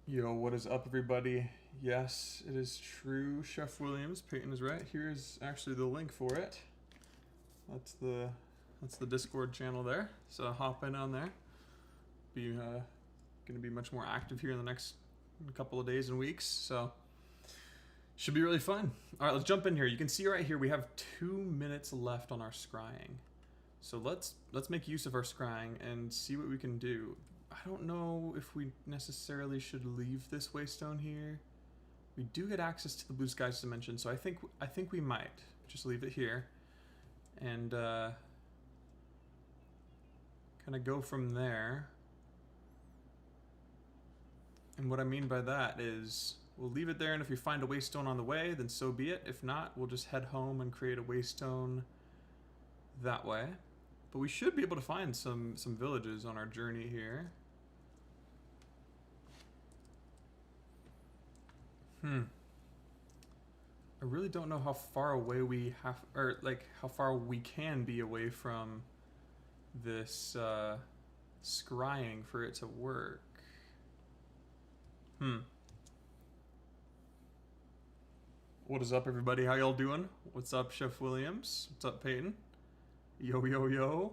Yo, what is up, everybody? Yes, it is true. Chef Williams, Peyton is right. Here's actually the link for it. That's the Discord channel there. So hop in on there. Be gonna be much more active here in the next couple of days and weeks. So should be really fun. All right, let's jump in here. You can see right here we have 2 minutes left on our scrying. So let's make use of our scrying and see what we can do. I don't know if we necessarily should leave this waystone here. We do get access to the blue skies dimension, so I think we might just leave it here and kind of go from there. And what I mean by that is we'll leave it there, and if we find a waystone on the way, then so be it. If not, we'll just head home and create a waystone that way. But we should be able to find some villages on our journey here. I really don't know how far away we have, or like how far we can be away from this scrying for it to work. What is up, everybody? How y'all doing? What's up, Chef Williams? What's up, Peyton? Yo, yo, yo.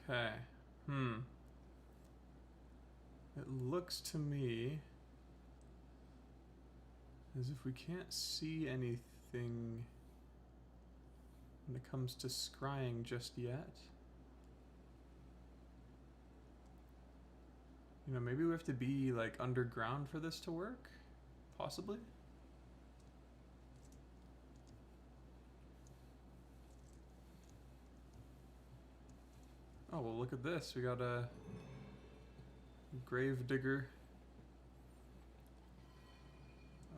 Okay. It looks to me as if we can't see anything when it comes to scrying just yet. You know, maybe we have to be like underground for this to work? Possibly? Oh, well, look at this. We got a grave digger.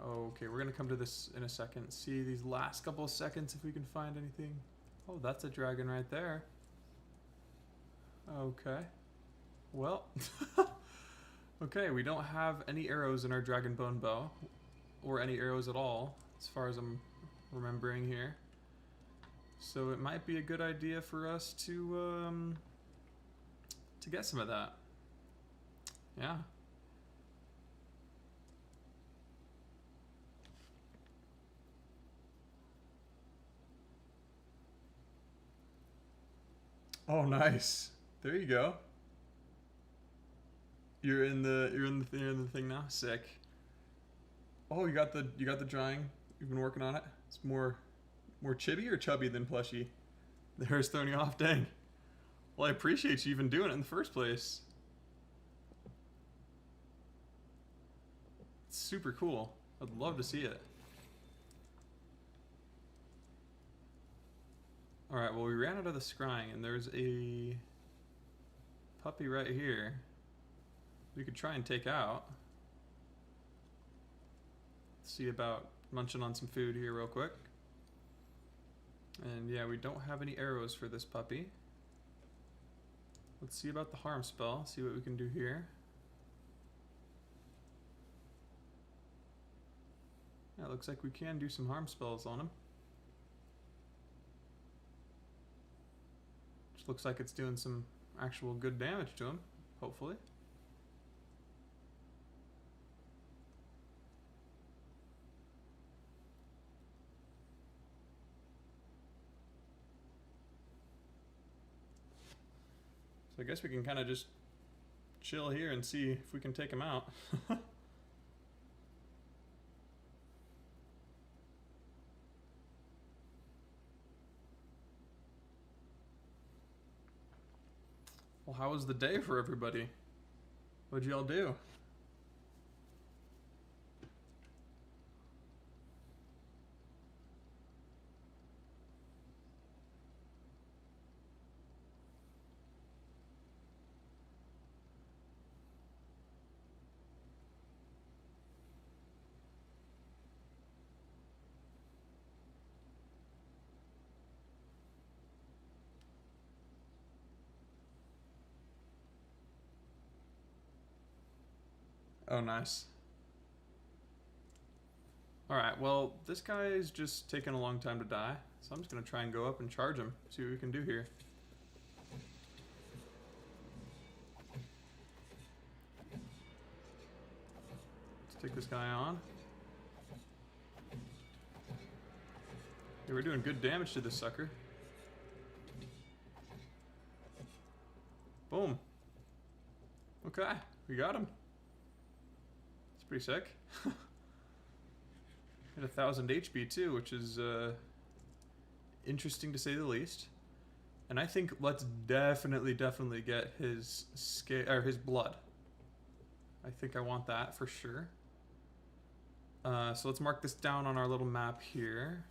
Okay, we're gonna come to this in a second. See these last couple of seconds if we can find anything. Oh, that's a dragon right there. Okay. Well, okay, we don't have any arrows in our dragon bone bow, or any arrows at all, as far as I'm remembering here. So it might be a good idea for us to get some of that. Yeah. Oh, nice. There you go. You're in the thing now. Sick. Oh, you got the drawing. You've been working on it. It's more chibi or chubby than plushy. The hair's throwing you off. Dang. Well, I appreciate you even doing it in the first place. It's super cool. I'd love to see it. Alright, well, we ran out of the scrying, and there's a puppy right here we could try and take out. See about munching on some food here real quick. And yeah, we don't have any arrows for this puppy. Let's see about the harm spell, see what we can do here. Yeah, it looks like we can do some harm spells on him. Which looks like it's doing some actual good damage to him, hopefully. So I guess we can kind of just chill here and see if we can take him out. Well, how was the day for everybody? What'd y'all do? Oh, nice. Alright, well, this guy is just taking a long time to die, so I'm just going to try and go up and charge him, see what we can do here. Let's take this guy on. Yeah, we're doing good damage to this sucker. Boom. Okay, we got him. It's pretty sick. Hit 1000 HP too, which is interesting to say the least. And I think let's definitely get his his blood. I think I want that for sure. So let's mark this down on our little map here.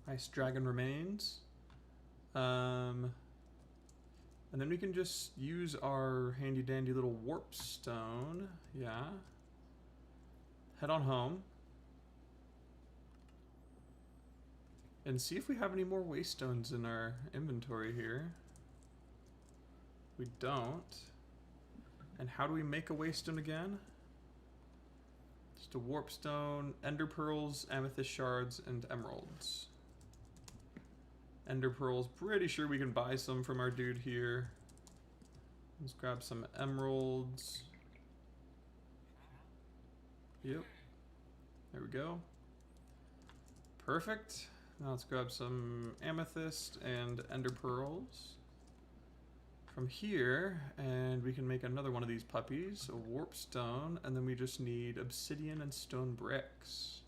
Nice dragon remains. And then we can just use our handy dandy little warp stone. Yeah. Head on home. And see if we have any more waste stones in our inventory here. We don't. And how do we make a waste stone again? Just a warp stone, ender pearls, amethyst shards, and emeralds. Ender pearls, pretty sure we can buy some from our dude here. Let's grab some emeralds. Yep. There we go. Perfect. Now let's grab some amethyst and ender pearls from here, and we can make another one of these puppies, a warp stone, and then we just need obsidian and stone bricks.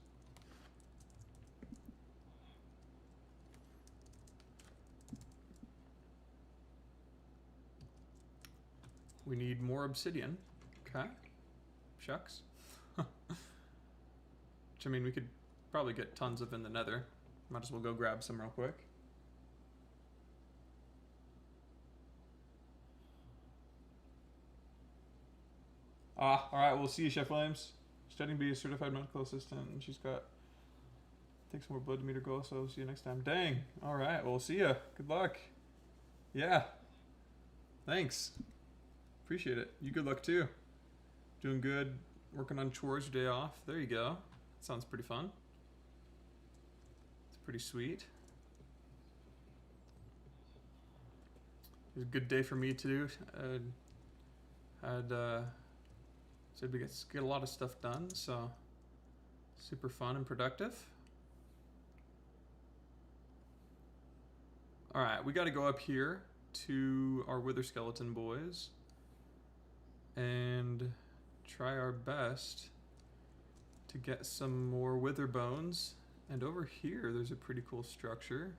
We need more obsidian. Okay. Shucks. Which, I mean, we could probably get tons of in the nether. Might as well go grab some real quick. Alright, we'll see you, Chef Williams. Studying to be a certified medical assistant, and she's got... Takes more blood to meet her goal, so I'll see you next time. Dang. Alright, well, we'll see ya. Good luck. Yeah. Thanks. Appreciate it. You good luck too. Doing good. Working on chores your day off. There you go. That sounds pretty fun. It's pretty sweet. It was a good day for me too. Said we get a lot of stuff done, so super fun and productive. All right, we got to go up here to our wither skeleton boys and try our best to get some more wither bones. And over here, there's a pretty cool structure.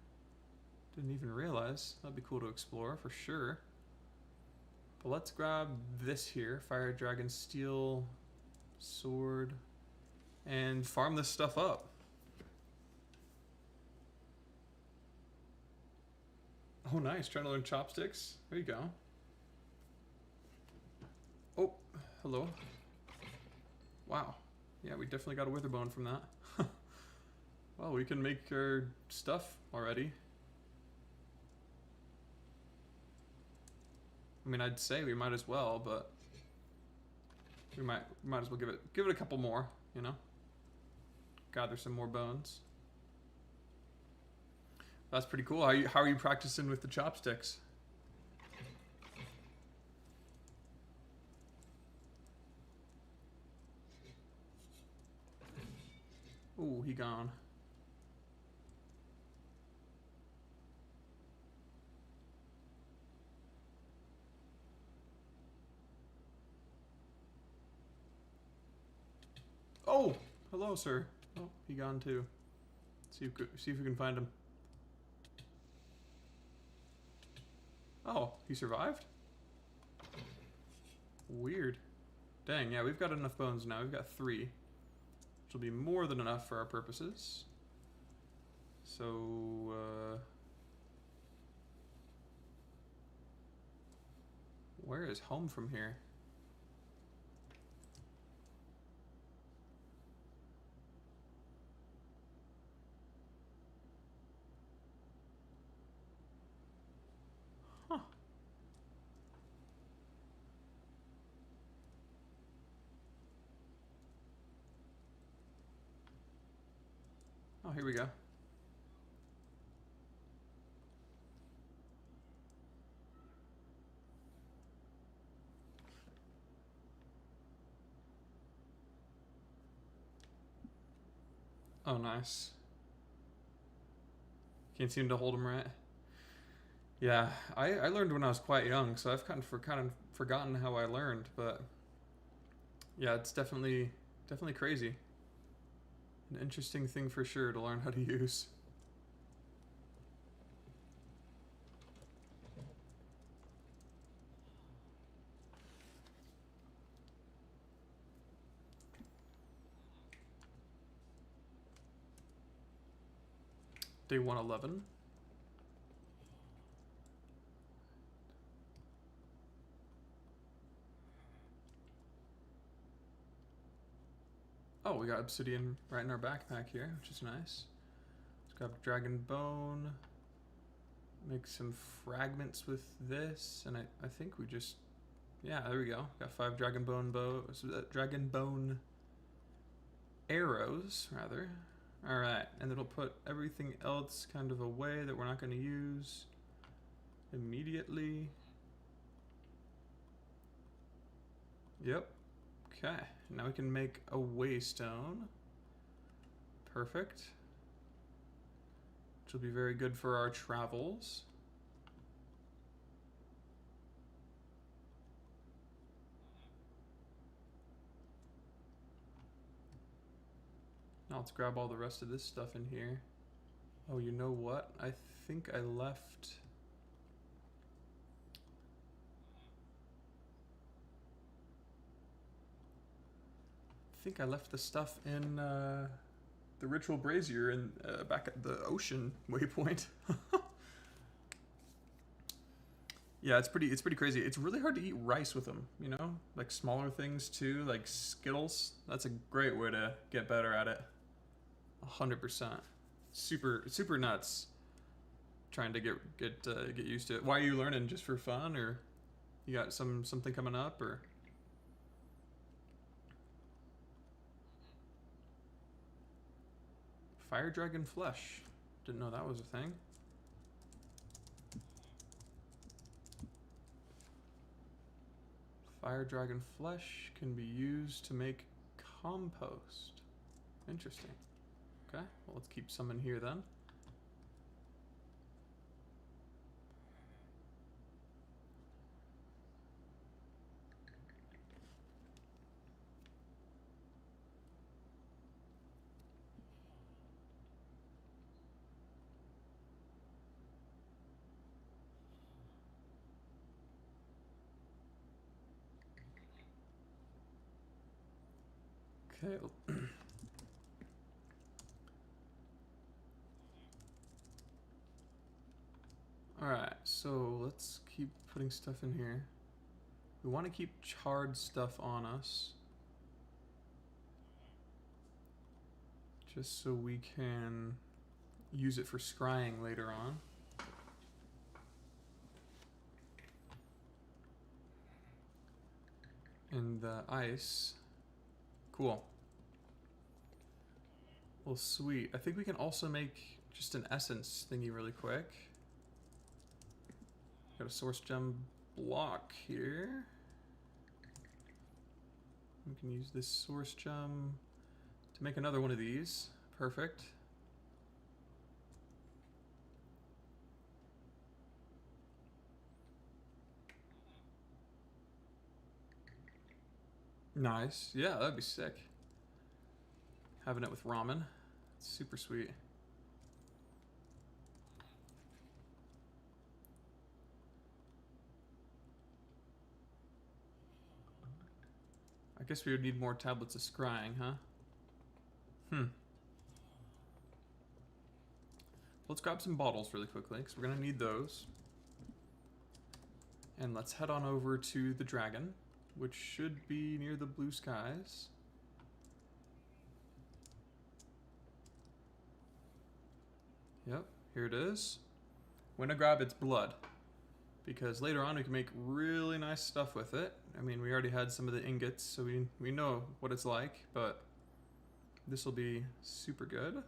Didn't even realize. That'd be cool to explore for sure. But let's grab this here, fire dragon steel sword, and farm this stuff up. Oh, nice. Trying to learn chopsticks. There you go. Oh, hello. Wow. Yeah, we definitely got a wither bone from that. Well, we can make our stuff already. I mean, I'd say we might as well, but we might as well give it a couple more, you know? Gather some more bones. That's pretty cool. How are you practicing with the chopsticks? Ooh, he gone. Oh, hello, sir. Oh, he gone too. See if we can find him. Oh, he survived? Weird. Dang, yeah, we've got enough bones now. We've got 3. Which will be more than enough for our purposes. So, where is home from here? Oh, here we go. Oh, nice. Can't seem to hold him right. Yeah, I learned when I was quite young, so I've kind of forgotten how I learned, but yeah, it's definitely crazy. An interesting thing for sure to learn how to use. Day 111. Oh, we got obsidian right in our backpack here, which is nice. Let's grab dragon bone. Make some fragments with this, and I think we just, yeah, there we go. Got 5 dragon bone arrows, rather. All right, and it'll put everything else kind of away that we're not going to use immediately. Yep. Okay, now we can make a waystone. Perfect. Which will be very good for our travels. Now let's grab all the rest of this stuff in here. Oh, you know what? I think I left... the stuff in the ritual brazier and back at the ocean waypoint. Yeah, it's pretty crazy. It's really hard to eat rice with them, you know? Like smaller things too, like Skittles. That's a great way to get better at it. 100%. Super nuts. Trying to get used to it. Why are you learning? Just for fun, or you got something coming up, or? Fire dragon flesh. Didn't know that was a thing. Fire dragon flesh can be used to make compost. Interesting. Okay, well, let's keep some in here then. Okay. Alright, so let's keep putting stuff in here. We want to keep charred stuff on us. Just so we can use it for scrying later on. And the ice. Cool. Well, sweet. I think we can also make just an essence thingy really quick. Got a source gem block here. We can use this source gem to make another one of these. Perfect. Nice. Yeah, that'd be sick. Having it with ramen. It's super sweet. I guess we would need more tablets of scrying, huh? Let's grab some bottles really quickly, because we're going to need those. And let's head on over to the dragon, which should be near the blue skies. Yep, here it is. We're going to grab its blood, because later on we can make really nice stuff with it. I mean, we already had some of the ingots, so we know what it's like, but this will be super good.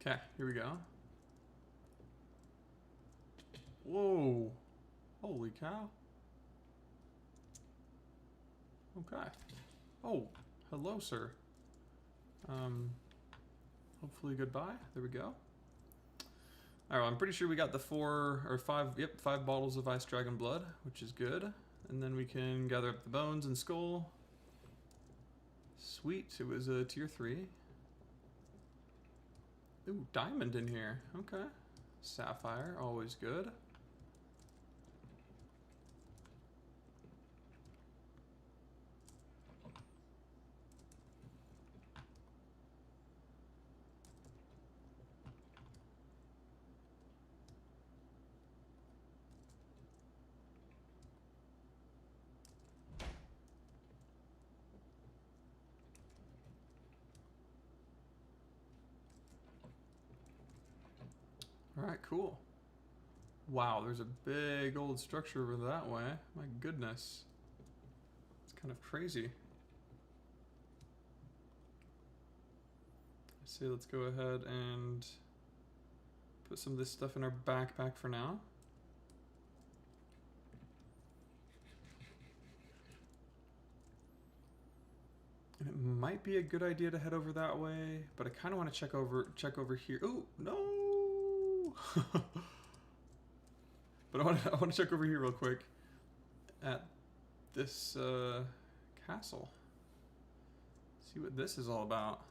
Okay, here we go. Whoa. Holy cow. Okay. Oh, hello, sir. Hopefully goodbye. There we go. Alright, well, I'm pretty sure we got the 5 bottles of Ice Dragon Blood, which is good. And then we can gather up the bones and skull. Sweet, it was a tier 3. Ooh, diamond in here. Okay. Sapphire, always good. Alright, cool. Wow, there's a big old structure over that way. My goodness. It's kind of crazy. I say let's go ahead and put some of this stuff in our backpack for now. And it might be a good idea to head over that way, but I kind of want to check over here. Oh, no! But I want to check over here real quick at this castle. See what this is all about.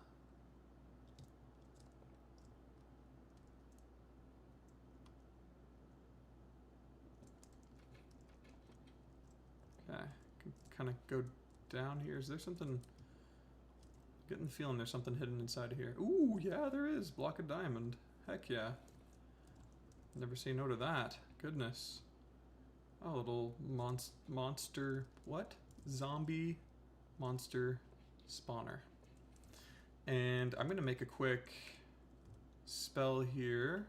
Okay, can kind of go down here. Is there something? Getting the feeling there's something hidden inside of here. Ooh, yeah, there is. Block of diamond. Heck yeah. Never say no to that. Goodness. Oh, little monster. What? Zombie monster spawner. And I'm going to make a quick spell here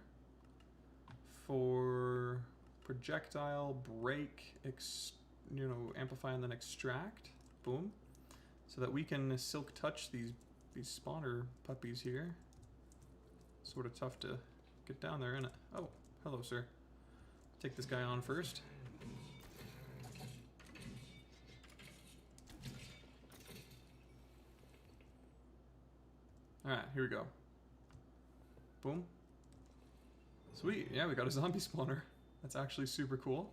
for projectile, break, amplify, and then extract. Boom. So that we can silk touch these spawner puppies here. Sort of tough to get down there, isn't it? Oh, hello, sir. Take this guy on first. Alright, here we go. Boom. Sweet, yeah, we got a zombie spawner. That's actually super cool.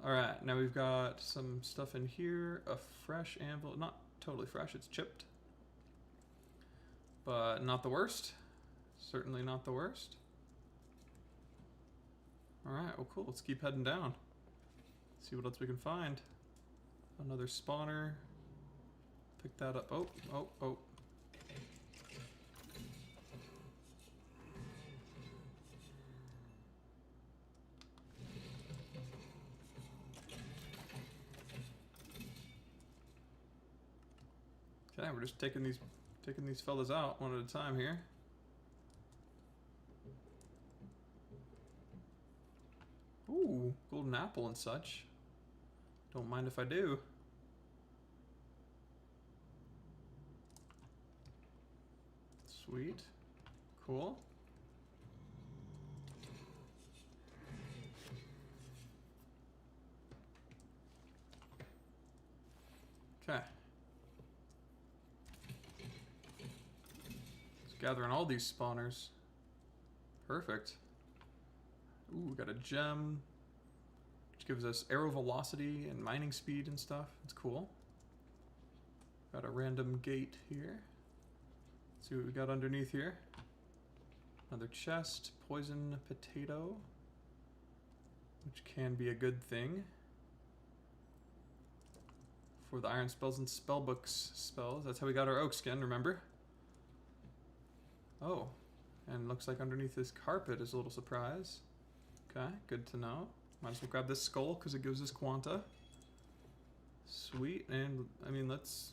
Alright, now we've got some stuff in here. A fresh anvil, not totally fresh, it's chipped. But not the worst. Certainly not the worst. Alright, well cool, let's keep heading down. See what else we can find. Another spawner. Pick that up. Oh. Okay, we're just taking these fellas out one at a time here. Ooh, golden apple and such. Don't mind if I do. Sweet. Cool. Okay. Gathering all these spawners. Perfect. Ooh, we got a gem, which gives us arrow velocity and mining speed and stuff. It's cool. Got a random gate here. Let's see what we got underneath here. Another chest, poison potato, which can be a good thing for the iron spells and spellbooks spells. That's how we got our oak skin, remember? Oh, and looks like underneath this carpet is a little surprise. Okay, good to know. Might as well grab this skull because it gives us quanta. Sweet, and I mean, it's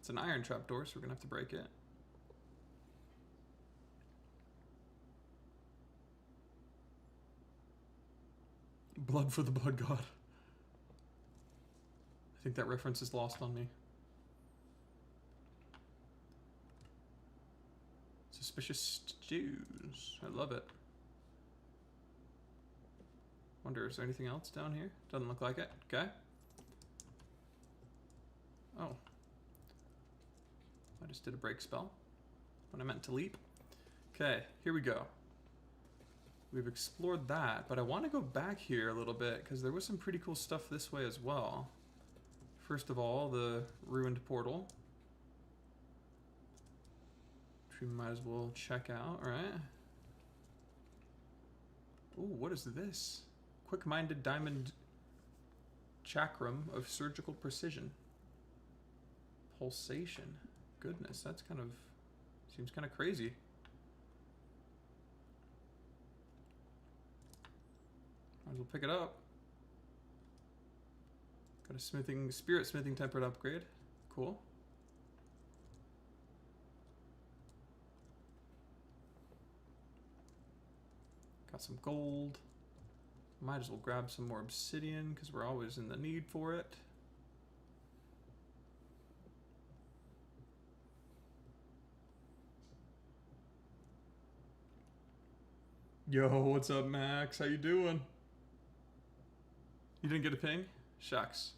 an iron trapdoor, so we're gonna have to break it. Blood for the blood god. I think that reference is lost on me. Suspicious stews. I love it. Wonder, is there anything else down here? Doesn't look like it. Okay. Oh. I just did a break spell when I meant to leap. Okay, here we go. We've explored that, but I want to go back here a little bit because there was some pretty cool stuff this way as well. First of all, the ruined portal, which we might as well check out, right? Ooh, what is this? Quick-minded diamond chakram of surgical precision. Pulsation. Goodness, that's kind of... seems kind of crazy. Might as well pick it up. Got a spirit smithing temperate upgrade. Cool. Got some gold. Might as well grab some more obsidian because we're always in the need for it. Yo, what's up, Max? How you doing? You didn't get a ping? Shucks.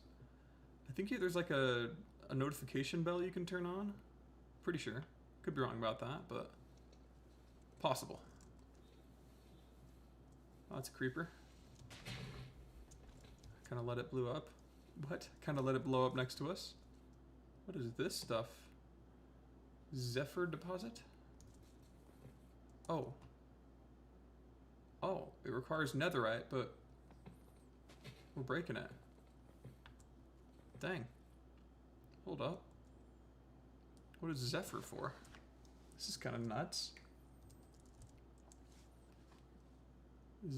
I think there's like a notification bell you can turn on. Pretty sure. Could be wrong about that, but possible. Oh, that's a creeper. Kind of let it blow up. What? Kind of let it blow up next to us. What is this stuff? Zephyr deposit? Oh. Oh, it requires netherite, but we're breaking it. Dang. Hold up. What is Zephyr for? This is kind of nuts.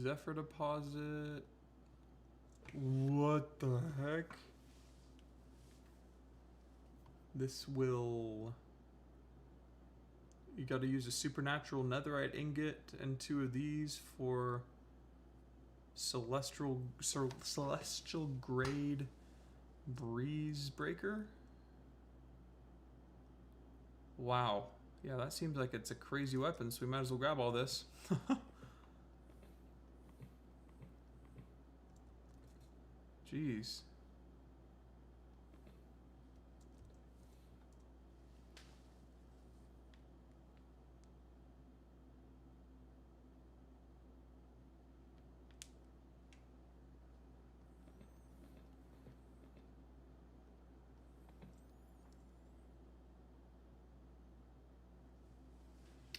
Zephyr deposit. What the heck? This will... You gotta use a supernatural netherite ingot and 2 of these for celestial grade breeze breaker. Wow. Yeah, that seems like it's a crazy weapon, so we might as well grab all this. Jeez.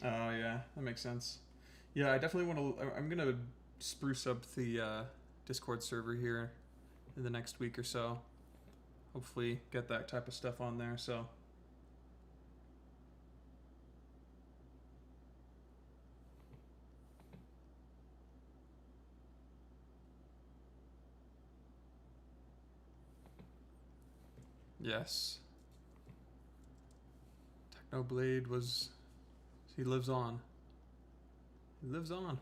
Oh yeah, that makes sense. Yeah, I definitely want to. I'm gonna spruce up the Discord server here in the next week or so. Hopefully, get that type of stuff on there. So. Yes. Technoblade was... He lives on. He lives on.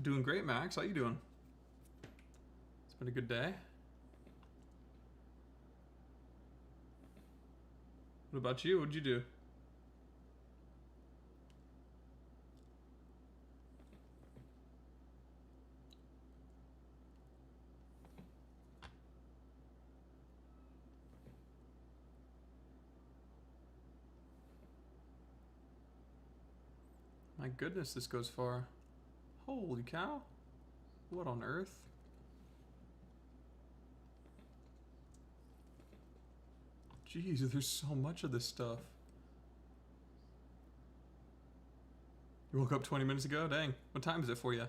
Doing great, Max. How you doing? It's been a good day. What about you? What'd you do? My goodness, this goes far. Holy cow. What on earth? Jeez, there's so much of this stuff. You woke up 20 minutes ago? Dang. What time is it for you?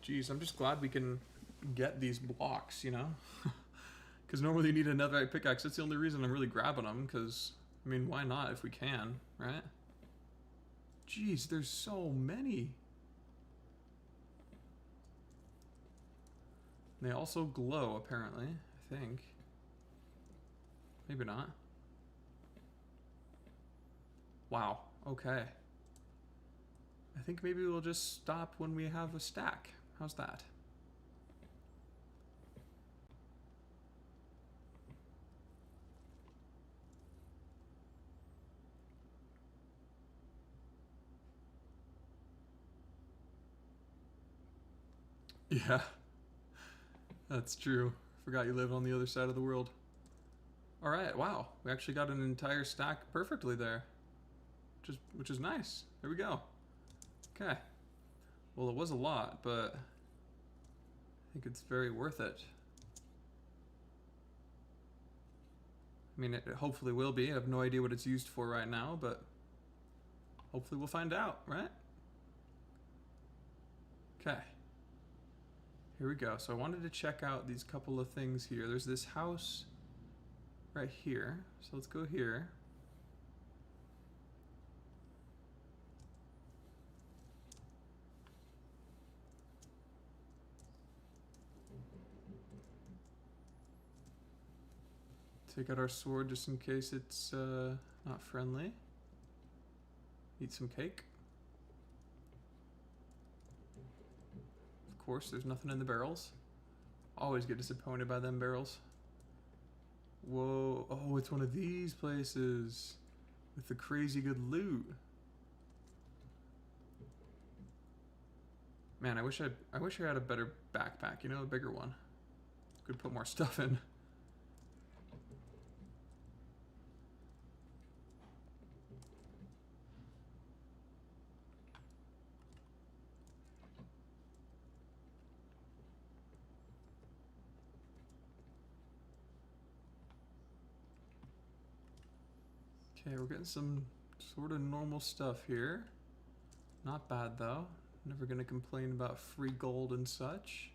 Jeez, I'm just glad we can get these blocks, you know? Because normally you need a netherite pickaxe. That's the only reason I'm really grabbing them, because, I mean, why not if we can, right? Jeez, there's so many. They also glow, apparently, I think. Maybe not. Wow. Okay. I think maybe we'll just stop when we have a stack. How's that? Yeah, that's true. Forgot you live on the other side of the world. All right, wow. We actually got an entire stack perfectly there, which is nice. There we go. Okay. Well, it was a lot, but I think it's very worth it. I mean, it hopefully will be. I have no idea what it's used for right now, but hopefully we'll find out, right? Okay. Here we go. So I wanted to check out these couple of things here. There's this house right here. So let's go here. Take out our sword just in case it's not friendly. Eat some cake. Of course, there's nothing in the barrels. Always get disappointed by them barrels. Whoa, oh, it's one of these places with the crazy good loot. Man, I wish I had a better backpack, you know, a bigger one. Could put more stuff in. Okay, we're getting some sort of normal stuff here. Not bad though. Never gonna complain about free gold and such.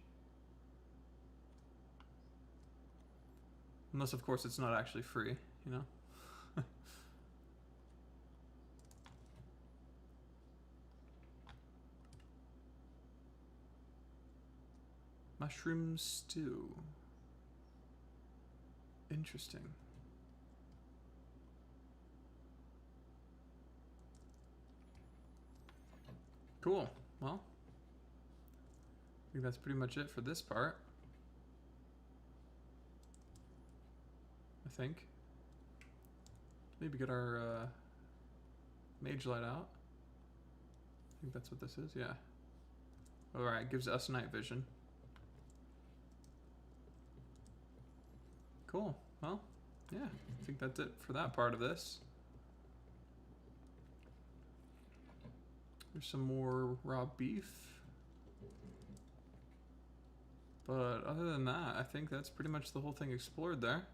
Unless of course it's not actually free, you know? Mushroom stew. Interesting. Cool. Well, I think that's pretty much it for this part. I think. Maybe get our mage light out. I think that's what this is, yeah. Alright, gives us night vision. Cool. Well, yeah, I think that's it for that part of this. There's some more raw beef. But other than that, I think that's pretty much the whole thing explored there.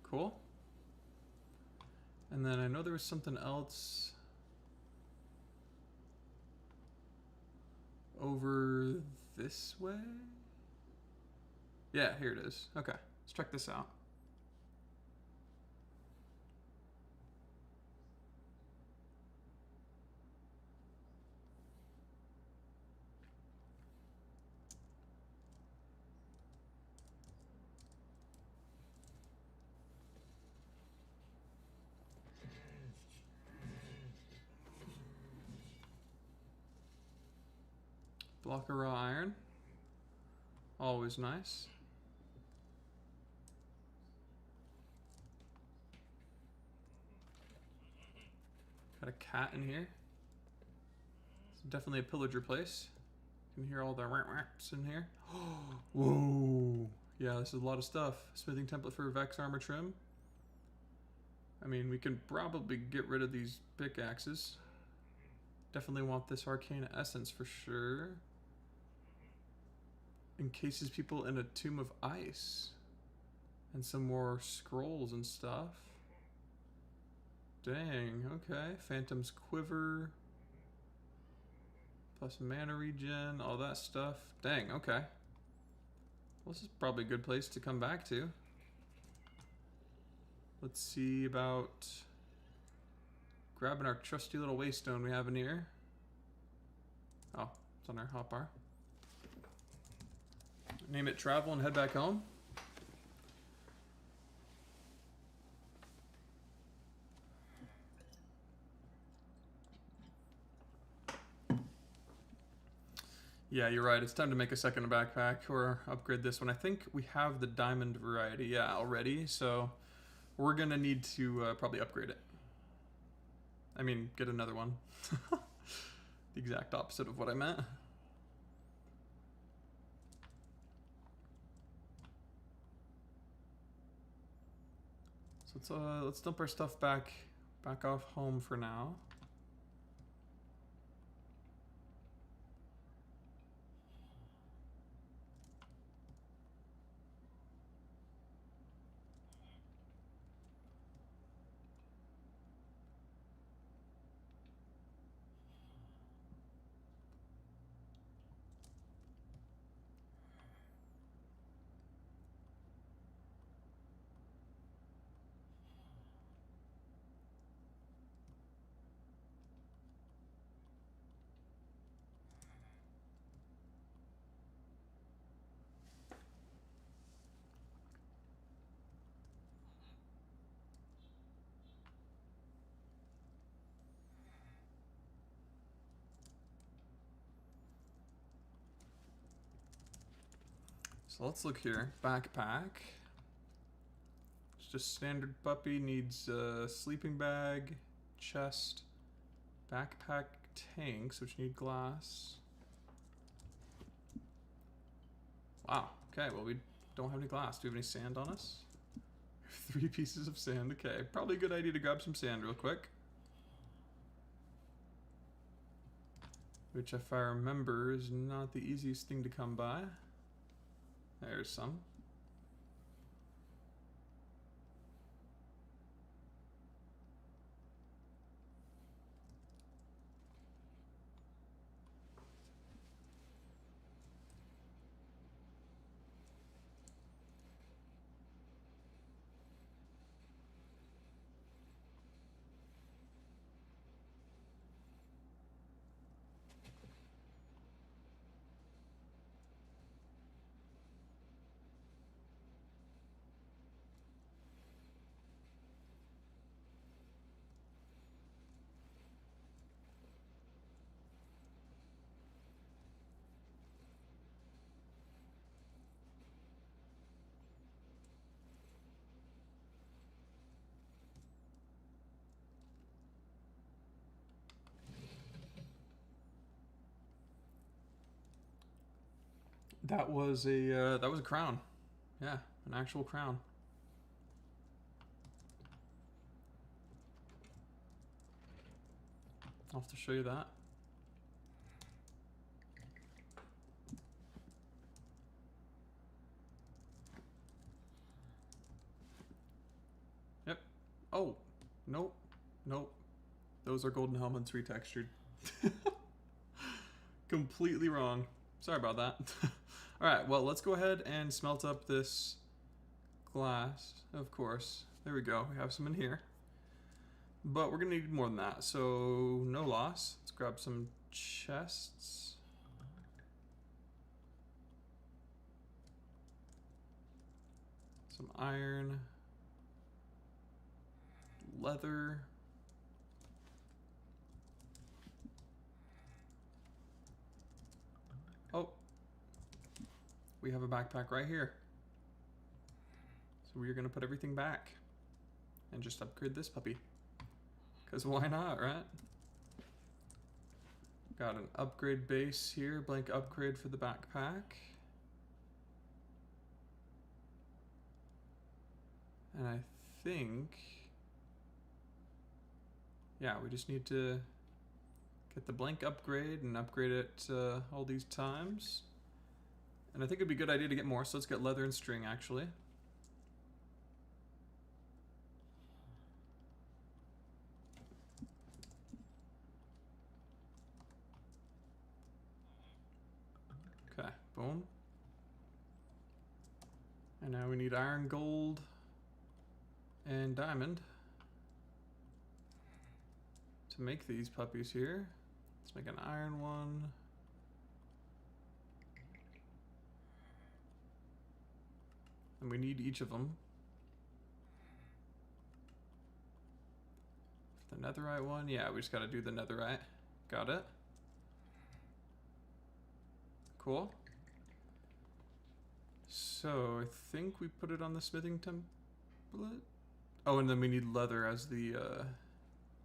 Cool. And then I know there was something else over this way. Yeah, here it is. Okay, let's check this out. Block of raw iron. Always nice. Got a cat in here. It's definitely a pillager place. You can hear all the raps in here. Whoa. Yeah, this is a lot of stuff. Smithing template for Vex armor trim. I mean, we can probably get rid of these pickaxes. Definitely want this arcane essence for sure. Encases people in a tomb of ice. And some more scrolls and stuff. Dang, okay. Phantom's quiver. Plus mana regen, all that stuff. Dang, okay. Well, this is probably a good place to come back to. Let's see about grabbing our trusty little waystone we have in here. Oh, it's on our hotbar. Name it travel and head back home. Yeah, you're right. It's time to make a second backpack or upgrade this one. I think we have the diamond variety, yeah, already. So we're gonna need to probably upgrade it. I mean, get another one. The exact opposite of what I meant. So let's dump our stuff back off home for now. So let's look here. Backpack. It's just standard puppy. Needs a sleeping bag, chest, backpack tanks, which need glass. Wow. Okay, well, we don't have any glass. Do we have any sand on us? 3 pieces of sand. Okay, probably a good idea to grab some sand real quick. Which, if I remember, is not the easiest thing to come by. There's some. That was a crown. Yeah, an actual crown. I'll have to show you that. Yep. Oh, nope, nope. Those are golden helmets retextured. Completely wrong. Sorry about that. Alright, well, let's go ahead and smelt up this glass, of course. There we go. We have some in here. But we're going to need more than that, so no loss. Let's grab some chests. Some iron. Leather. Oh. We have a backpack right here. So we're going to put everything back. And just upgrade this puppy. Because why not, right? Got an upgrade base here. Blank upgrade for the backpack. And I think... yeah, we just need to get the blank upgrade and upgrade it all these times. And I think it'd be a good idea to get more, so let's get leather and string, actually. Okay, boom. And now we need iron, gold, and diamond to make these puppies here. Let's make an iron one. And we need each of them. For the netherite one, yeah, we just gotta do the netherite. Got it. Cool. So I think we put it on the smithing template. Oh, and then we need leather as the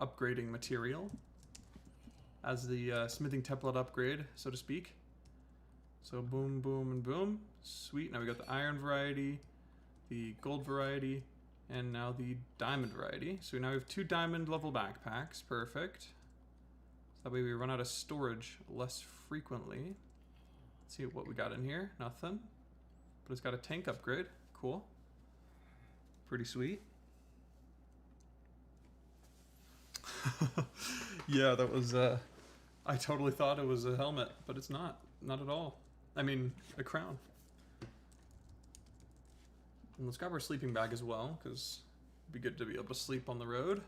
upgrading material. As the smithing template upgrade, so to speak. So boom, boom, and boom. Sweet. Now we got the iron variety, the gold variety, and now the diamond variety. So now we have 2 diamond level backpacks. Perfect. So that way we run out of storage less frequently. Let's see what we got in here. Nothing. But it's got a tank upgrade. Cool. Pretty sweet. Yeah, that was, I totally thought it was a helmet, but it's not. Not at all. I mean, a crown. And let's grab our sleeping bag as well, because it'd be good to be able to sleep on the road.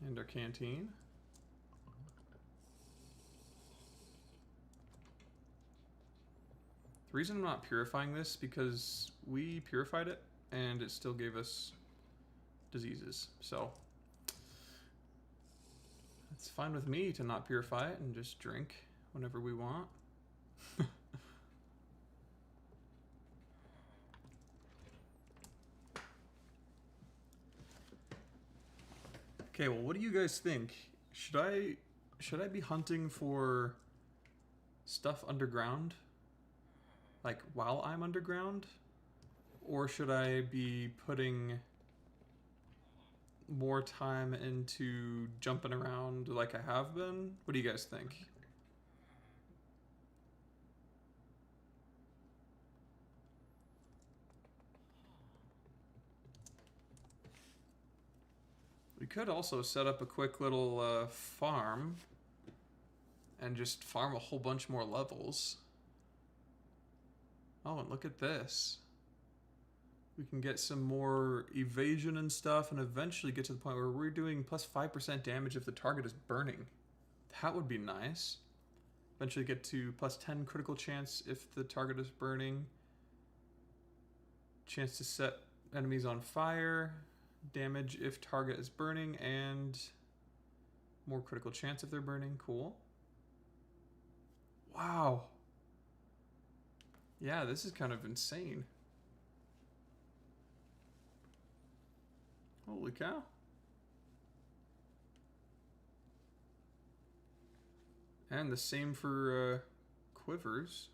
And our canteen. The reason I'm not purifying this because we purified it and it still gave us diseases. So it's fine with me to not purify it and just drink whenever we want. Okay, well, what do you guys think? Should I be hunting for stuff underground? Like while I'm underground? Or should I be putting more time into jumping around like I have been? What do you guys think? We could also set up a quick little farm and just farm a whole bunch more levels. Oh, and look at this. We can get some more evasion and stuff and eventually get to the point where we're doing plus 5% damage if the target is burning. That would be nice. Eventually get to plus 10 critical chance if the target is burning. Chance to set enemies on fire. Damage if target is burning, and more critical chance if they're burning. Cool. Wow. Yeah, this is kind of insane. Holy cow. And the same for quivers.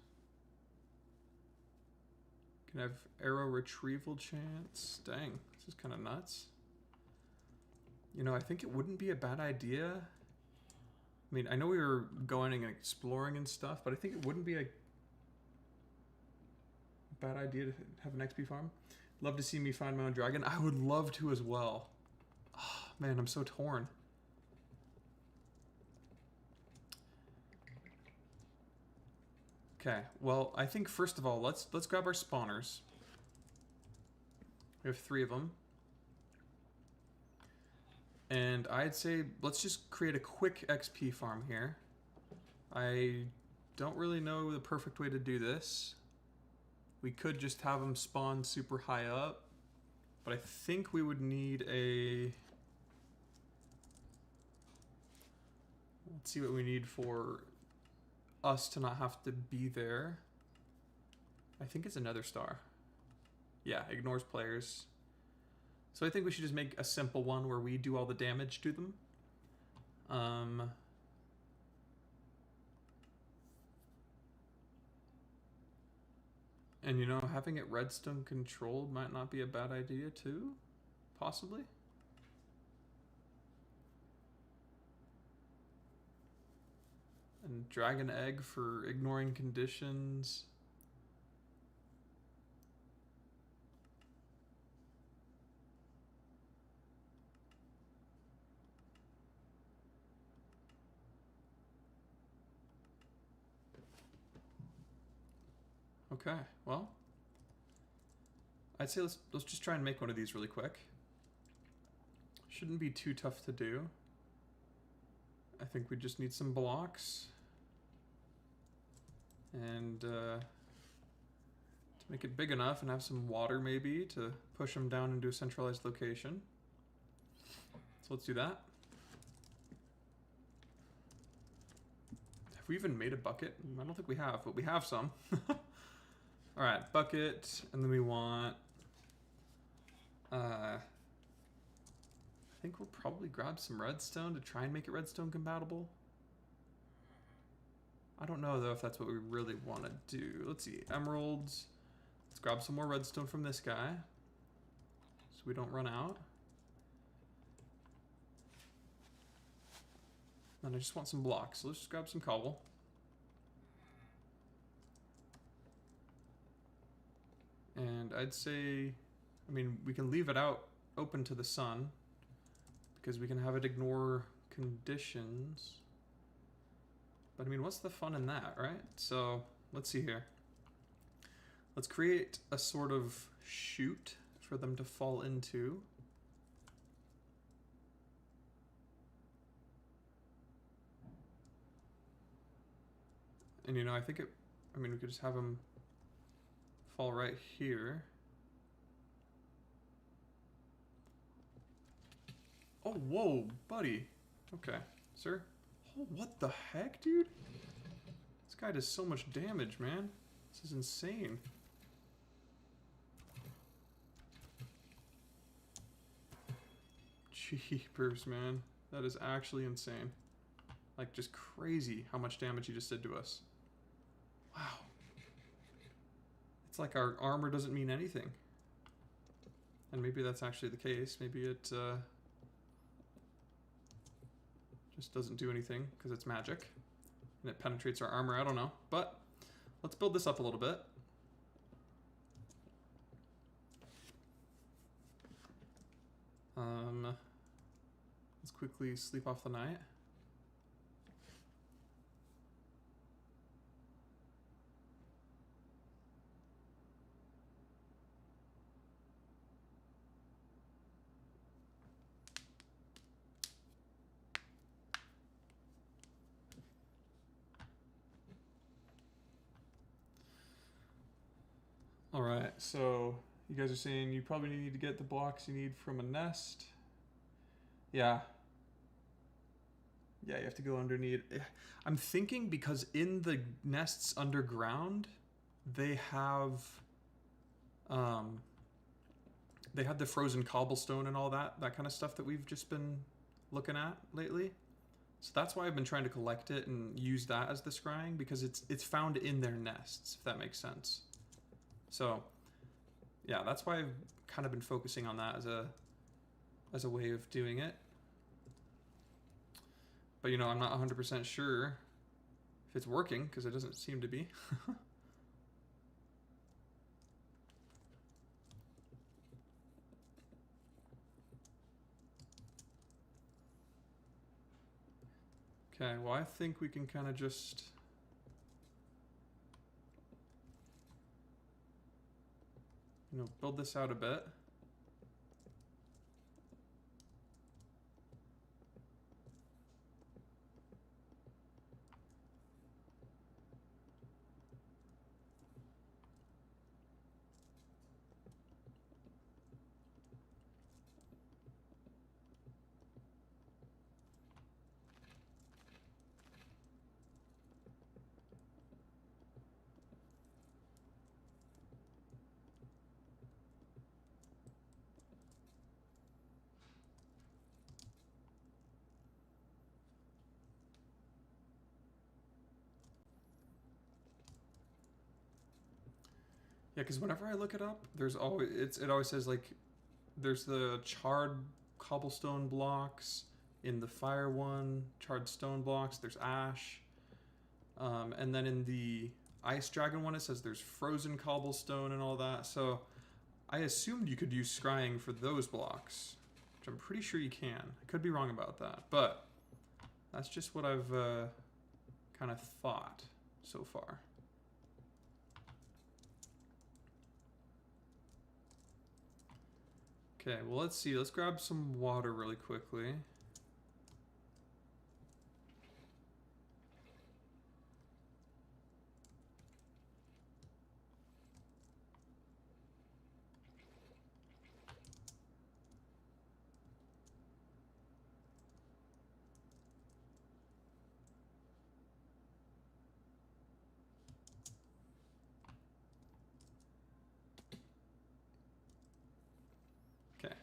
Can have arrow retrieval chance. Dang, this is kind of nuts. You know, I think it wouldn't be a bad idea. I mean, I know we were going and exploring and stuff, but I think it wouldn't be a bad idea to have an XP farm. Love to see me find my own dragon. I would love to as well. Oh, man, I'm so torn. Okay, well, I think first of all, let's grab our spawners. We have 3 of them. And I'd say let's just create a quick XP farm here. I don't really know the perfect way to do this. We could just have them spawn super high up, but I think we would need a... Let's see what we need for us to not have to be there. I think it's another star. Yeah, ignores players. So I think we should just make a simple one where we do all the damage to them. And you know, having it redstone controlled might not be a bad idea too, possibly. And dragon egg for ignoring conditions. Okay, well, I'd say let's just try and make one of these really quick. Shouldn't be too tough to do. I think we just need some blocks. And to make it big enough and have some water maybe to push them down into a centralized location. So let's do that. we even made a bucket? I don't think we have, but we have some. All right, bucket, and then we want. I think we'll probably grab some redstone to try and make it redstone compatible. I don't know though if that's what we really want to do. Let's see, emeralds. Let's grab some more redstone from this guy, so we don't run out. And I just want some blocks, so let's just grab some cobble. And I'd say, I mean, we can leave it out open to the sun because we can have it ignore conditions. But I mean, what's the fun in that, right? So let's see here. Let's create a sort of chute for them to fall into. And you know, I think it, I mean, we could just have them fall right here. Oh, whoa, buddy. Okay, sir. Oh, what the heck, dude? This guy does so much damage, man. This is insane. Jeepers, man. That is actually insane. Like, just crazy how much damage he just did to us. Wow. It's like our armor doesn't mean anything. And maybe that's actually the case. Maybe it just doesn't do anything because it's magic. And it penetrates our armor, I don't know. But let's build this up a little bit. Let's quickly sleep off the night. All right, so you guys are saying you probably need to get the blocks you need from a nest. Yeah. Yeah, you have to go underneath. I'm thinking because in the nests underground, they have the frozen cobblestone and all that kind of stuff that we've just been looking at lately. So that's why I've been trying to collect it and use that as the scrying, because it's found in their nests, if that makes sense. So yeah, that's why I've kind of been focusing on that as a way of doing it. But you know, I'm not 100% sure if it's working because it doesn't seem to be. Okay, well, I think we can kind of just build this out a bit. Yeah, because whenever I look it up, there's always it always says like there's the charred cobblestone blocks in the fire one, charred stone blocks. There's ash, and then in the ice dragon one, it says there's frozen cobblestone and all that. So I assumed you could use scrying for those blocks, which I'm pretty sure you can. I could be wrong about that, but that's just what I've kind of thought so far. Okay, well, let's see. Let's grab some water really quickly.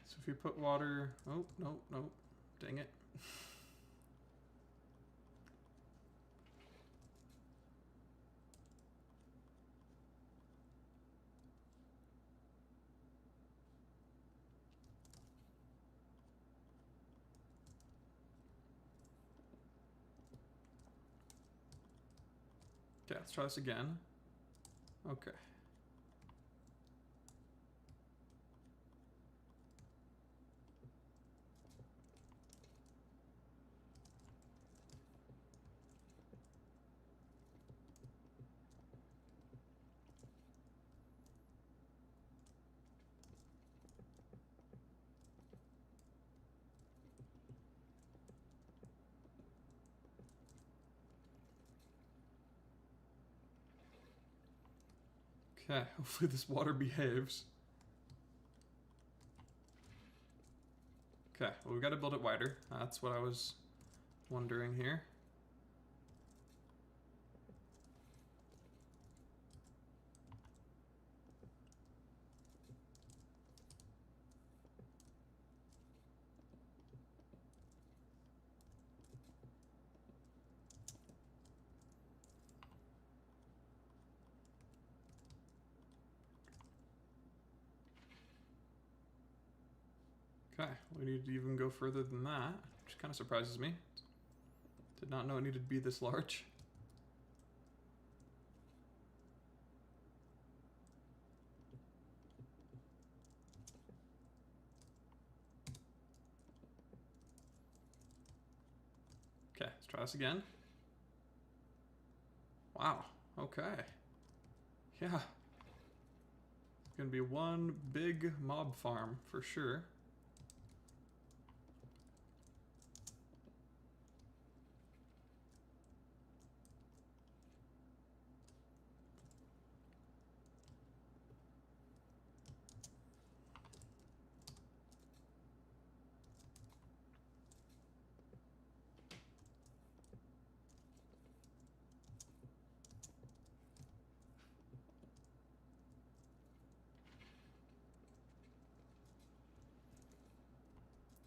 so if you put water, oh, no, no, dang it. Okay, let's try this again. Okay. Okay, hopefully this water behaves. Okay, well, we got to build it wider. That's what I was wondering here. Okay, we need to even go further than that, which kind of surprises me. Did not know it needed to be this large. Okay, let's try this again. Wow, okay. Yeah. It's gonna be one big mob farm for sure.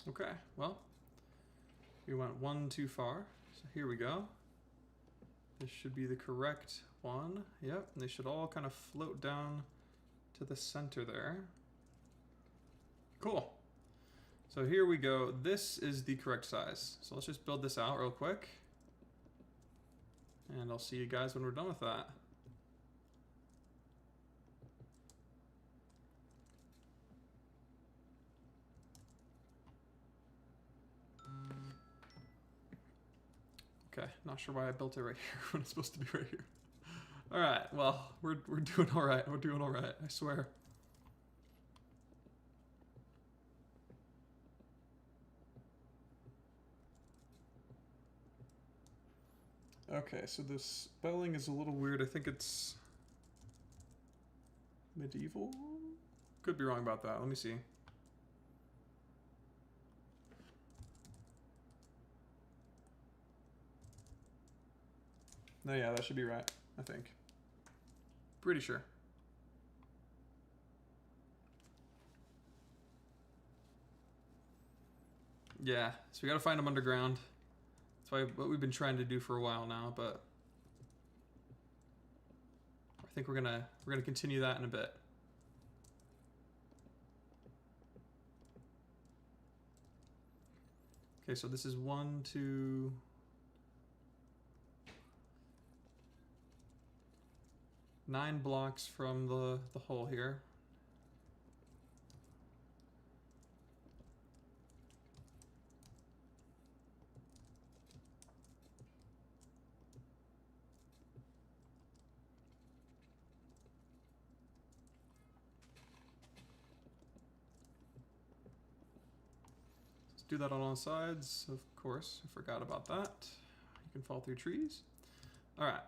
Okay, well, we went one too far, so here we go. This should be the correct one. Yep, and they should all kind of float down to the center there. Cool. So here we go. This is the correct size. So let's just build this out real quick. And I'll see you guys when we're done with that. Okay, not sure why I built it right here when it's supposed to be right here. All right, well, we're doing all right. We're doing all right, I swear. Okay, so the spelling is a little weird. I think it's medieval? Could be wrong about that. Let me see. No, yeah, that should be right, I think. Pretty sure. Yeah, so we gotta find them underground. That's what we've been trying to do for a while now, but I think we're gonna continue that in a bit. Okay, so this is 1, 2, 9 blocks from the hole here. Let's do that on all sides, of course. I forgot about that. You can fall through trees. All right.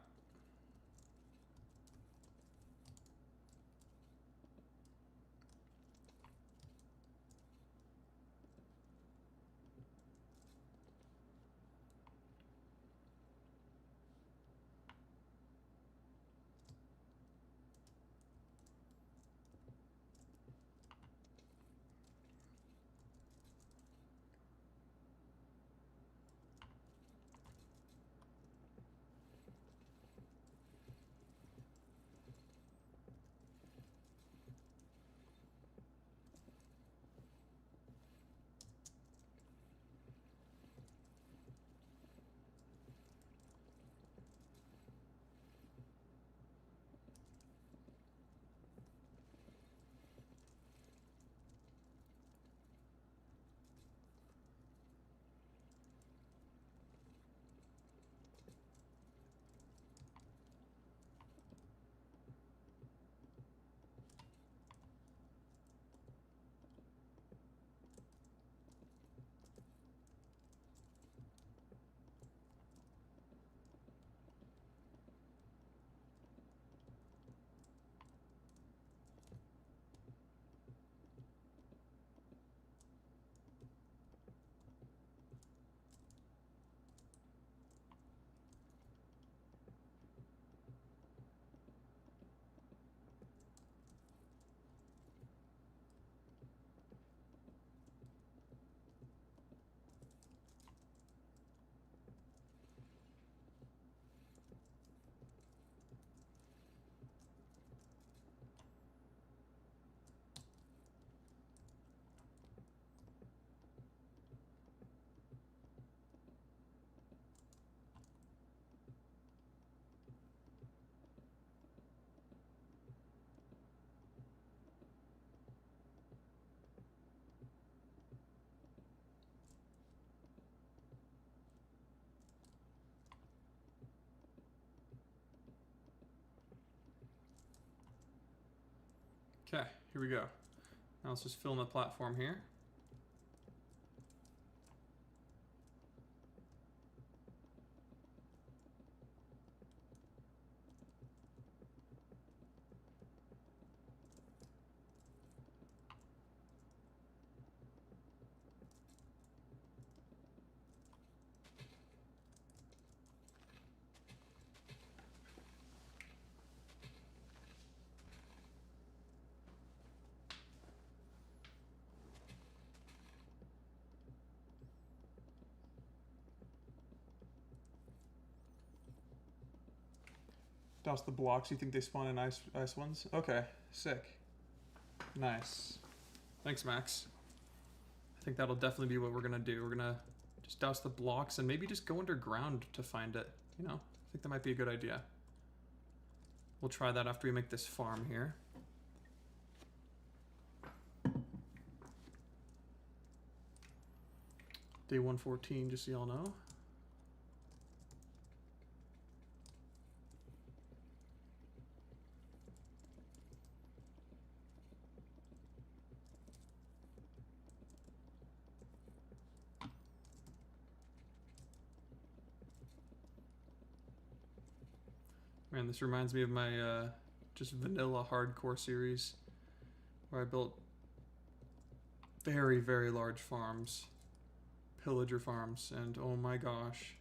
Okay, here we go. Now let's just fill in the platform here. Douse the blocks. You think they spawn in ice ones? Okay, sick. Nice. Thanks, Max. I think that'll definitely be what we're gonna do. We're gonna just douse the blocks and maybe just go underground to find it. You know, I think that might be a good idea. We'll try that after we make this farm here. Day 114, just so y'all know. Man, this reminds me of my just vanilla hardcore series where I built very, very large farms, pillager farms, and oh my gosh,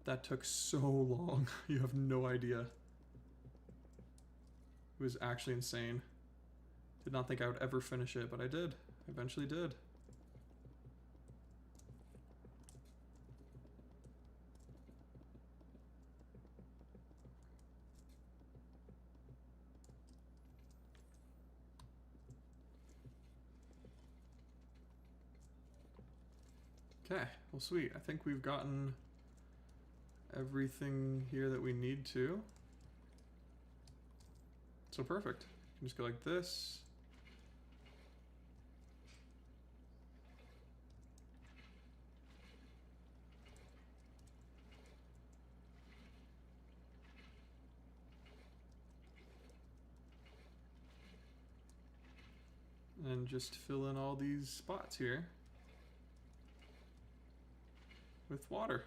that took so long. You have no idea. It was actually insane. Did not think I would ever finish it, but I did. I eventually did. Okay, well sweet. I think we've gotten everything here that we need to. So perfect. You can just go like this. And just fill in all these spots here with water.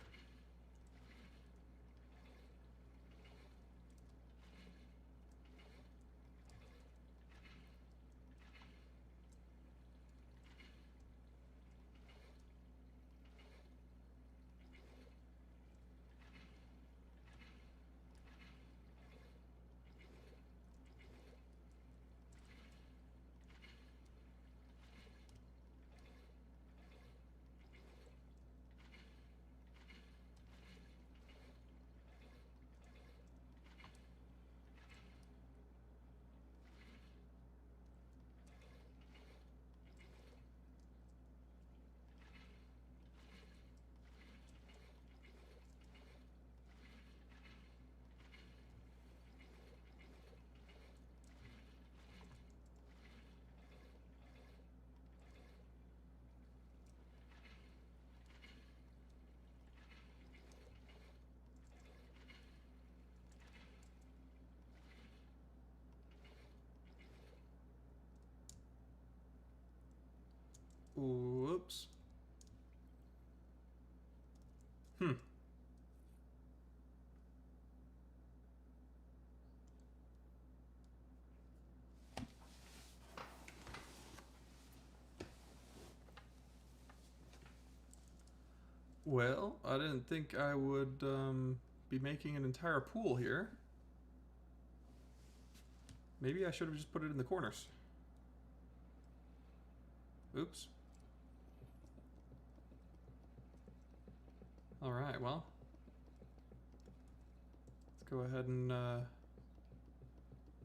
Whoops. Well, I didn't think I would be making an entire pool here. Maybe I should have just put it in the corners. Oops. Alright, well. Let's go ahead and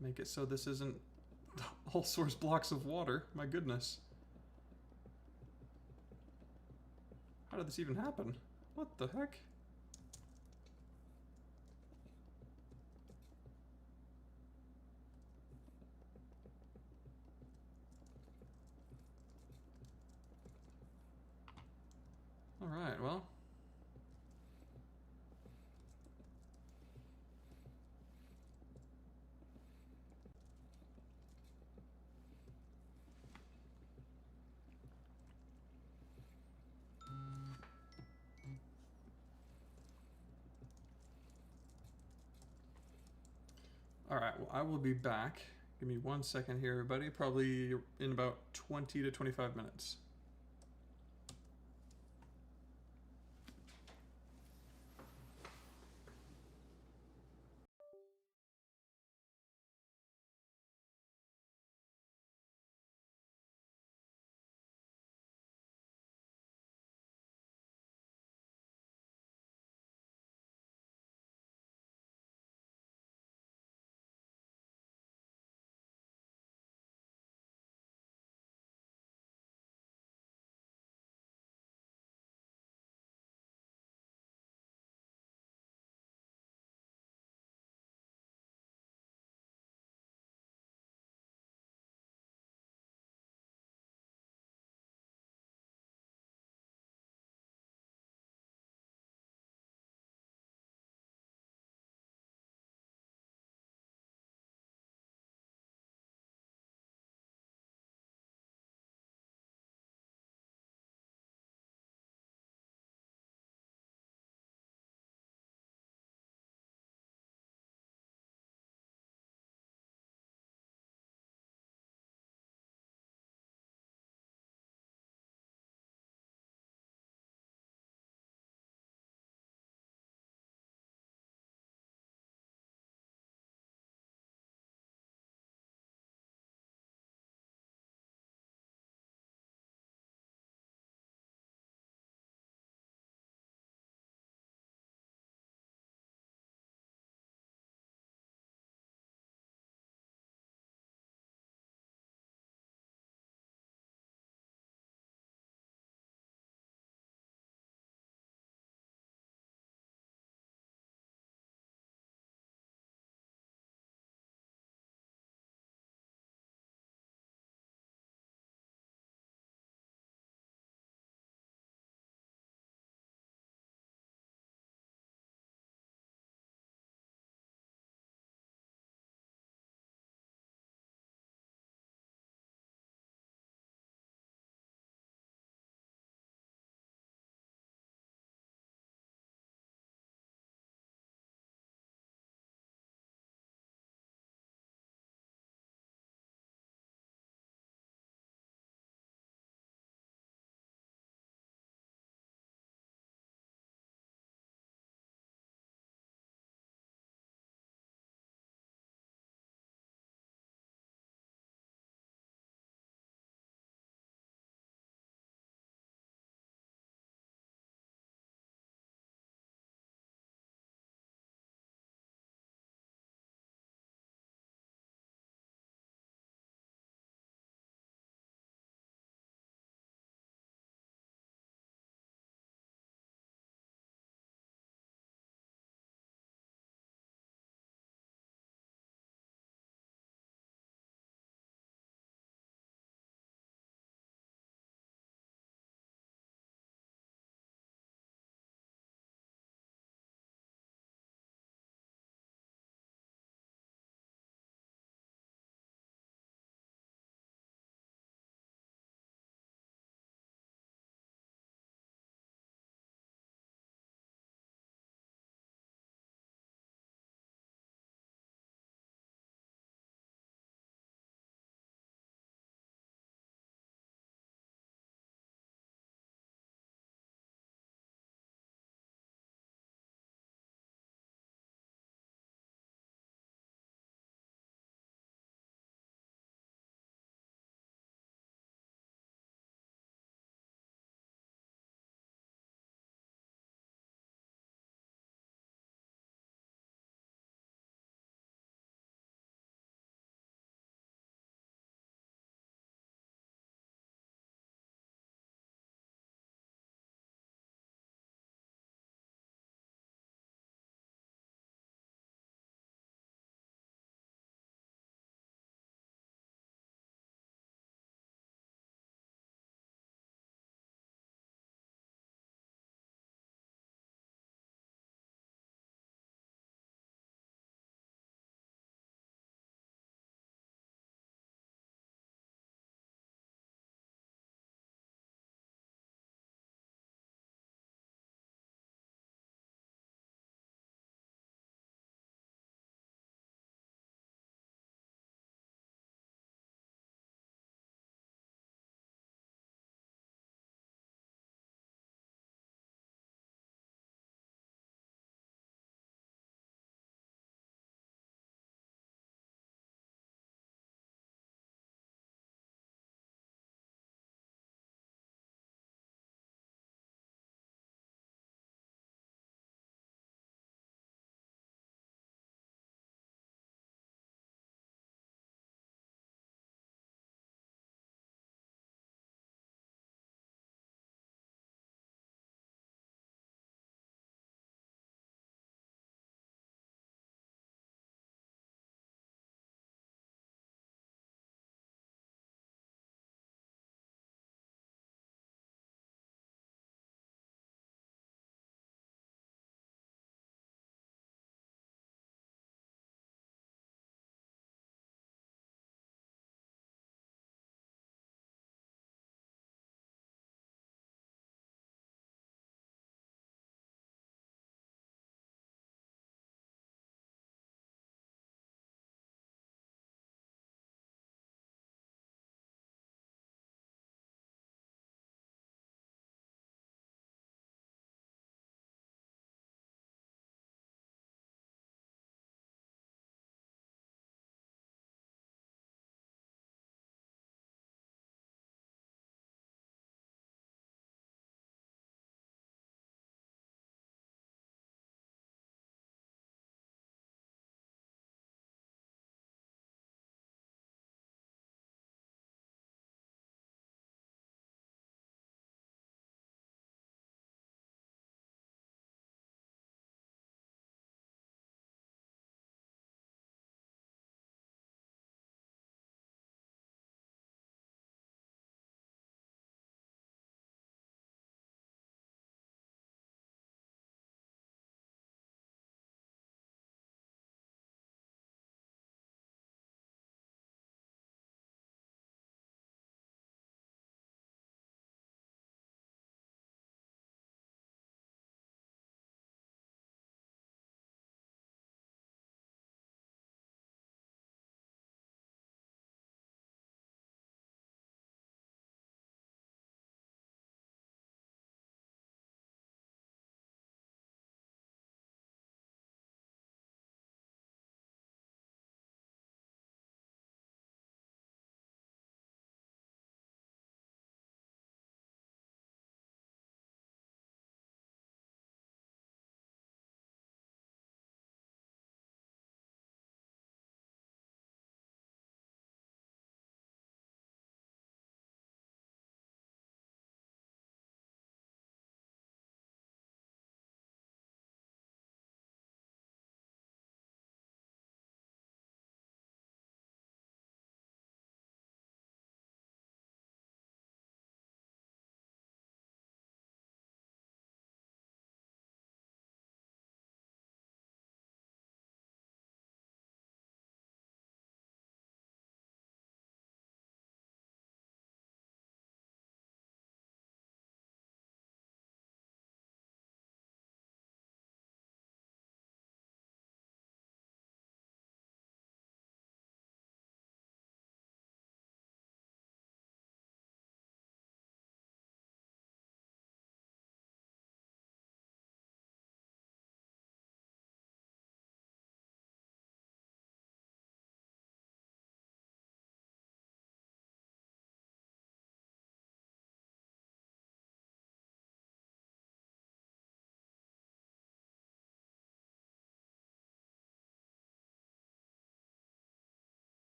make it so this isn't all source blocks of water. My goodness. How did this even happen? What the heck? Alright, well. All right, well, I will be back. Give me 1 second here, everybody. Probably in about 20 to 25 minutes.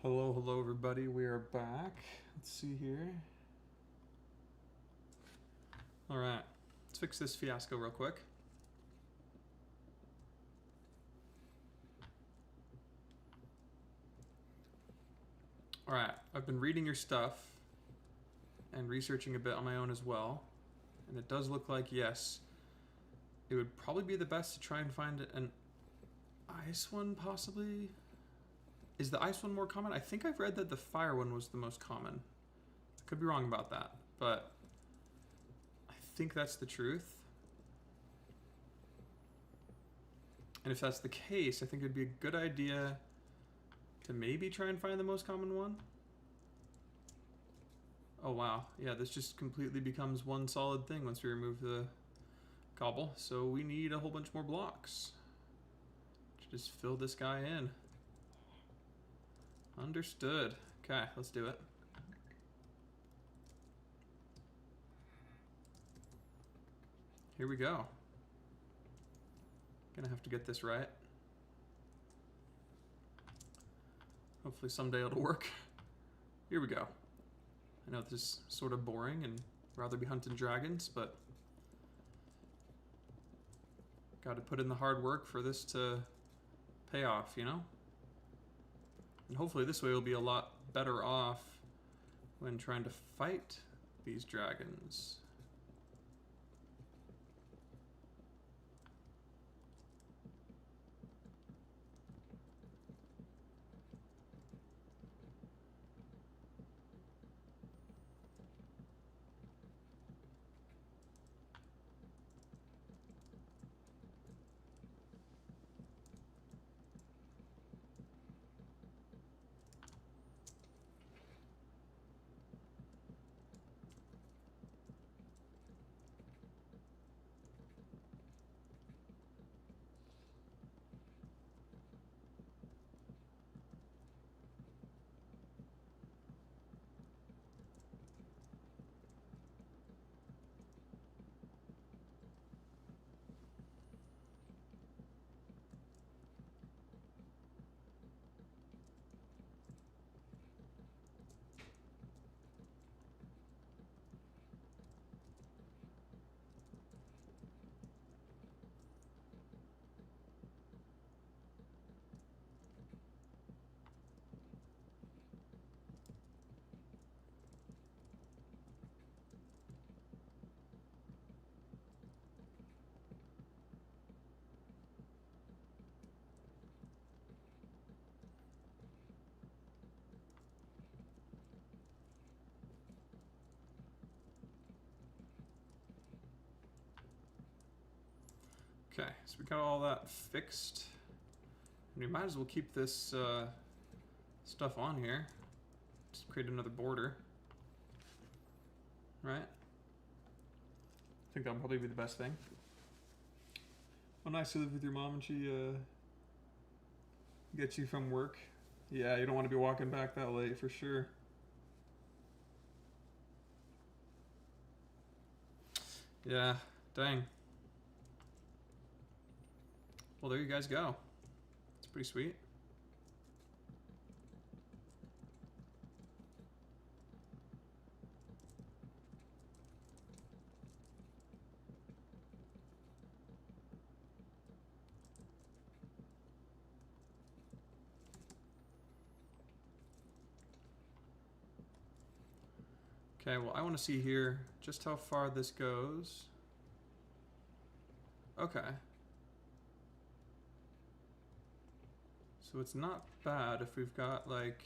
Hello, hello everybody, we are back. Let's see here. Alright, let's fix this fiasco real quick. Alright, I've been reading your stuff and researching a bit on my own as well. And it does look like, yes, it would probably be the best to try and find an ice one, possibly. Is the ice one more common? I think I've read that the fire one was the most common. I could be wrong about that, but I think that's the truth. And if that's the case, I think it'd be a good idea to maybe try and find the most common one. Oh wow, yeah, this just completely becomes one solid thing once we remove the cobble. So we need a whole bunch more blocks to just fill this guy in. Understood. Okay, let's do it. Here we go. Gonna have to get this right. Hopefully someday it'll work. Here we go. I know this is sort of boring and rather be hunting dragons, but gotta put in the hard work for this to pay off, you know? And hopefully this way we'll be a lot better off when trying to fight these dragons. Okay, so we got all that fixed. And we might as well keep this stuff on here. Just create another border. Right? I think that'll probably be the best thing. Oh, nice to live with your mom and she gets you from work. Yeah, you don't want to be walking back that late for sure. Yeah, dang. Well, there you guys go. It's pretty sweet. Okay, well, I want to see here just how far this goes. Okay. So it's not bad if we've got like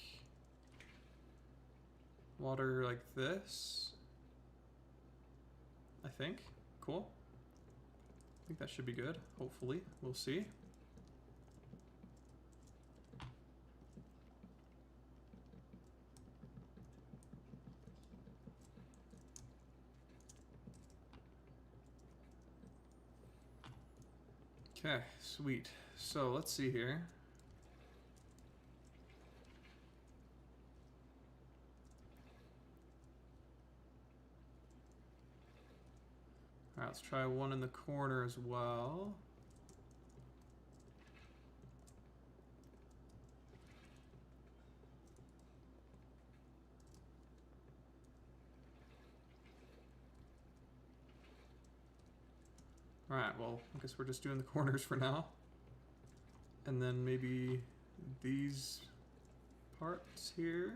water like this. I think. Cool. I think that should be good. Hopefully. We'll see. Okay, sweet. So let's see here. All right, let's try one in the corner as well. Alright, well, I guess we're just doing the corners for now. And then maybe these parts here.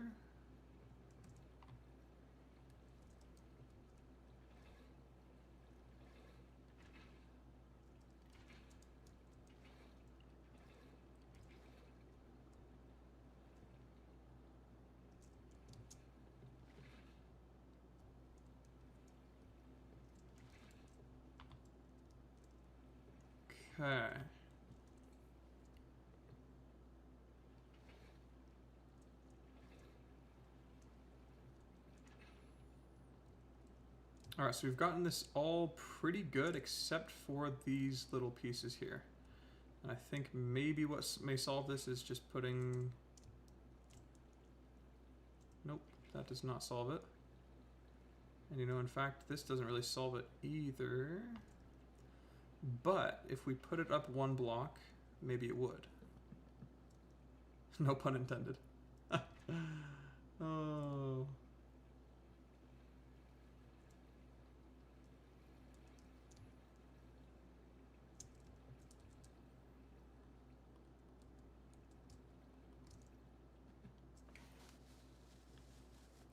Okay. All right, so we've gotten this all pretty good except for these little pieces here. And I think maybe what may solve this is just putting... Nope, that does not solve it. And you know, in fact, this doesn't really solve it either. But if we put it up one block, maybe it would. No pun intended. Oh.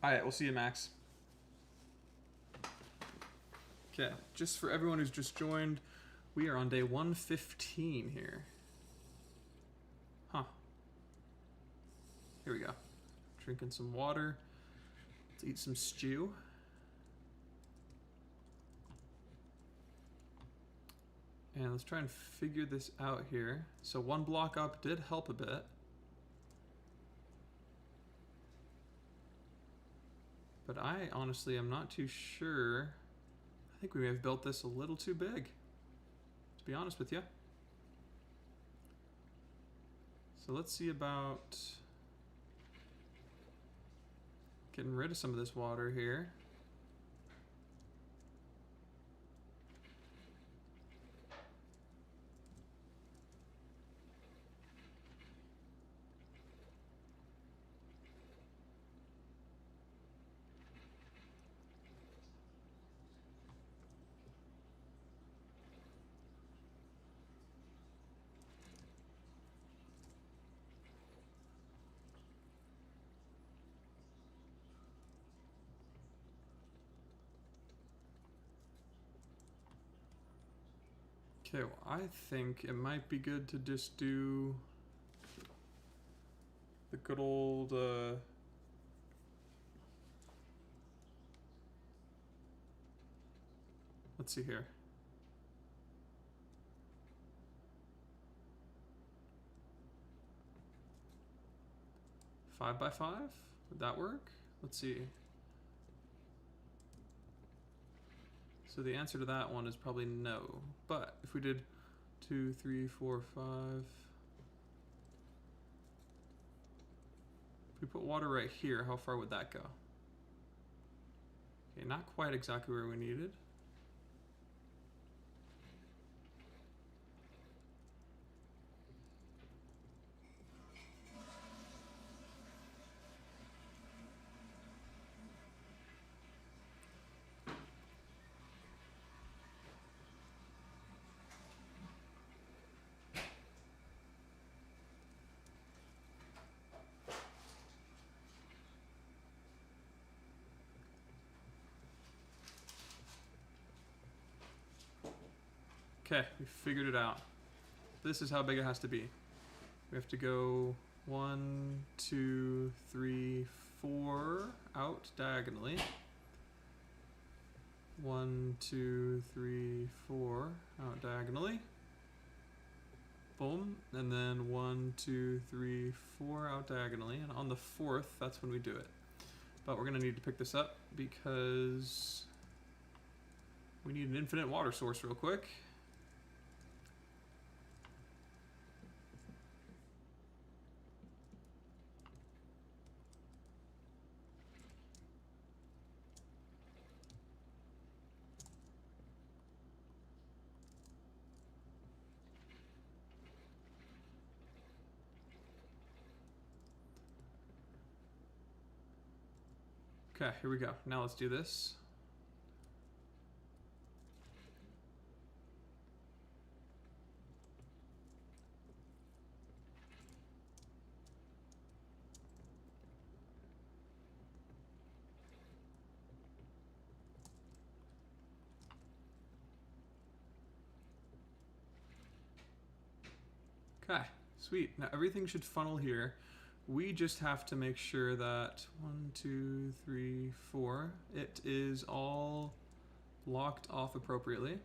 Alright, we'll see you, Max. Okay, just for everyone who's just joined, we are on day 115 here. Huh. Here we go. Drinking some water. Let's eat some stew. And let's try and figure this out here. So one block up did help a bit. But I honestly am not too sure. I think we may have built this a little too big, to be honest with you. So let's see about getting rid of some of this water here. Okay, well, I think it might be good to just do the good old, let's see here. Five by 5? Would that work? Let's see. So the answer to that one is probably no. But if we did 2, 3, 4, 5. If we put water right here, how far would that go? Okay, not quite exactly where we needed. Okay, we figured it out. This is how big it has to be. We have to go 1, 2, 3, 4 out diagonally. 1, 2, 3, 4 out diagonally. Boom. And then 1, 2, 3, 4 out diagonally. And on the 4th, that's when we do it. But we're going to need to pick this up because we need an infinite water source real quick. Okay, here we go. Now let's do this. Okay, sweet. Now everything should funnel here. We just have to make sure that 1, 2, 3, 4, it is all locked off appropriately.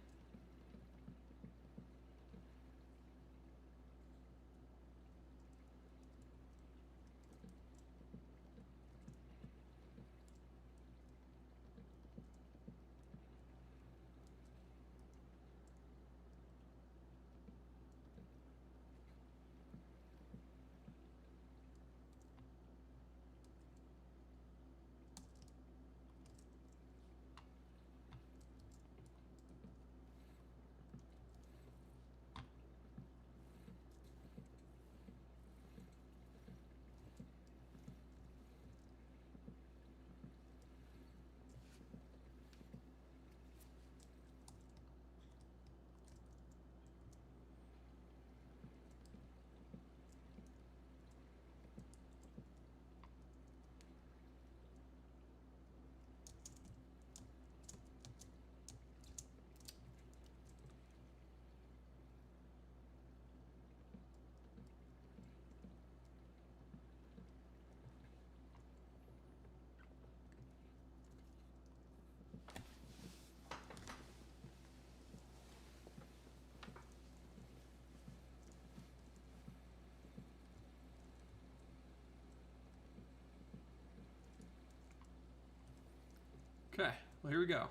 Okay, well here we go.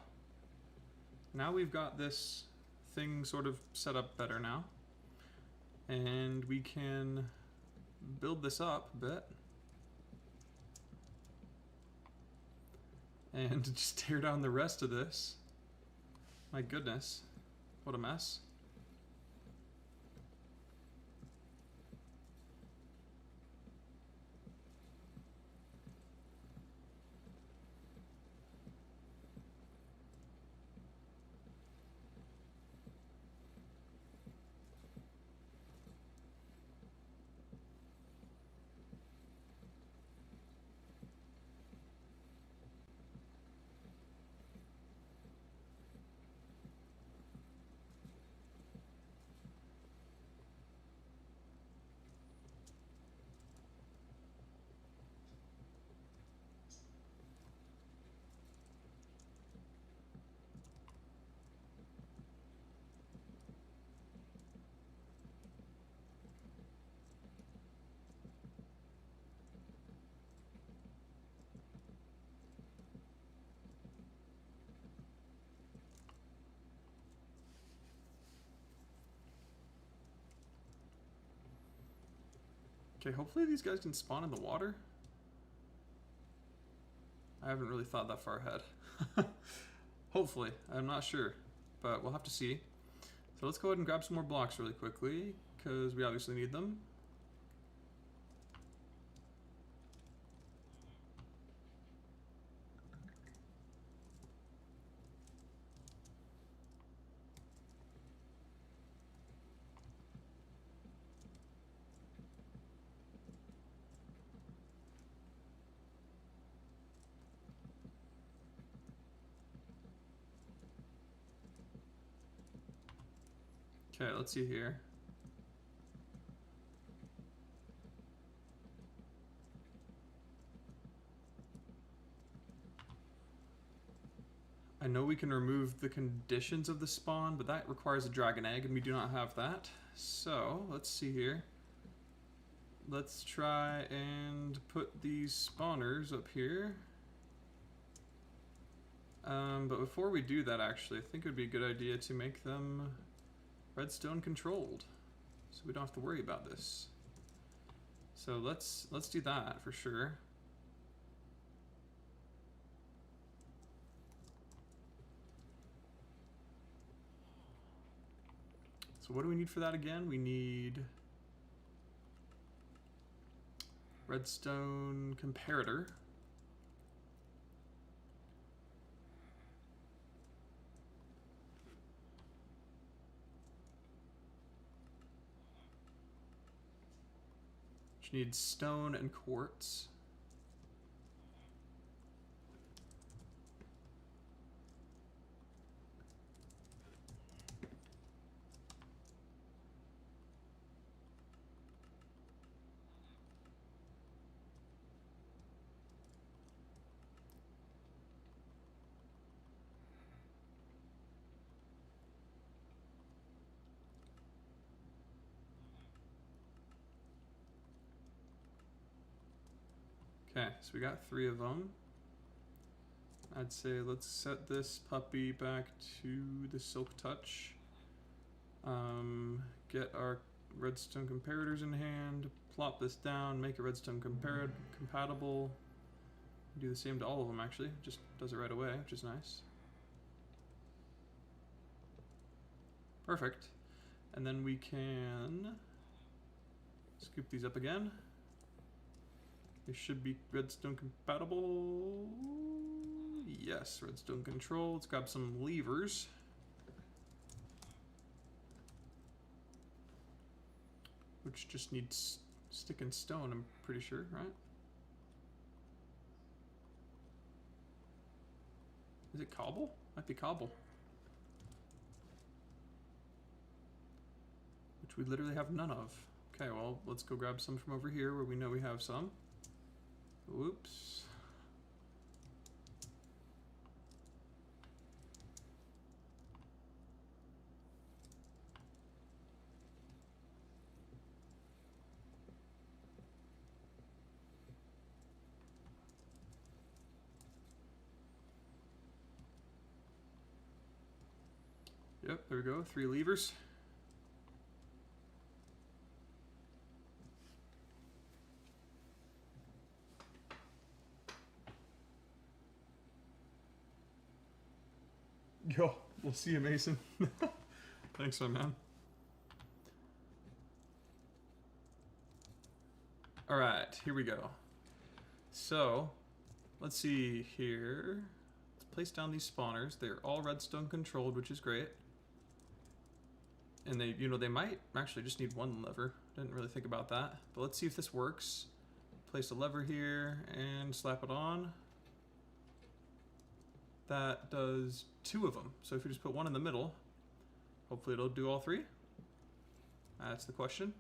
Now we've got this thing sort of set up better now. And we can build this up a bit. And just tear down the rest of this. My goodness, what a mess. Okay, hopefully these guys can spawn in the water. I haven't really thought that far ahead. Hopefully, I'm not sure, but we'll have to see. So let's go ahead and grab some more blocks really quickly, because we obviously need them. Okay, let's see here. I know we can remove the conditions of the spawn, but that requires a dragon egg, and we do not have that. So, let's see here. Let's try and put these spawners up here. But before we do that, actually, I think it would be a good idea to make them redstone controlled, so we don't have to worry about this. So let's do that for sure. So what do we need for that again? We need redstone comparator. Which needs stone and quartz. Okay, so we got 3 of them. I'd say let's set this puppy back to the Silk Touch. Get our redstone comparators in hand, plop this down, make a redstone compatible. Do the same to all of them actually, just does it right away, which is nice. Perfect. And then we can scoop these up again. They should be redstone compatible. Yes, redstone control. Let's grab some levers. Which just needs stick and stone, I'm pretty sure, right? Is it cobble? Might be cobble. Which we literally have none of. Okay, well, let's go grab some from over here where we know we have some. Whoops. Yep, there we go, 3 levers. Yo, we'll see you, Mason. Thanks, my man. All right, here we go. So, let's see here. Let's place down these spawners. They're all redstone controlled, which is great. And they, you know, they might actually just need 1 lever. Didn't really think about that. But let's see if this works. Place a lever here and slap it on. That does 2 of them. So if you just put 1 in the middle, hopefully it'll do all 3. That's the question.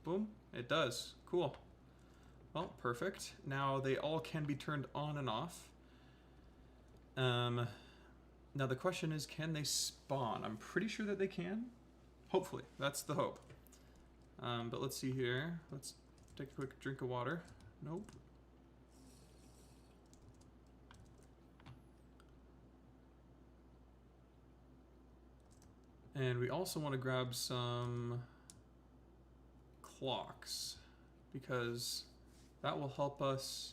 Boom, it does. Cool. Well, perfect. Now they all can be turned on and off. Now the question is, can they spawn? I'm pretty sure that they can. Hopefully, that's the hope. But let's see here. Let's take a quick drink of water. Nope. And we also want to grab some clocks because that will help us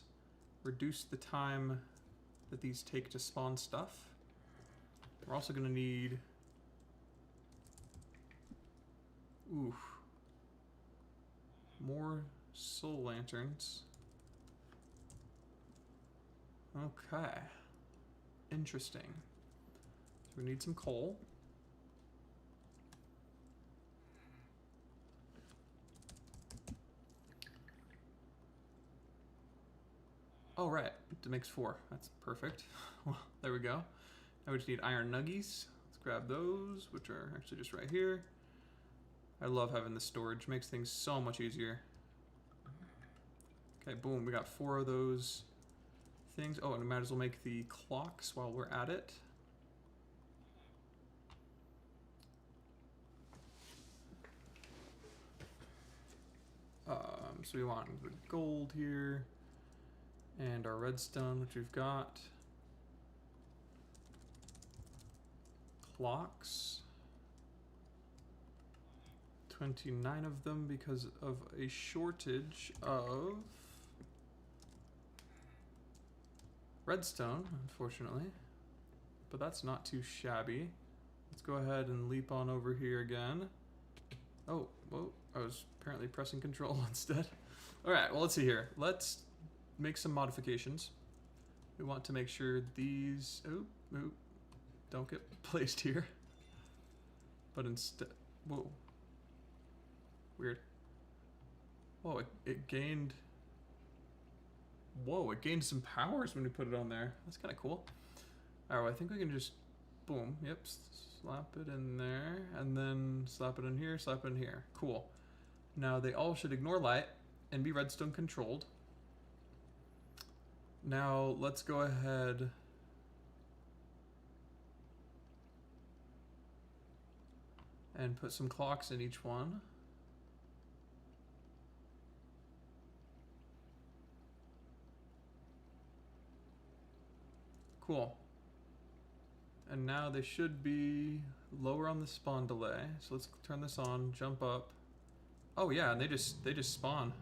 reduce the time that these take to spawn stuff. We're also going to need more soul lanterns. Okay. Interesting. So we need some coal. Oh, right. It makes 4. That's perfect. Well, there we go. Now we just need iron nuggies. Let's grab those, which are actually just right here. I love having the storage. Makes things so much easier. Okay, boom. We got 4 of those things. Oh, and we might as well make the clocks while we're at it. So we want the gold here. And our redstone, which we've got. Clocks. 29 of them because of a shortage of redstone, unfortunately. But that's not too shabby. Let's go ahead and leap on over here again. Oh, whoa, I was apparently pressing control instead. All right, well, let's see here. Let's make some modifications. We want to make sure these, don't get placed here. But instead, whoa. Weird. Whoa, it gained, whoa, it gained some powers when we put it on there. That's kind of cool. All right, well, I think we can just, boom, yep, slap it in there, and then slap it in here, slap it in here. Cool. Now they all should ignore light and be redstone controlled. Now let's go ahead and put some clocks in each one. Cool. And now they should be lower on the spawn delay. So let's turn this on, jump up. Oh yeah, and they just spawn.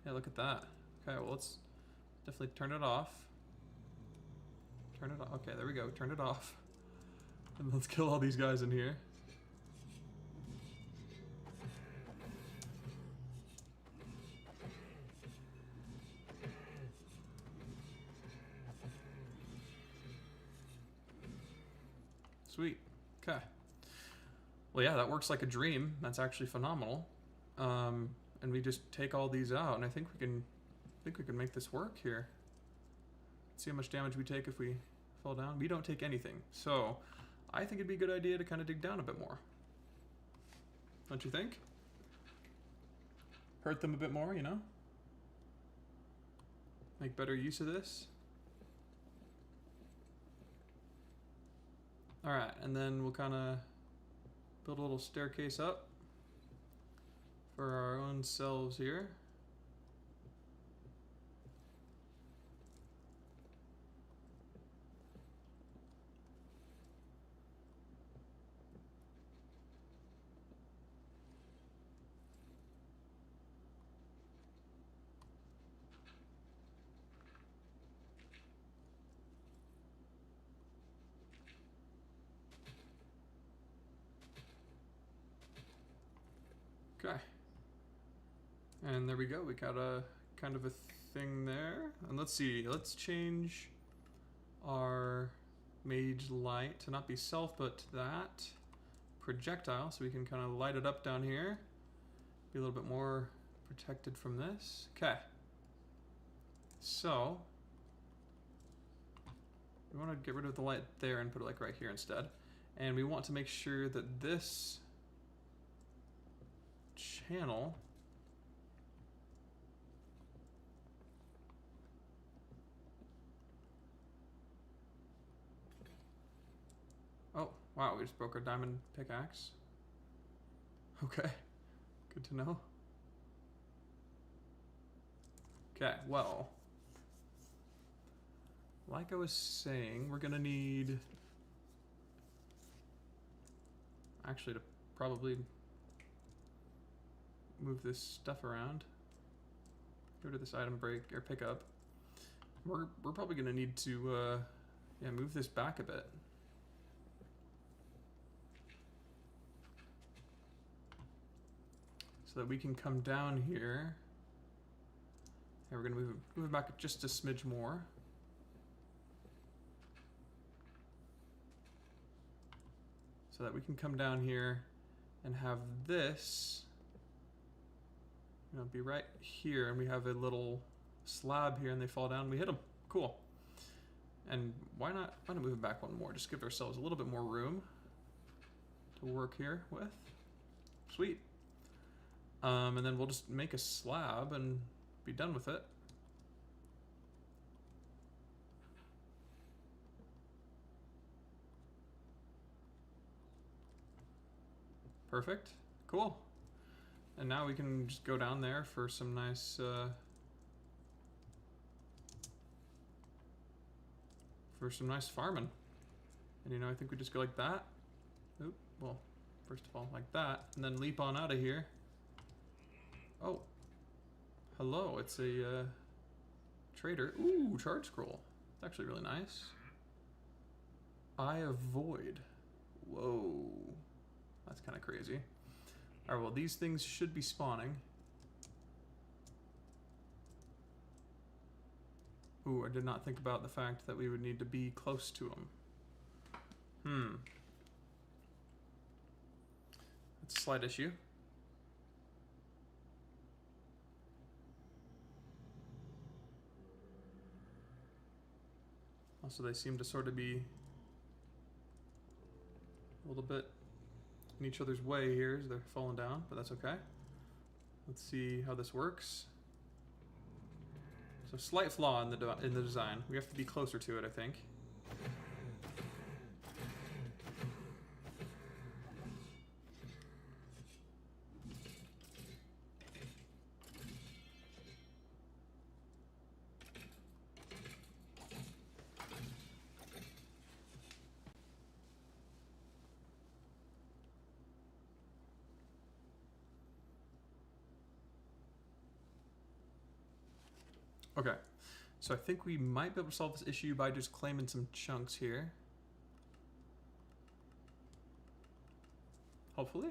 Yeah, look at that. Okay, well let's definitely turn it off. Turn it off. Okay, there we go. Turn it off. And let's kill all these guys in here. Sweet. Okay. Well, yeah, that works like a dream. That's actually phenomenal. And we just take all these out, and I think we can make this work here. Let's see how much damage we take if we fall down. We don't take anything, so I think it'd be a good idea to kind of dig down a bit more. Don't you think? Hurt them a bit more, you know? Make better use of this. Alright, and then we'll kind of build a little staircase up for our own selves here. Okay. And there we go. We got a kind of a thing there. And let's see. Let's change our mage light to not be self, but that projectile, so we can kind of light it up down here. Be a little bit more protected from this. Okay. So we want to get rid of the light there and put it like right here instead. And we want to make sure that this channel oh wow, we just broke our diamond pickaxe. Okay, good to know. Okay, well, like I was saying, we're gonna need actually to probably move this stuff around. Go to this item break or pick up. We're probably gonna need to yeah, move this back a bit. So that we can come down here. Yeah, we're gonna move it back just a smidge more. So that we can come down here and have this, you know, be right here, and we have a little slab here, and they fall down, and we hit them. Cool. And why not move it back one more? Just give ourselves a little bit more room to work here with. Sweet. And then we'll just make a slab and be done with it. Perfect. Cool. And now we can just go down there for some nice farming. And you know, I think we just go like that. Oop, well, first of all, like that, and then leap on out of here. Oh, hello, it's a trader. Ooh, charge scroll. It's actually really nice. Eye of Void. Whoa, that's kind of crazy. All right, well, these things should be spawning. Ooh, I did not think about the fact that we would need to be close to them. That's a slight issue. Also, they seem to sort of be a little bit in each other's way here as they're falling down, but that's okay. Let's see how this works. So, slight flaw in the design. We have to be closer to it, I think. Okay, so I think we might be able to solve this issue by just claiming some chunks here. Hopefully.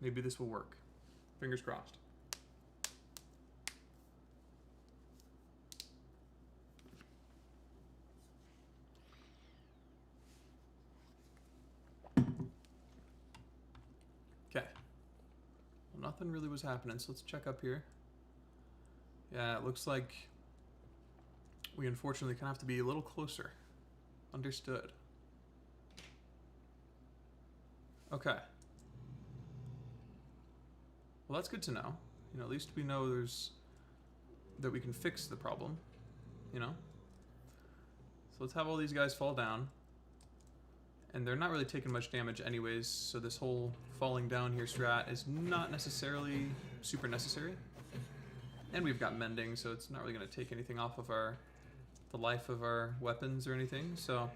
Maybe this will work. Fingers crossed. Okay. Well, nothing really was happening, so let's check up here. Yeah, it looks like we unfortunately kind of have to be a little closer. Understood. Okay. Well, that's good to know. You know, at least we know that we can fix the problem, you know? So let's have all these guys fall down. And they're not really taking much damage anyways, so this whole falling down here strat is not necessarily super necessary. And we've got mending, so it's not really going to take anything off of the life of our weapons or anything, so...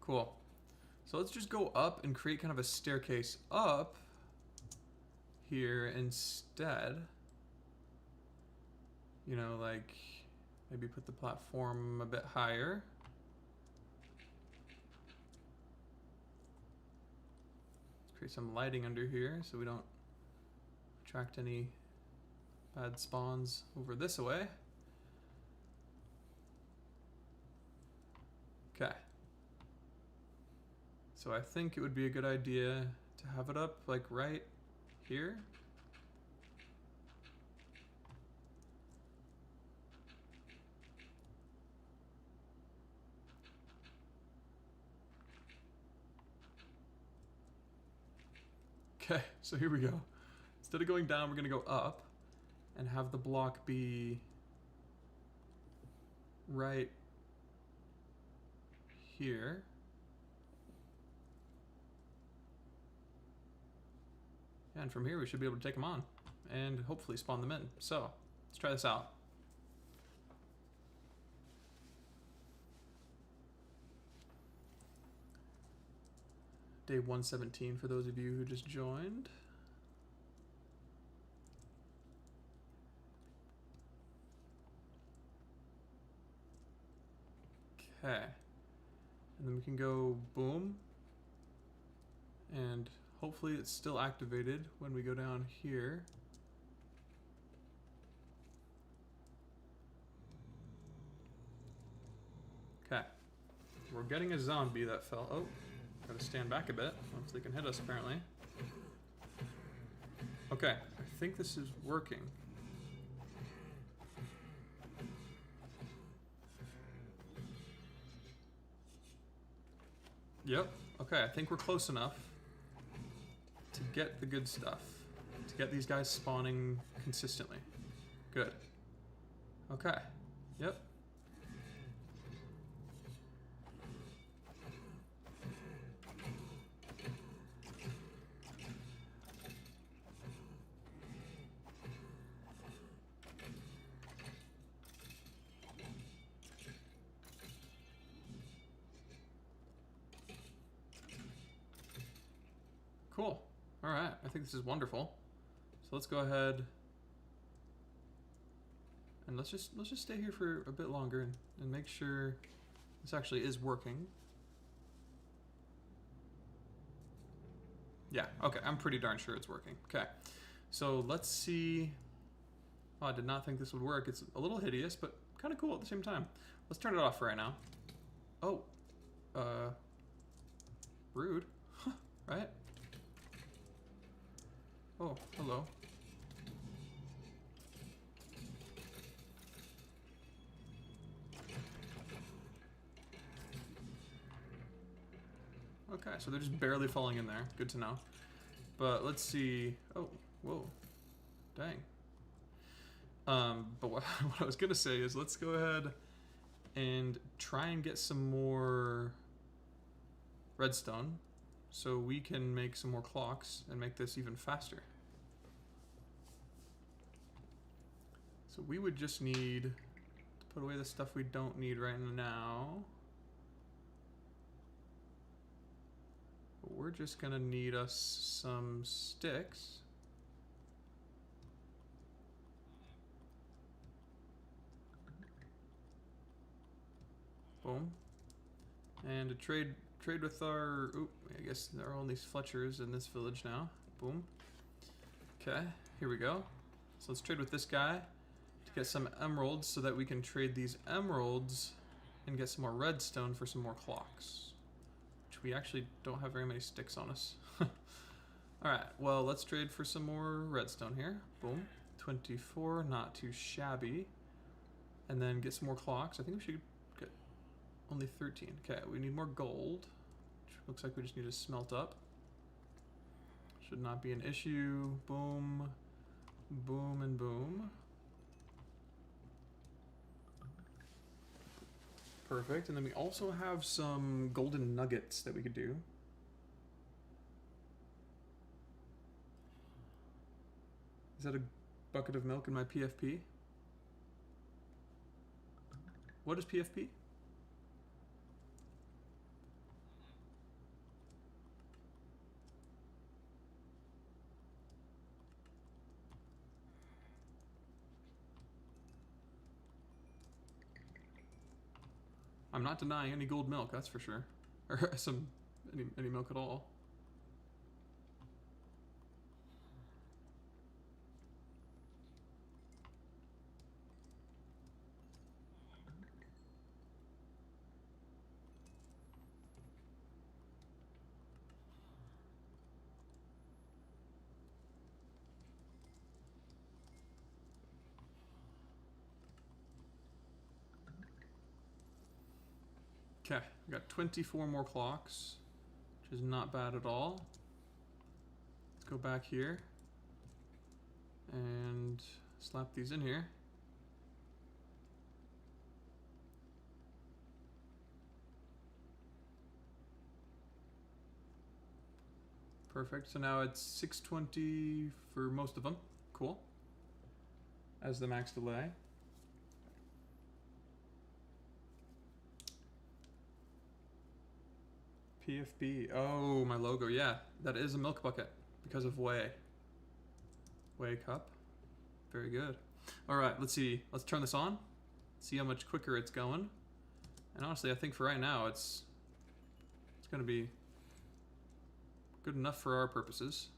Cool. So let's just go up and create kind of a staircase up here instead. You know, like maybe put the platform a bit higher. Let's create some lighting under here so we don't attract any bad spawns over this way. Okay. So I think it would be a good idea to have it up like right here. Okay, so here we go. Instead of going down, we're gonna go up and have the block be right here. And from here we should be able to take them on and hopefully spawn them in. So let's try this out. Day 117 for those of you who just joined. Okay. And then we can go boom. And hopefully it's still activated when we go down here. Okay. We're getting a zombie that fell. Oh, gotta stand back a bit once they can hit us apparently. Okay, I think this is working. Yep, okay, I think we're close enough to get the good stuff. To get these guys spawning consistently. Good. Okay, yep. Cool. All right. I think this is wonderful. So let's go ahead and let's just stay here for a bit longer and make sure this actually is working. Yeah. Okay. I'm pretty darn sure it's working. Okay. So let's see. Oh, I did not think this would work. It's a little hideous, but kind of cool at the same time. Let's turn it off for right now. Oh. Rude. Right? Oh, hello. Okay, so they're just barely falling in there. Good to know. But let's see. Oh, whoa. Dang. But what I was gonna say is let's go ahead and try and get some more redstone so we can make some more clocks and make this even faster. So we would just need to put away the stuff we don't need right now. But we're just gonna need us some sticks. Boom. And to trade with our, oop, I guess there are only Fletchers in this village now. Boom. Okay, here we go. So let's trade with this guy to get some emeralds so that we can trade these emeralds and get some more redstone for some more clocks. Which we actually don't have very many sticks on us. Alright, well, let's trade for some more redstone here. Boom. 24, not too shabby. And then get some more clocks. I think we should get only 13. Okay, we need more gold. Which looks like we just need to smelt up. Should not be an issue. Boom. Boom and boom. Perfect. And then we also have some golden nuggets that we could do. Is that a bucket of milk in my PFP? What is PFP? I'm not denying any gold milk, that's for sure. Or any milk at all. Okay, we got 24 more clocks, which is not bad at all. Let's go back here and slap these in here. Perfect, so now it's 620 for most of them. Cool. As the max delay. PFB. Oh, my logo. Yeah, that is a milk bucket because of whey. Whey cup. Very good. All right, let's see. Let's turn this on. See how much quicker it's going. And honestly, I think for right now, it's going to be good enough for our purposes.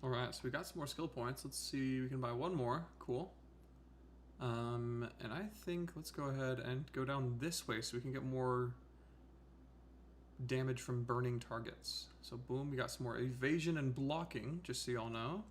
Alright, so we got some more skill points. Let's see, we can buy one more. Cool. And I think let's go ahead and go down this way so we can get more damage from burning targets. So boom, we got some more evasion and blocking, just so y'all know.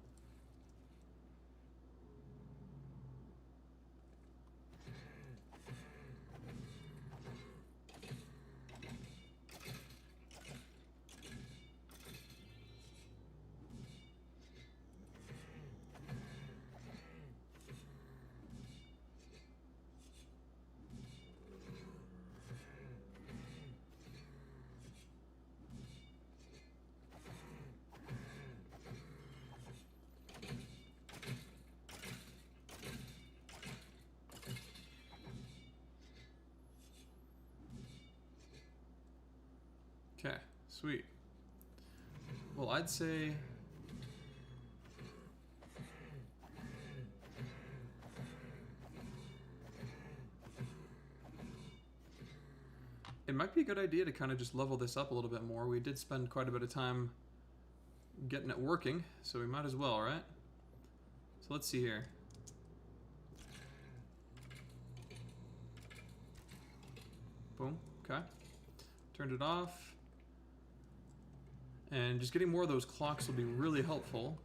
Okay, sweet. Well, I'd say it might be a good idea to kind of just level this up a little bit more. We did spend quite a bit of time getting it working, so we might as well, right? So let's see here. Okay. Turned it off. And just getting more of those clocks will be really helpful.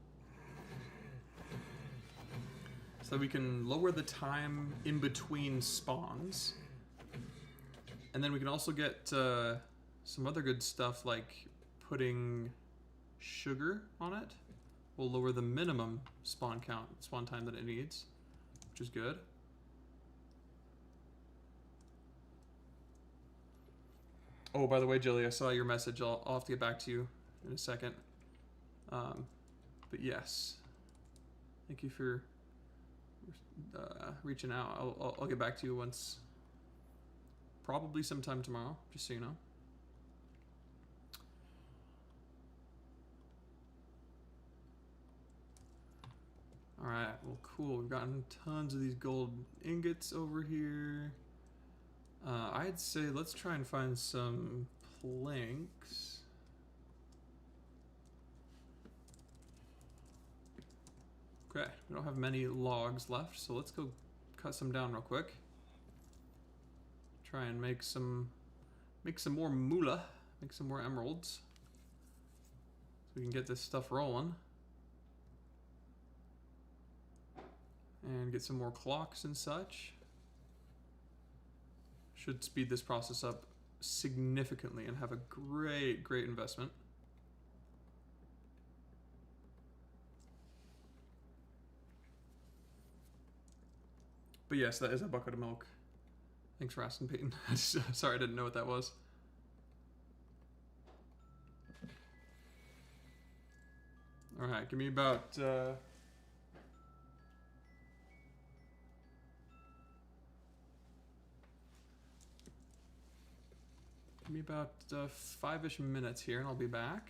So that we can lower the time in between spawns. And then we can also get some other good stuff like putting sugar on it. Will lower the minimum spawn time that it needs, which is good. Oh, by the way, Jilly, I saw your message. I'll have to get back to you in a second. But yes, thank you for reaching out. I'll get back to you once, probably sometime tomorrow, just so you know. All right, well, cool. We've gotten tons of these gold ingots over here. I'd say let's try and find some planks. Okay, we don't have many logs left, so let's go cut some down real quick. Try and make some more moolah, make some more emeralds, so we can get this stuff rolling. And get some more clocks and such. Should speed this process up significantly and have a great investment. But yes, that is a bucket of milk. Thanks for asking, Peyton. Sorry, I didn't know what that was. All right, give me about... give me about 5-ish minutes here and I'll be back.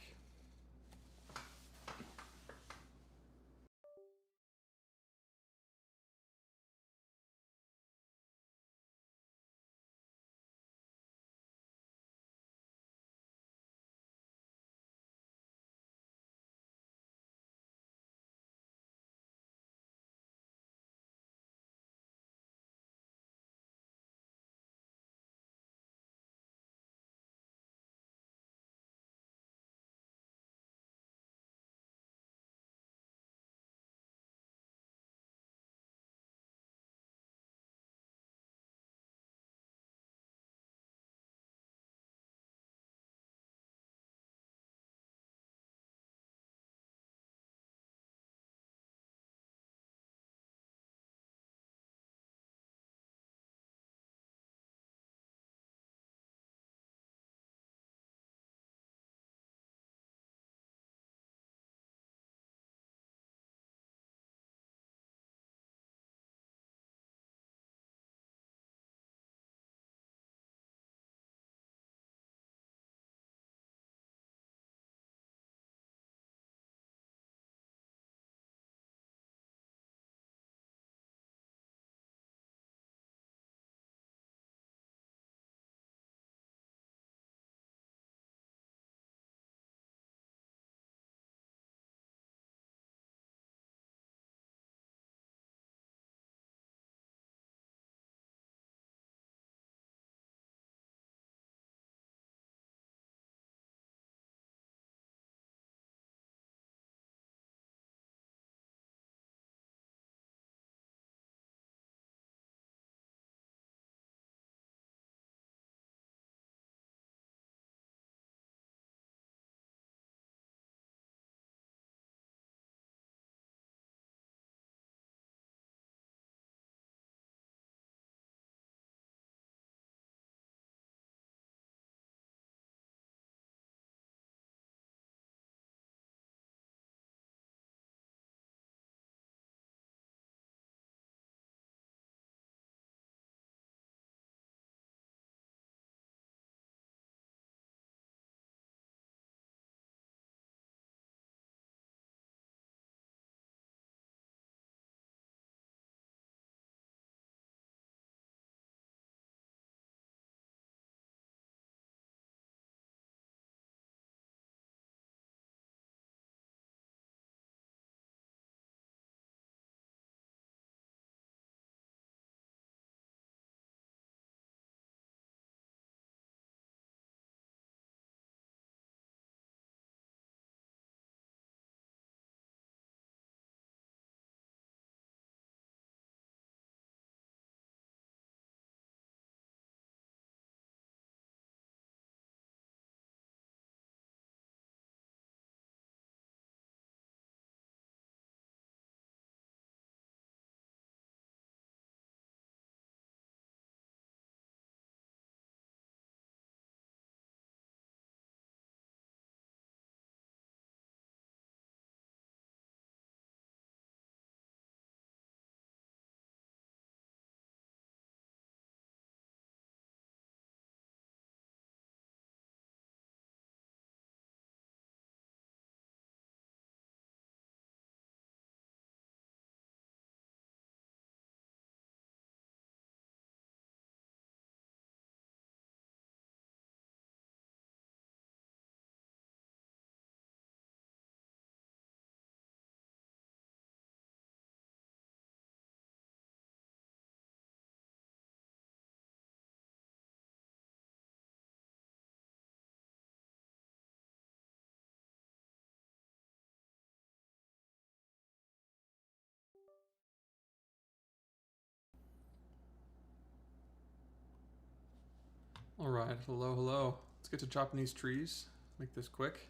Alright, hello, hello. Let's get to chopping these trees. Make this quick.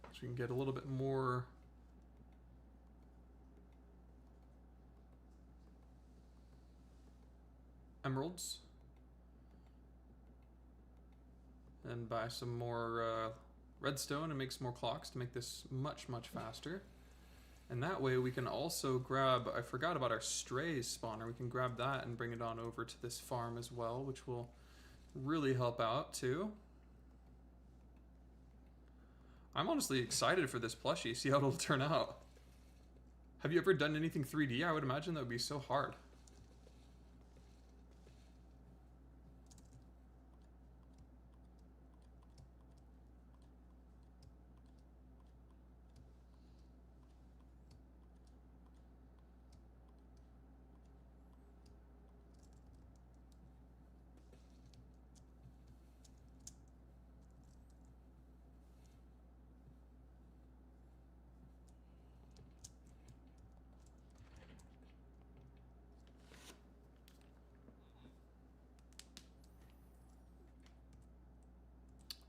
So we can get a little bit more emeralds. And buy some more redstone and make some more clocks to make this much, much faster. And that way we can also grab, I forgot about our strays spawner, we can grab that and bring it on over to this farm as well, which will really help out too. I'm honestly excited for this plushie, see how it'll turn out. Have you ever done anything 3D? I would imagine that would be so hard.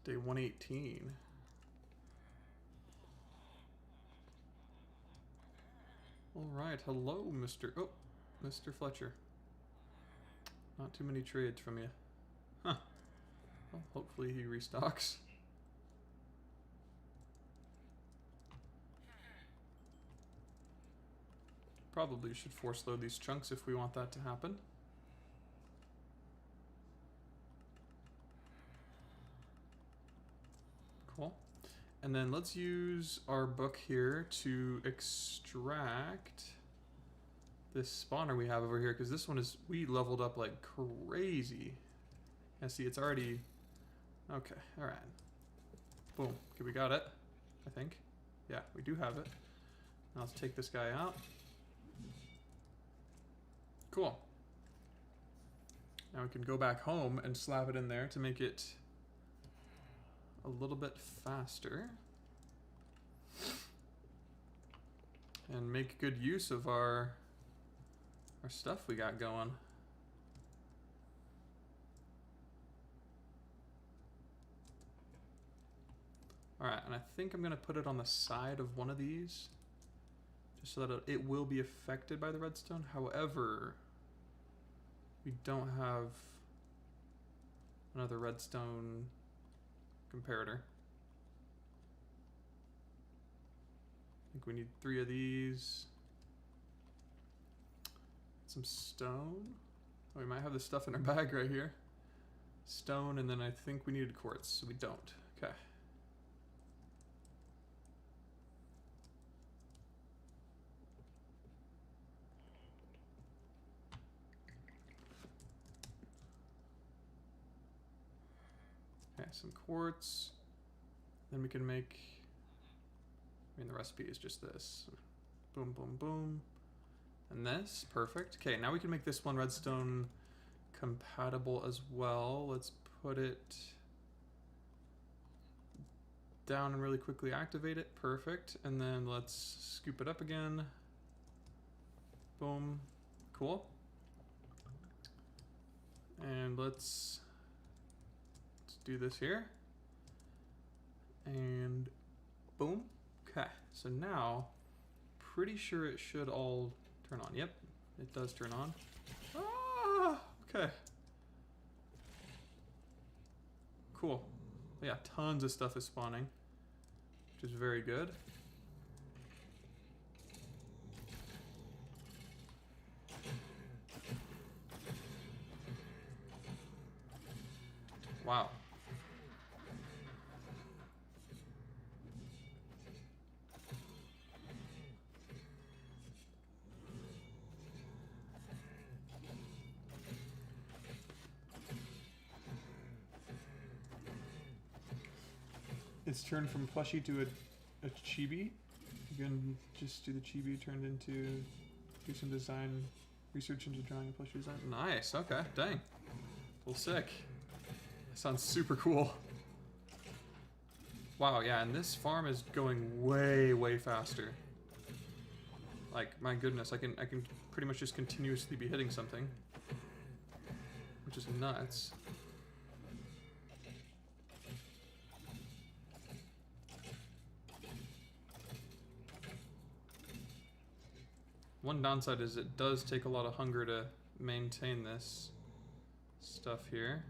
Day 118. Alright, hello, Mr. Oh, Mr. Fletcher. Not too many trades from you. Huh. Well, hopefully he restocks. Probably should force load these chunks if we want that to happen. Cool. And then let's use our book here to extract this spawner we have over here, because this one is, we leveled up like crazy. Yeah, see, it's already, okay, all right. Boom, okay, we got it, I think. Yeah, we do have it. Now let's take this guy out. Cool. Now we can go back home and slap it in there to make it a little bit faster. And make good use of our stuff we got going. Alright, and I think I'm going to put it on the side of one of these, just so that it will be affected by the redstone. However, we don't have another redstone comparator. I think we need 3 of these. Some stone. Oh, we might have the stuff in our bag right here. Stone, and then I think we needed quartz, so we don't. Okay. Okay, some quartz. Then we can make, I mean, the recipe is just this. Boom, boom, boom. And this, perfect. Okay, now we can make this one redstone compatible as well. Let's put it down and really quickly activate it. Perfect. And then let's scoop it up again. Boom. Cool. And let's do this here. And boom. Okay, so now, pretty sure it should all turn on. Yep, it does turn on. Ah, okay. Cool. Yeah, tons of stuff is spawning, which is very good. Wow. It's turned from plushie to a chibi. You can just do the chibi turned into, do some design, research into drawing a plushie design. Nice, okay, dang. Well, sick. That sounds super cool. Wow, yeah, and this farm is going way, way faster. Like, my goodness, I can pretty much just continuously be hitting something, which is nuts. One downside is it does take a lot of hunger to maintain this stuff here.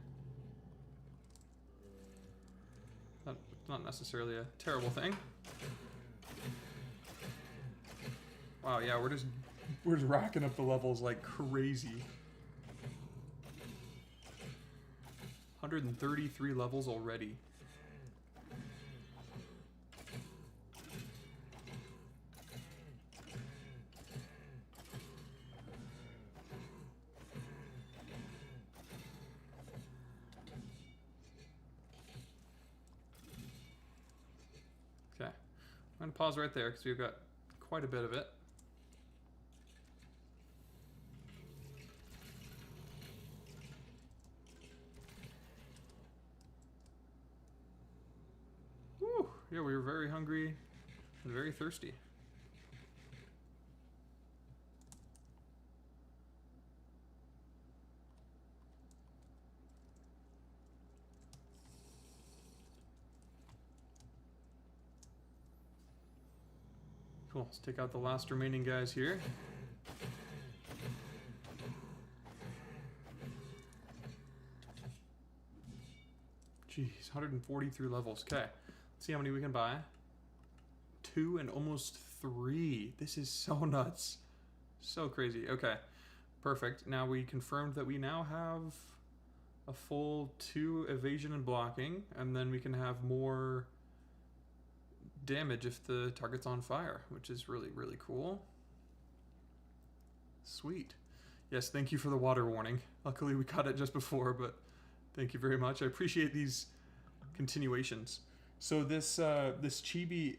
Not necessarily a terrible thing. Wow, yeah, we're just racking up the levels like crazy. 133 levels already. Okay, I'm gonna pause right there because we've got quite a bit of it. Woo! Yeah, we were very hungry and very thirsty. Cool, let's take out the last remaining guys here. Jeez, 143 levels. Okay, let's see how many we can buy. 2 and almost 3. This is so nuts. So crazy. Okay, perfect. Now we confirmed that we now have a full 2 evasion and blocking, and then we can have more damage if the target's on fire, which is really, really cool. Sweet. Yes, thank you for the water warning. Luckily we got it just before, but thank you very much. I appreciate these continuations. So this this chibi,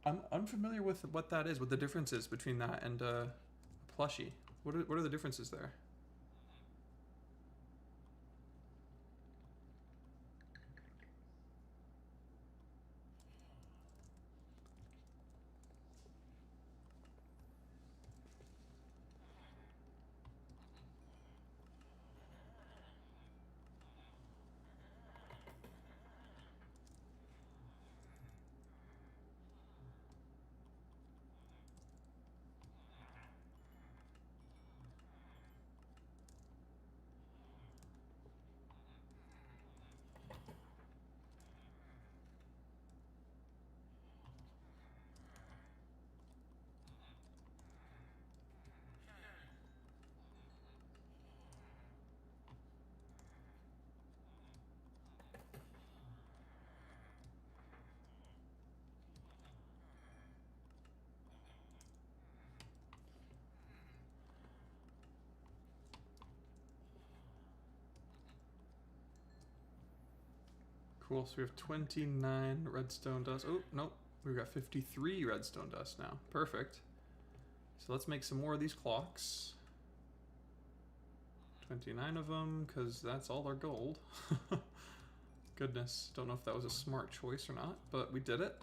I'm unfamiliar with what that is, what the difference is between that and a plushie. What are the differences there? Cool, so we have 29 redstone dust. Oh, nope. We've got 53 redstone dust now. Perfect. So let's make some more of these clocks. 29 of them, because that's all our gold. Goodness, don't know if that was a smart choice or not, but we did it.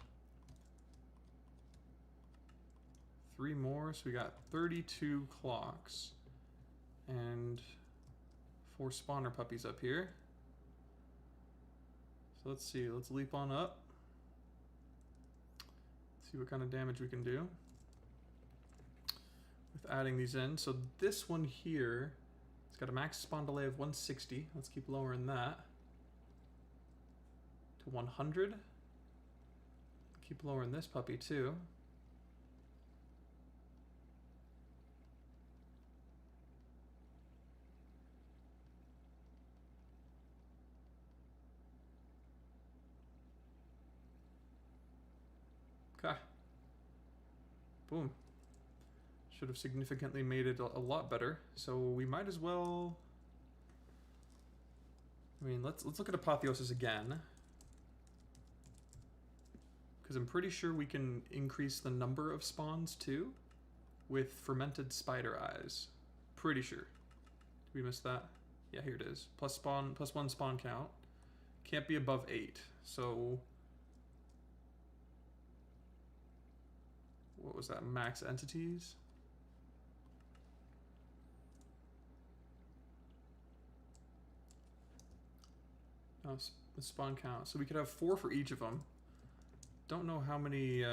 3 more, so we got 32 clocks. And 4 spawner puppies up here. So let's see, let's leap on up. See what kind of damage we can do with adding these in. So this one here, it's got a max spawn delay of 160. Let's keep lowering that to 100. Keep lowering this puppy too. Okay. Boom. Should have significantly made it a lot better. So we might as well. I mean, let's look at Apotheosis again, because I'm pretty sure we can increase the number of spawns too with fermented spider eyes. Pretty sure. Did we miss that? Yeah, here it is. Plus 1 spawn count. Can't be above 8. So what was that? Max entities? Oh, the spawn count. So we could have 4 for each of them. Don't know how many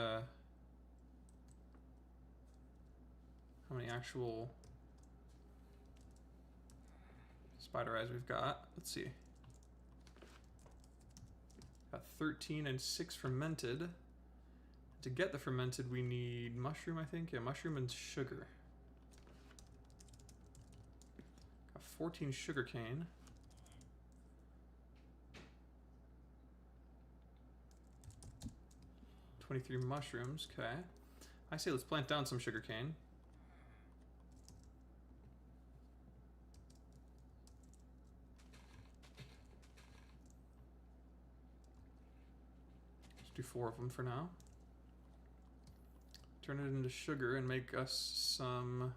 how many actual spider eyes we've got. Let's see. Got 13 and 6 fermented. To get the fermented, we need mushroom, I think. Yeah, mushroom and sugar. Got 14 sugarcane. $23 mushrooms. Okay. I say let's plant down some sugarcane. Let's do 4 of them for now. Turn it into sugar and make us some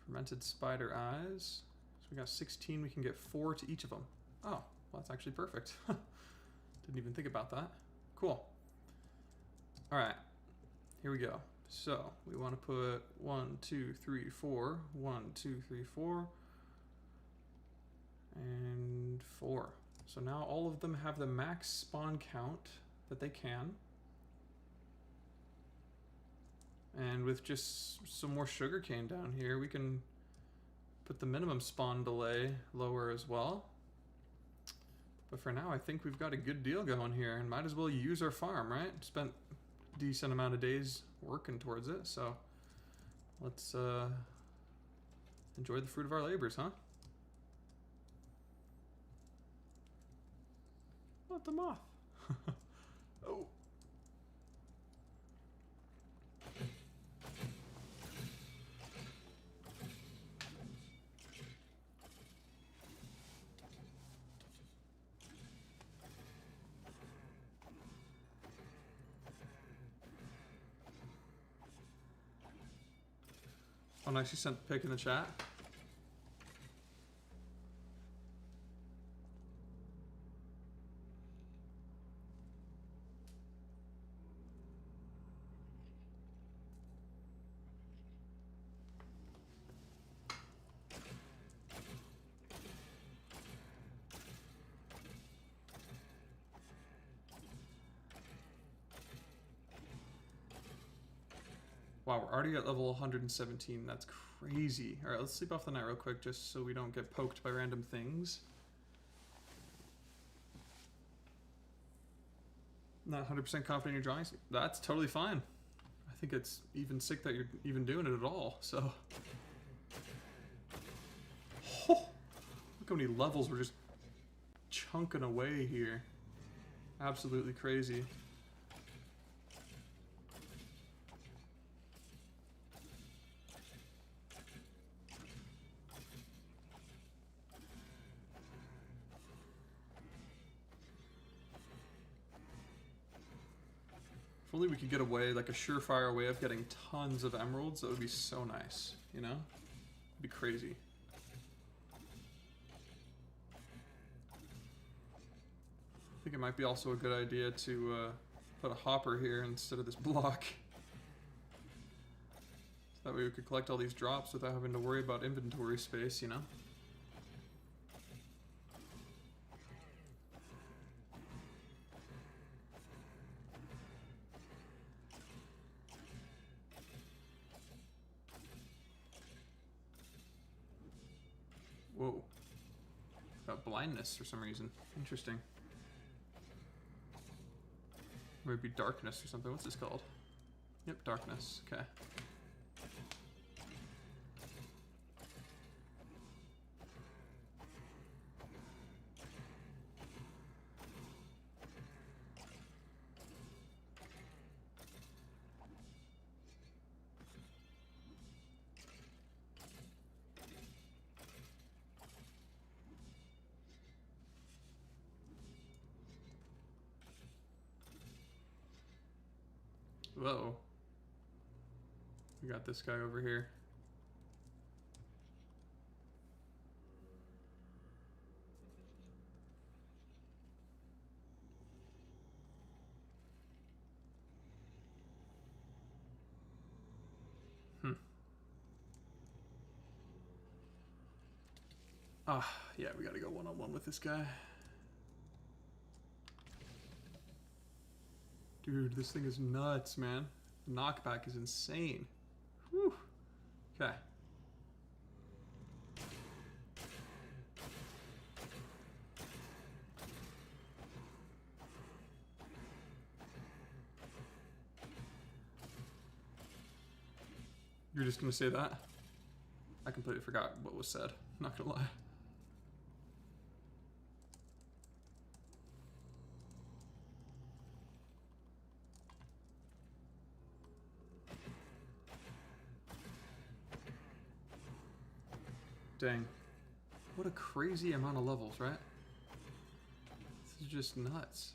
fermented spider eyes. So we got 16, we can get 4 to each of them. Oh, well that's actually perfect. Didn't even think about that. Cool. All right, here we go. So we want to put 1, 2, 3, 4, 1, 2, 3, 4, and 4. So now all of them have the max spawn count that they can. And with just some more sugarcane down here, we can put the minimum spawn delay lower as well. But for now, I think we've got a good deal going here, and might as well use our farm, right? Spent a decent amount of days working towards it, so let's enjoy the fruit of our labors, huh? What the moth? Oh. Oh, nice, you sent the pic in the chat. Wow, we're already at level 117. That's crazy. All right, let's sleep off the night real quick just so we don't get poked by random things. Not 100% confident in your drawings. That's totally fine. I think it's even sick that you're even doing it at all, so. Oh, look how many levels we're just chunking away here. Absolutely crazy. If only we could get away, like a surefire way of getting tons of emeralds, that would be so nice, you know? It'd be crazy. I think it might be also a good idea to put a hopper here instead of this block. So that way we could collect all these drops without having to worry about inventory space, you know? Whoa. Got blindness for some reason. Interesting. Maybe darkness or something. What's this called? Yep, darkness. Okay. Whoa. We got this guy over here. Yeah, we gotta go one-on-one with this guy. Dude, this thing is nuts, man. knockback is insane. Whew. Okay. You're just gonna say that? I completely forgot what was said. Not gonna lie. Dang. What a crazy amount of levels, right? This is just nuts.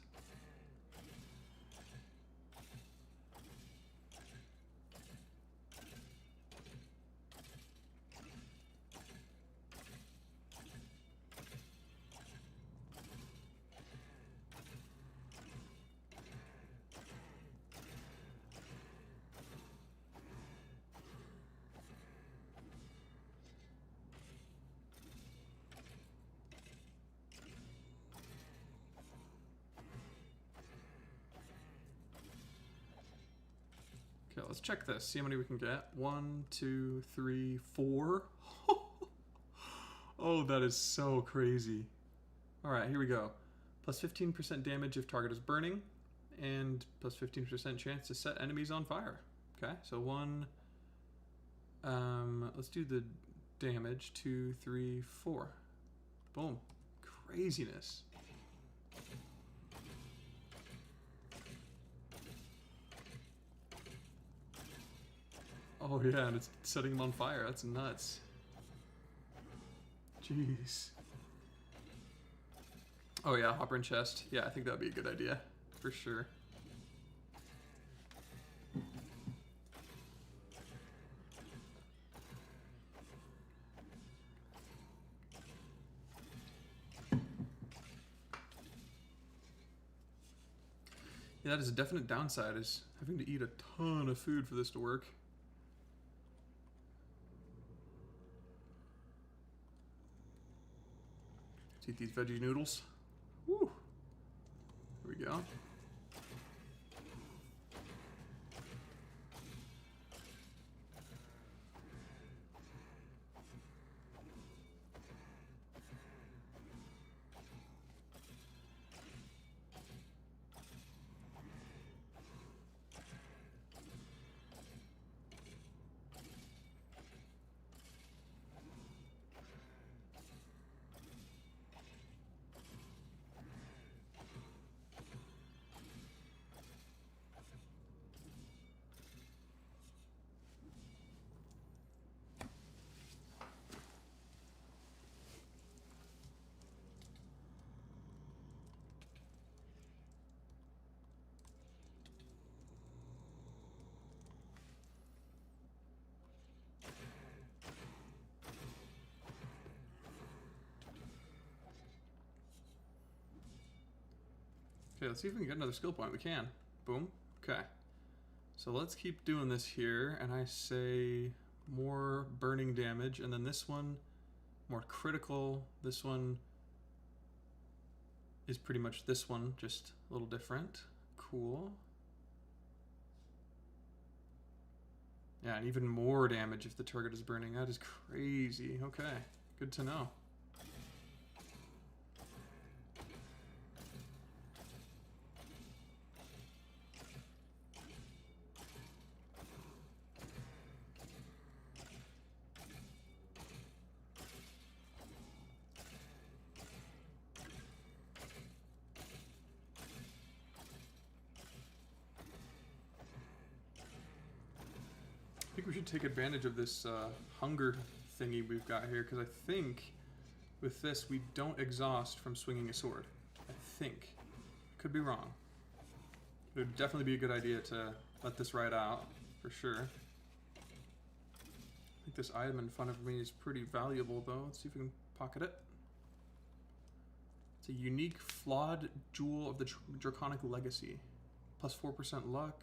Okay, let's check this. See how many we can get. 1, 2, 3, 4. Oh, that is so crazy. Alright, here we go. Plus 15% damage if target is burning, and plus 15% chance to set enemies on fire. Okay, so 1. Let's do the damage. 2, 3, 4. Boom. Craziness. Oh yeah, and it's setting them on fire. That's nuts. Jeez. Oh yeah, hopper and chest. Yeah, I think that'd be a good idea. For sure. Yeah, that is a definite downside, is having to eat a ton of food for this to work. Let's eat these veggie noodles. Woo! Here we go. Okay, let's see if we can get another skill point. We can. Boom. Okay. So let's keep doing this here, and I say more burning damage, and then this one, more critical. This one is pretty much this one, just a little different. Cool. Yeah, and even more damage if the target is burning. That is crazy. Okay, good to know. I think we should take advantage of this hunger thingy we've got here, because I think with this we don't exhaust from swinging a sword. I think. Could be wrong. It would definitely be a good idea to let this ride out, for sure. I think this item in front of me is pretty valuable, though. Let's see if we can pocket it. It's a unique flawed jewel of the Draconic Legacy. Plus 4% luck.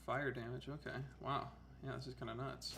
Fire damage, okay. Wow. Yeah, this is kind of nuts.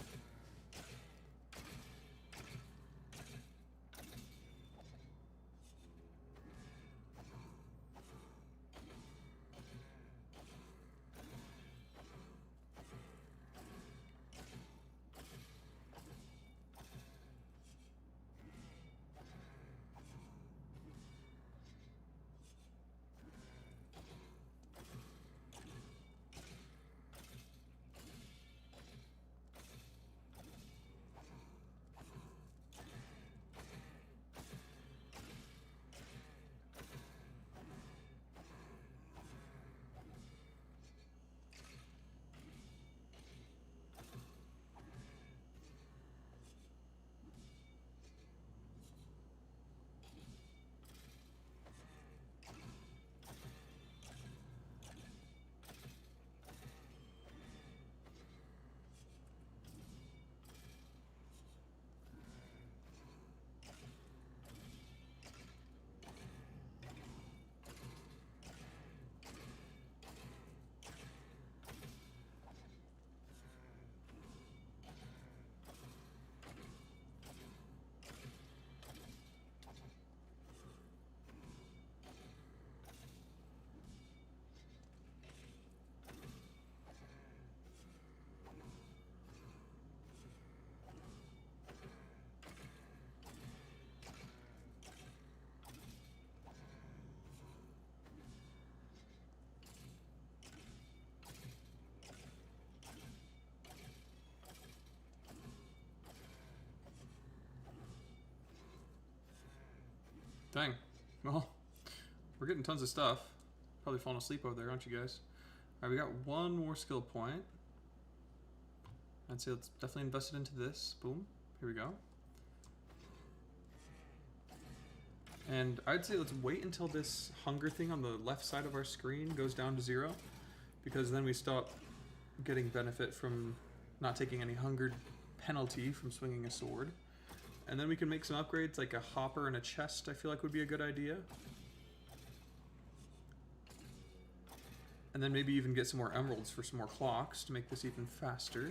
Dang. Well, we're getting tons of stuff. Probably falling asleep over there, aren't you guys? Alright, we got one more skill point. I'd say let's definitely invest it into this. Boom. Here we go. And I'd say let's wait until this hunger thing on the left side of our screen goes down to 0. Because then we stop getting benefit from not taking any hunger penalty from swinging a sword. And then we can make some upgrades like a hopper and a chest I feel like would be a good idea. And then maybe even get some more emeralds for some more clocks to make this even faster.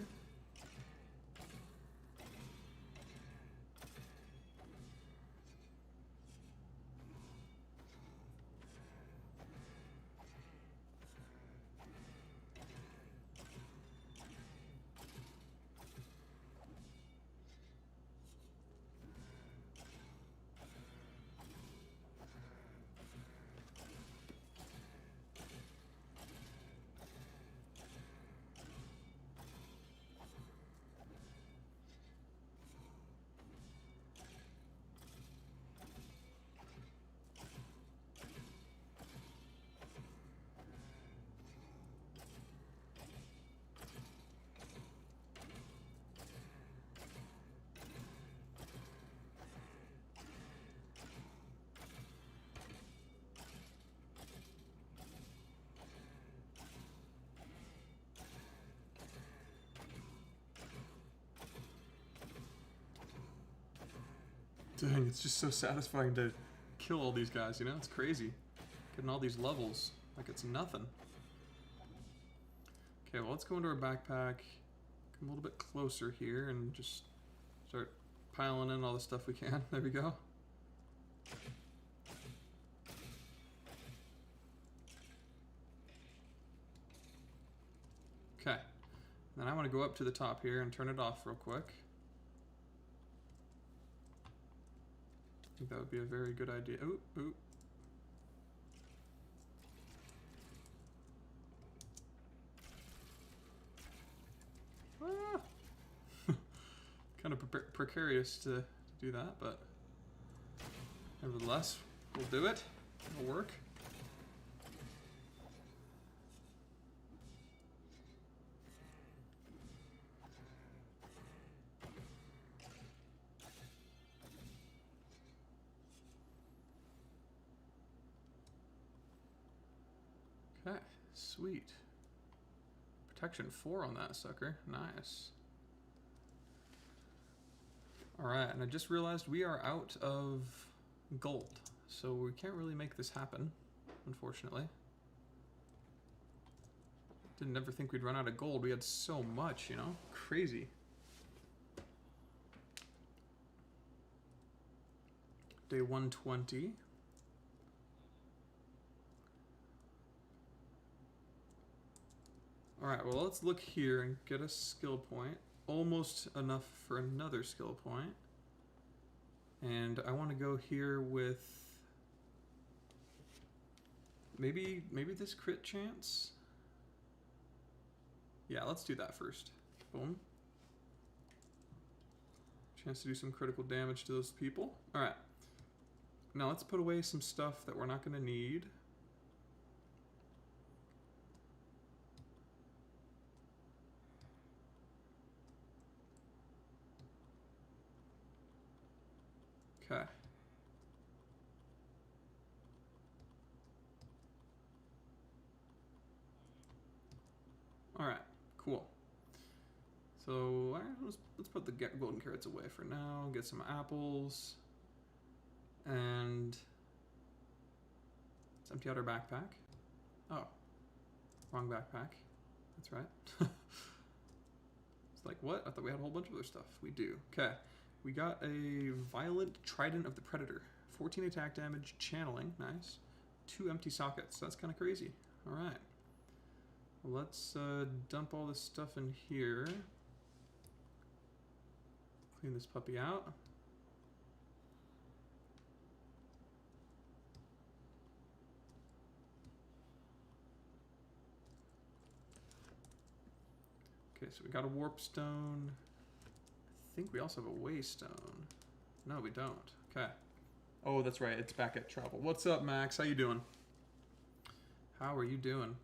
Dang, it's just so satisfying to kill all these guys, you know? It's crazy. Getting all these levels like it's nothing. Okay, well, let's go into our backpack. Come a little bit closer here and just start piling in all the stuff we can. There we go. Okay. Then I want to go up to the top here and turn it off real quick. I think that would be a very good idea. Ooh, ooh. Ah. Kind of precarious to do that, but nevertheless, we'll do it. It'll work. Okay, sweet. Protection 4 on that sucker. Nice. Alright, and I just realized we are out of gold. So we can't really make this happen, unfortunately. Didn't ever think we'd run out of gold. We had so much, you know? Crazy. Day 120. Alright, well, let's look here and get a skill point. Almost enough for another skill point. And I want to go here with maybe this crit chance. Yeah, let's do that first. Boom. Chance to do some critical damage to those people. Alright. Now let's put away some stuff that we're not going to need. Okay. All right, cool. So let's put the golden carrots away for now. Get some apples, and let's empty out our backpack. Oh, wrong backpack. That's right. It's like, what? I thought we had a whole bunch of other stuff. We do. Okay. We got a Violent Trident of the Predator. 14 attack damage, channeling, nice. 2 empty sockets, that's kind of crazy. All right. Well, let's dump all this stuff in here. Clean this puppy out. Okay, so we got a warp stone. I think we also have a waystone. No, we don't. Okay. Oh, that's right. It's back at travel. What's up, Max? How you doing? How are you doing?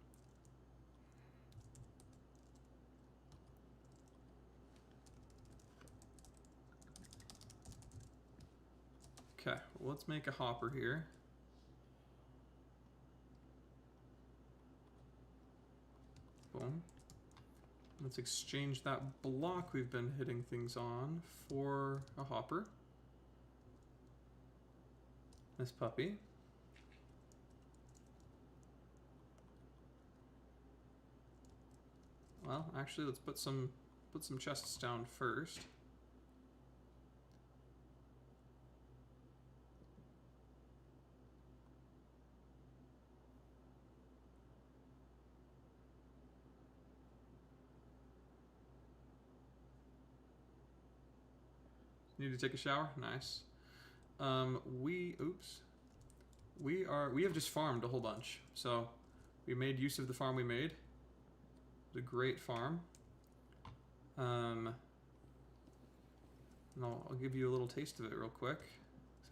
Okay, well, let's make a hopper here. Boom. Let's exchange that block we've been hitting things on for a hopper. This puppy. Well, actually, let's put some chests down first. Need to take a shower? Nice. We have just farmed a whole bunch. So we made use of the farm we made. It's a great farm. And I'll give you a little taste of it real quick.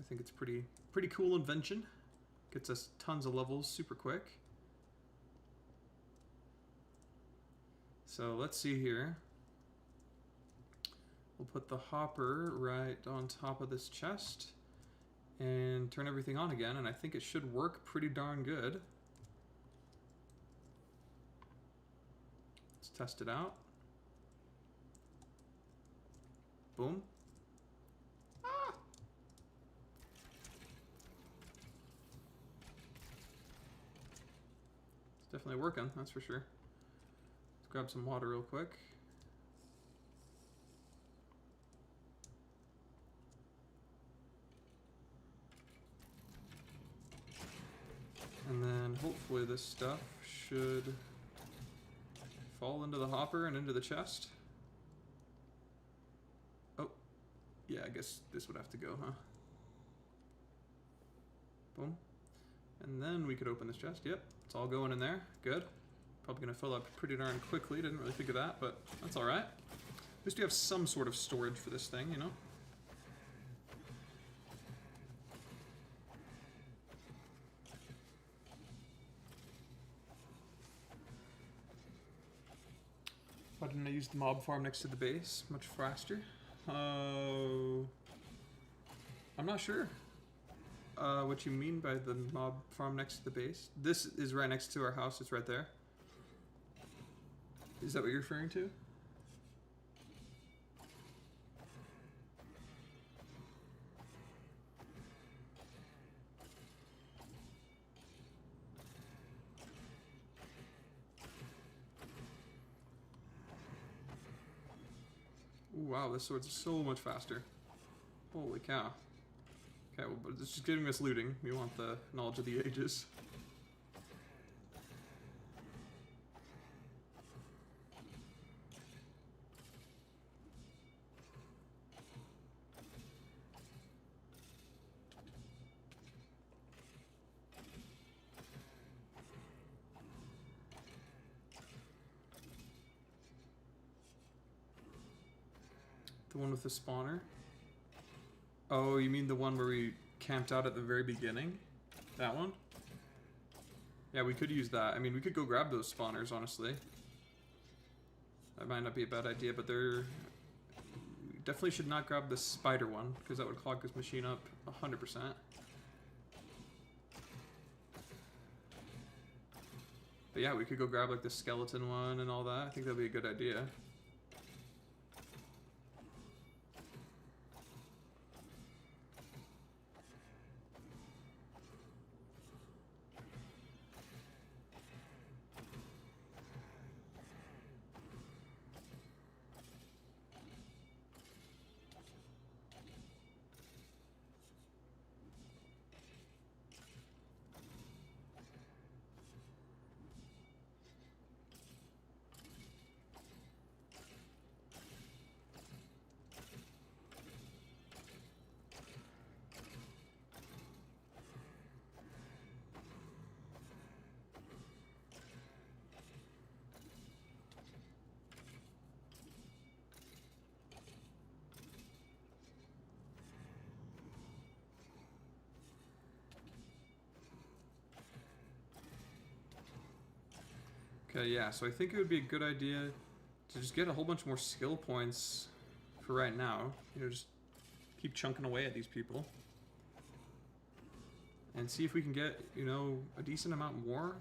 I think it's pretty cool invention. Gets us tons of levels super quick. So let's see here. We'll put the hopper right on top of this chest and turn everything on again, and I think it should work pretty darn good. Let's test it out. Boom. Ah! It's definitely working, that's for sure. Let's grab some water real quick. And then hopefully this stuff should fall into the hopper and into the chest. Oh, yeah, I guess this would have to go, huh? Boom. And then we could open this chest. Yep, it's all going in there. Good. Probably gonna fill up pretty darn quickly. Didn't really think of that, but that's all right. At least we have some sort of storage for this thing, you know? Why didn't I use the mob farm next to the base? Much faster. I'm not sure what you mean by the mob farm next to the base. This is right next to our house. It's right there. Is that what you're referring to? Ooh, wow, this sword's so much faster. Holy cow. Okay, well, but it's just giving us looting. We want the knowledge of the ages. The one with the spawner? Oh, you mean the one where we camped out at the very beginning? That one? Yeah, we could use that. I mean, we could go grab those spawners, honestly. That might not be a bad idea, but they're... We definitely should not grab the spider one, because that would clog this machine up 100%. But yeah, we could go grab like the skeleton one and all that. I think that'd be a good idea. Okay, yeah, so I think it would be a good idea to just get a whole bunch more skill points for right now. You know, just keep chunking away at these people. And see if we can get, you know, a decent amount more.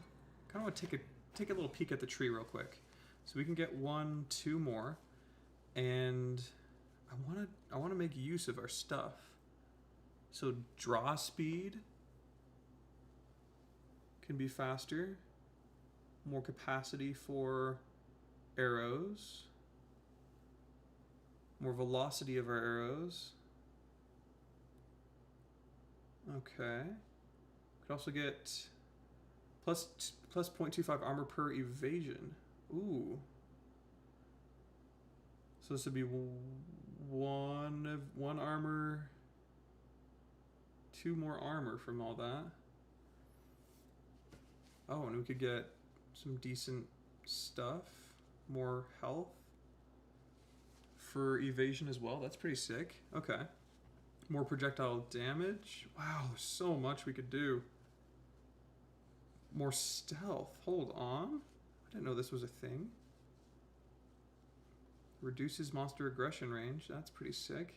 Kind of want to take a little peek at the tree real quick. So we can get 1, 2 more. And I wanna make use of our stuff. So draw speed can be faster. More capacity for arrows. More velocity of our arrows. Okay. Could also get plus 0.25 armor per evasion. Ooh. So this would be one armor, 2 more armor from all that. Oh, and we could get some decent stuff, more health for evasion as well. That's pretty sick. Okay. More projectile damage. Wow, there's so much we could do. More stealth. Hold on. I didn't know this was a thing. Reduces monster aggression range. That's pretty sick.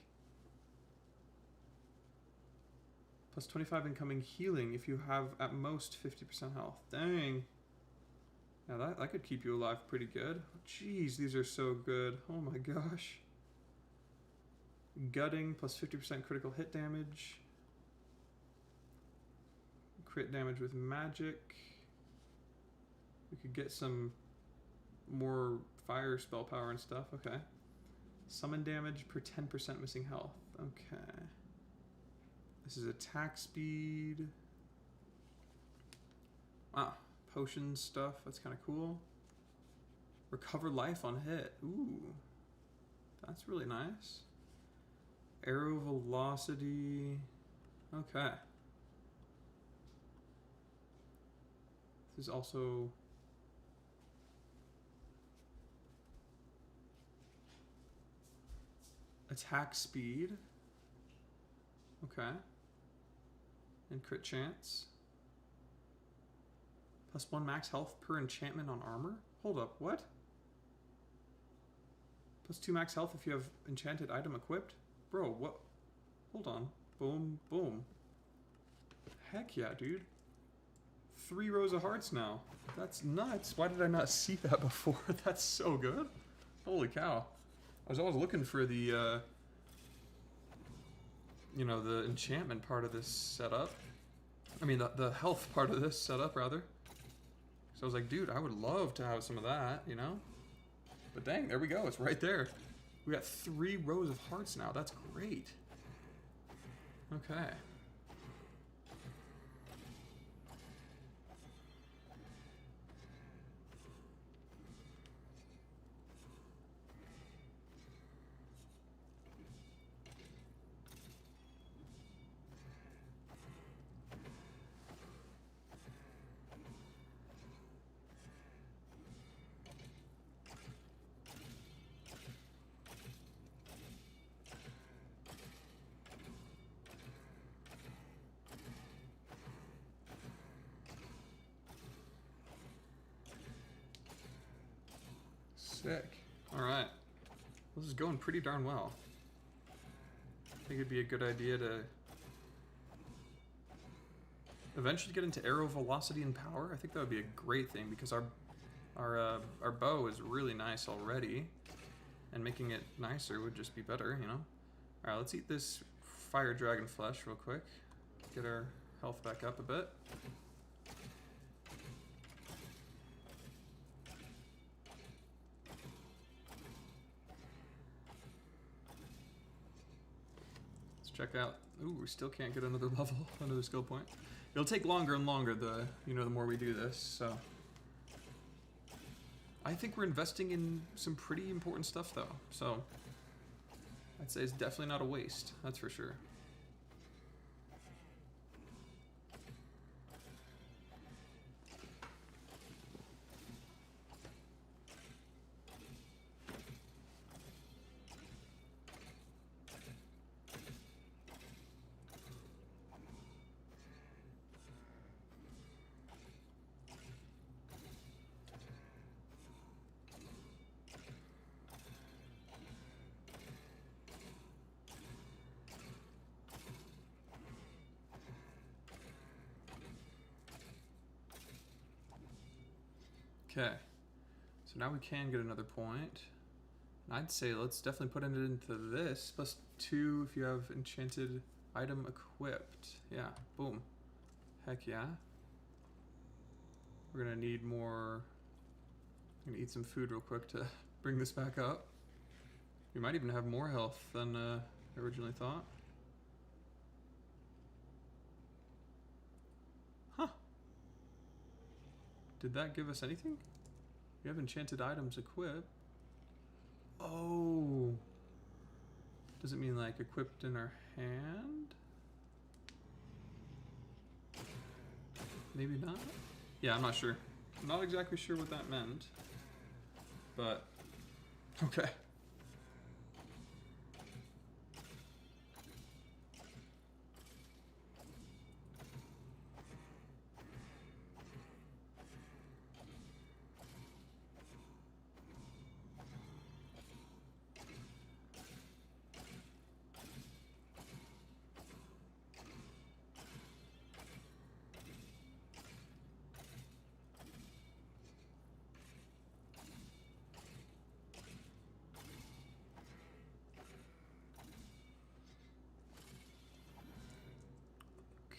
Plus 25 incoming healing if you have at most 50% health. Dang. Now that could keep you alive pretty good. Jeez, these are so good. Oh my gosh. Gutting plus 50% critical hit damage. Crit damage with magic. We could get some more fire spell power and stuff. Okay. Summon damage per 10% missing health. Okay. This is attack speed. Ah, potion stuff. That's kind of cool. Recover life on hit. Ooh. That's really nice. Arrow velocity. Okay. This is also attack speed. Okay. And crit chance. Plus 1 max health per enchantment on armor? Hold up, what? Plus 2 max health if you have enchanted item equipped? Bro, what? Hold on. Boom, boom. Heck yeah, dude. 3 rows of hearts now. That's nuts. Why did I not see that before? That's so good. Holy cow. I was always looking for the, you know, the enchantment part of this setup. I mean, the health part of this setup, rather. So I was like, dude, I would love to have some of that, you know? But dang, there we go. It's right there. We got 3 rows of hearts now. That's great. Okay. Sick. Alright. This is going pretty darn well. I think it'd be a good idea to eventually get into arrow velocity and power. I think that would be a great thing because our bow is really nice already. And making it nicer would just be better, you know? Alright, let's eat this fire dragon flesh real quick. Get our health back up a bit. Check out. Ooh, we still can't get another level, another skill point. It'll take longer and longer the more we do this. So I think we're investing in some pretty important stuff though. So I'd say it's definitely not a waste. That's for sure. Okay. So now we can get another point. And I'd say let's definitely put it into this. +2 if you have enchanted item equipped. Yeah, boom. Heck yeah. We're gonna need more. I'm gonna eat some food real quick to bring this back up. We might even have more health than originally thought. Huh. Did that give us anything? We have enchanted items equipped. Oh. Does it mean like equipped in our hand? Maybe not? Yeah, I'm not sure. I'm not exactly sure what that meant. But, okay.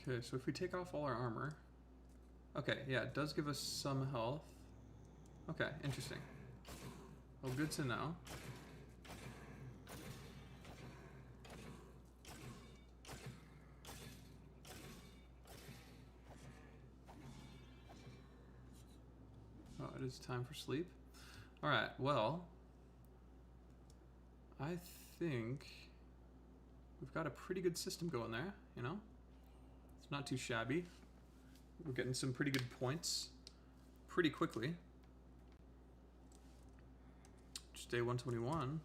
Okay, so if we take off all our armor. Okay, yeah, it does give us some health. Okay, interesting. Well, good to know. Oh, it is time for sleep. Alright, well, I think we've got a pretty good system going there, you know? It's not too shabby. We're getting some pretty good points pretty quickly. Just day 121.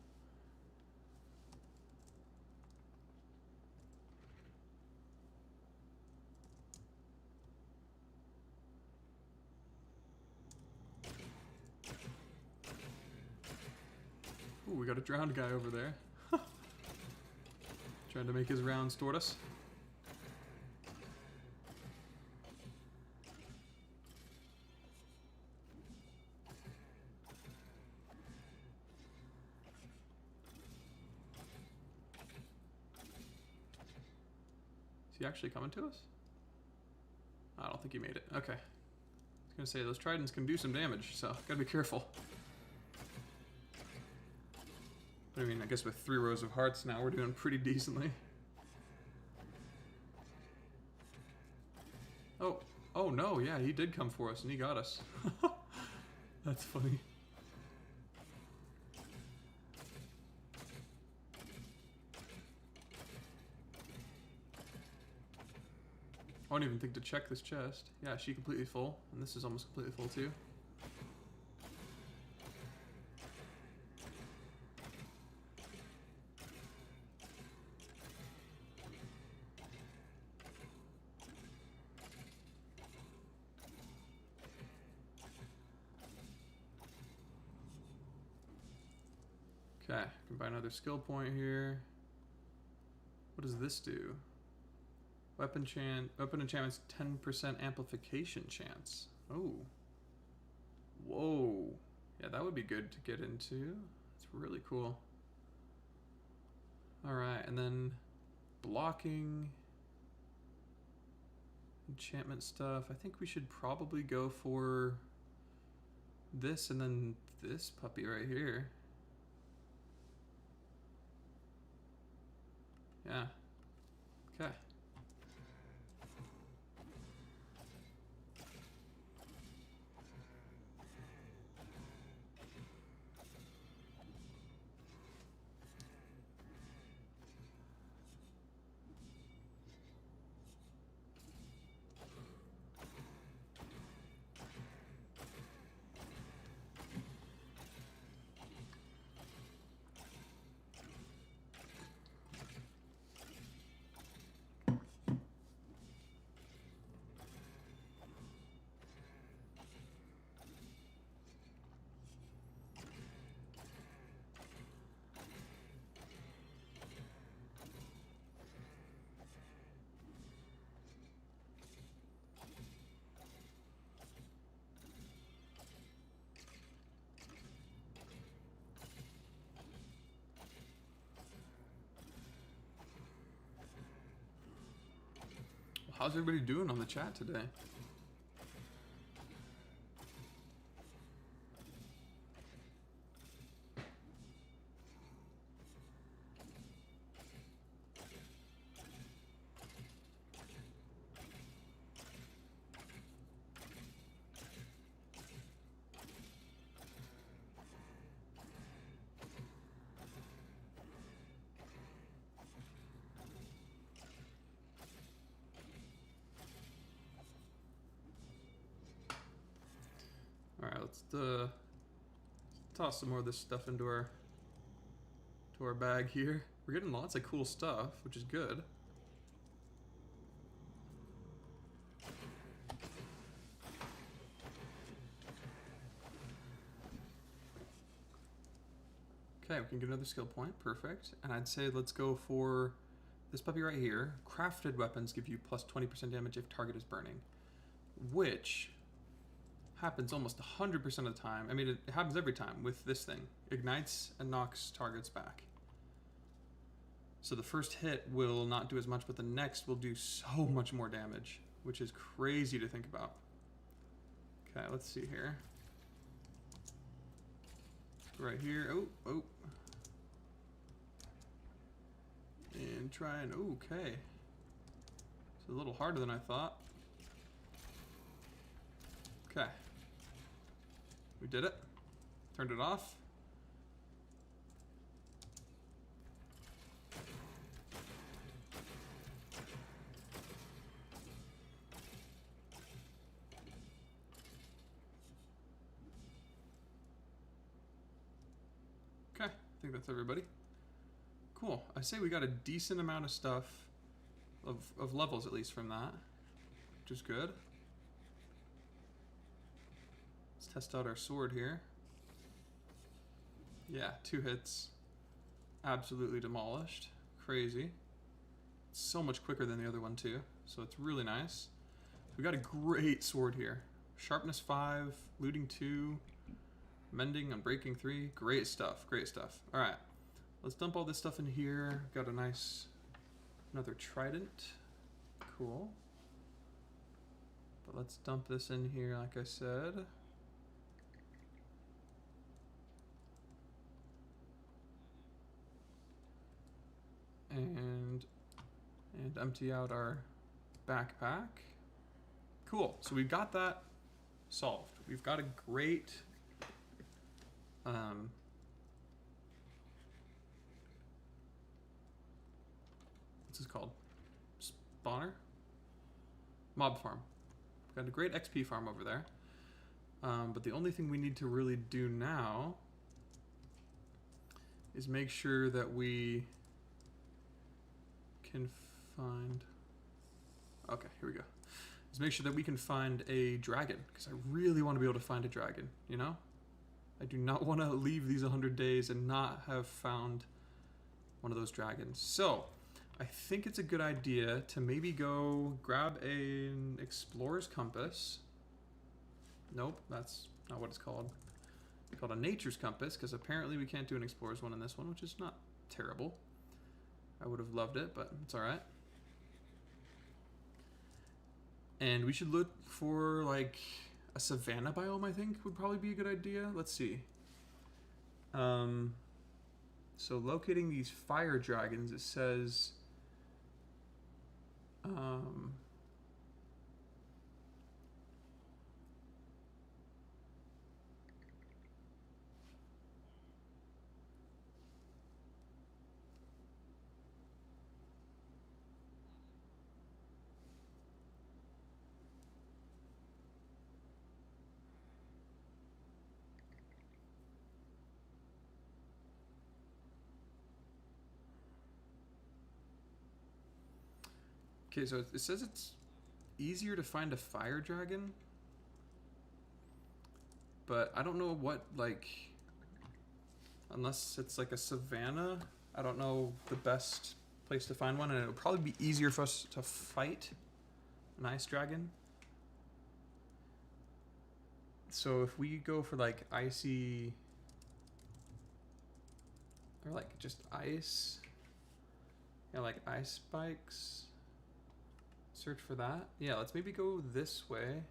Ooh, we got a drowned guy over there. Trying to make his rounds toward us. Is he actually coming to us? I don't think he made it. Okay. I was gonna say, those tridents can do some damage, so gotta be careful. But I mean, I guess with 3 rows of hearts now, we're doing pretty decently. Oh, oh no, yeah, he did come for us and he got us. That's funny. I don't even think to check this chest. Yeah, she completely full, and this is almost completely full too. Okay, can buy another skill point here. What does this do? Weapon enchantments 10% amplification chance. Oh. Whoa. Yeah, that would be good to get into. It's really cool. Alright, and then blocking. Enchantment stuff. I think we should probably go for this and then this puppy right here. Yeah. Okay. How's everybody doing on the chat today? Alright, let's toss some more of this stuff into our bag here. We're getting lots of cool stuff, which is good. Okay, we can get another skill point. Perfect. And I'd say let's go for this puppy right here. Crafted weapons give you plus 20% damage if target is burning, which happens almost 100% of the time. I mean, it happens every time with this thing. Ignites and knocks targets back. So the first hit will not do as much, but the next will do so much more damage, which is crazy to think about. Okay, let's see here. Right here. Oh. And try and, okay. It's a little harder than I thought. Okay. We did it. Turned it off. Okay, I think that's everybody. Cool. I say we got a decent amount of stuff, of levels at least from that, which is good. Let's test out our sword here. Yeah, 2 hits. Absolutely demolished. Crazy. It's so much quicker than the other one too, so it's really nice. We got a great sword here. Sharpness 5, looting 2, mending and breaking 3. Great stuff, great stuff. All right, let's dump all this stuff in here. Got a nice, another trident. Cool. But let's dump this in here like I said. And empty out our backpack. Cool, so we've got that solved. We've got a great what's this called? Spawner? Mob farm. We've got a great XP farm over there. But the only thing we need to really do now is make sure that we can find, okay, here we go. Let's make sure that we can find a dragon, because I really want to be able to find a dragon, you know? I do not want to leave these 100 days and not have found one of those dragons. So, I think it's a good idea to maybe go grab an explorer's compass. Nope, that's not what it's called. It's called a nature's compass, because apparently we can't do an explorer's one in this one, which is not terrible. I would have loved it, but it's alright. And we should look for like a savanna biome, I think would probably be a good idea. Let's see. So locating these fire dragons, it says okay, so it says it's easier to find a fire dragon, but I don't know what, like, unless it's like a savanna, I don't know the best place to find one, and it would probably be easier for us to fight an ice dragon. So if we go for like icy, or like just ice, yeah, like ice spikes. search for that. Yeah, let's maybe go this way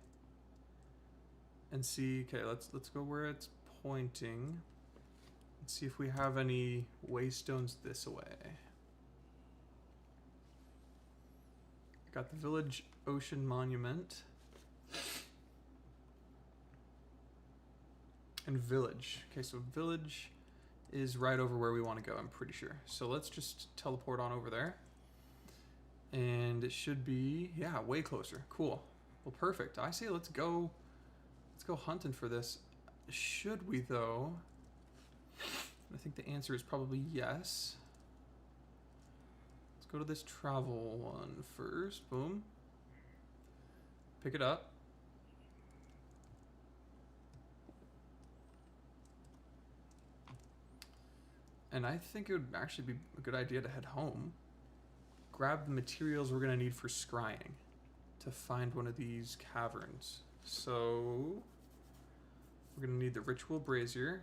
and see. Okay, let's go where it's pointing. Let's see if we have any waystones this way. Got the village ocean monument. And village. Okay, so village is right over where we want to go, I'm pretty sure. So let's just teleport on over there. And it should be, yeah, way closer. Cool. Well, perfect. I say let's go hunting for this. Should we, though? I think the answer is probably yes. Let's go to this travel one first. Boom. Pick it up. And I think it would actually be a good idea to head home. Grab the materials we're going to need for scrying to find one of these caverns. So we're going to need the ritual brazier.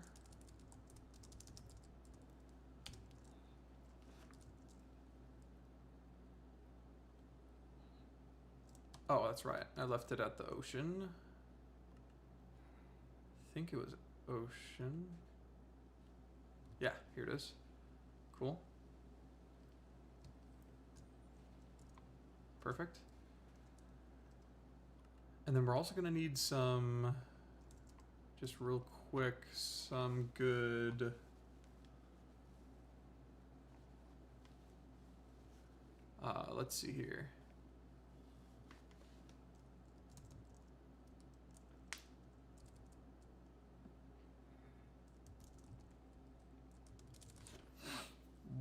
Oh, that's right. I left it at the ocean. I think it was ocean. Yeah, here it is. Cool. Perfect. And then we're also going to need some, just real quick, some good... let's see here.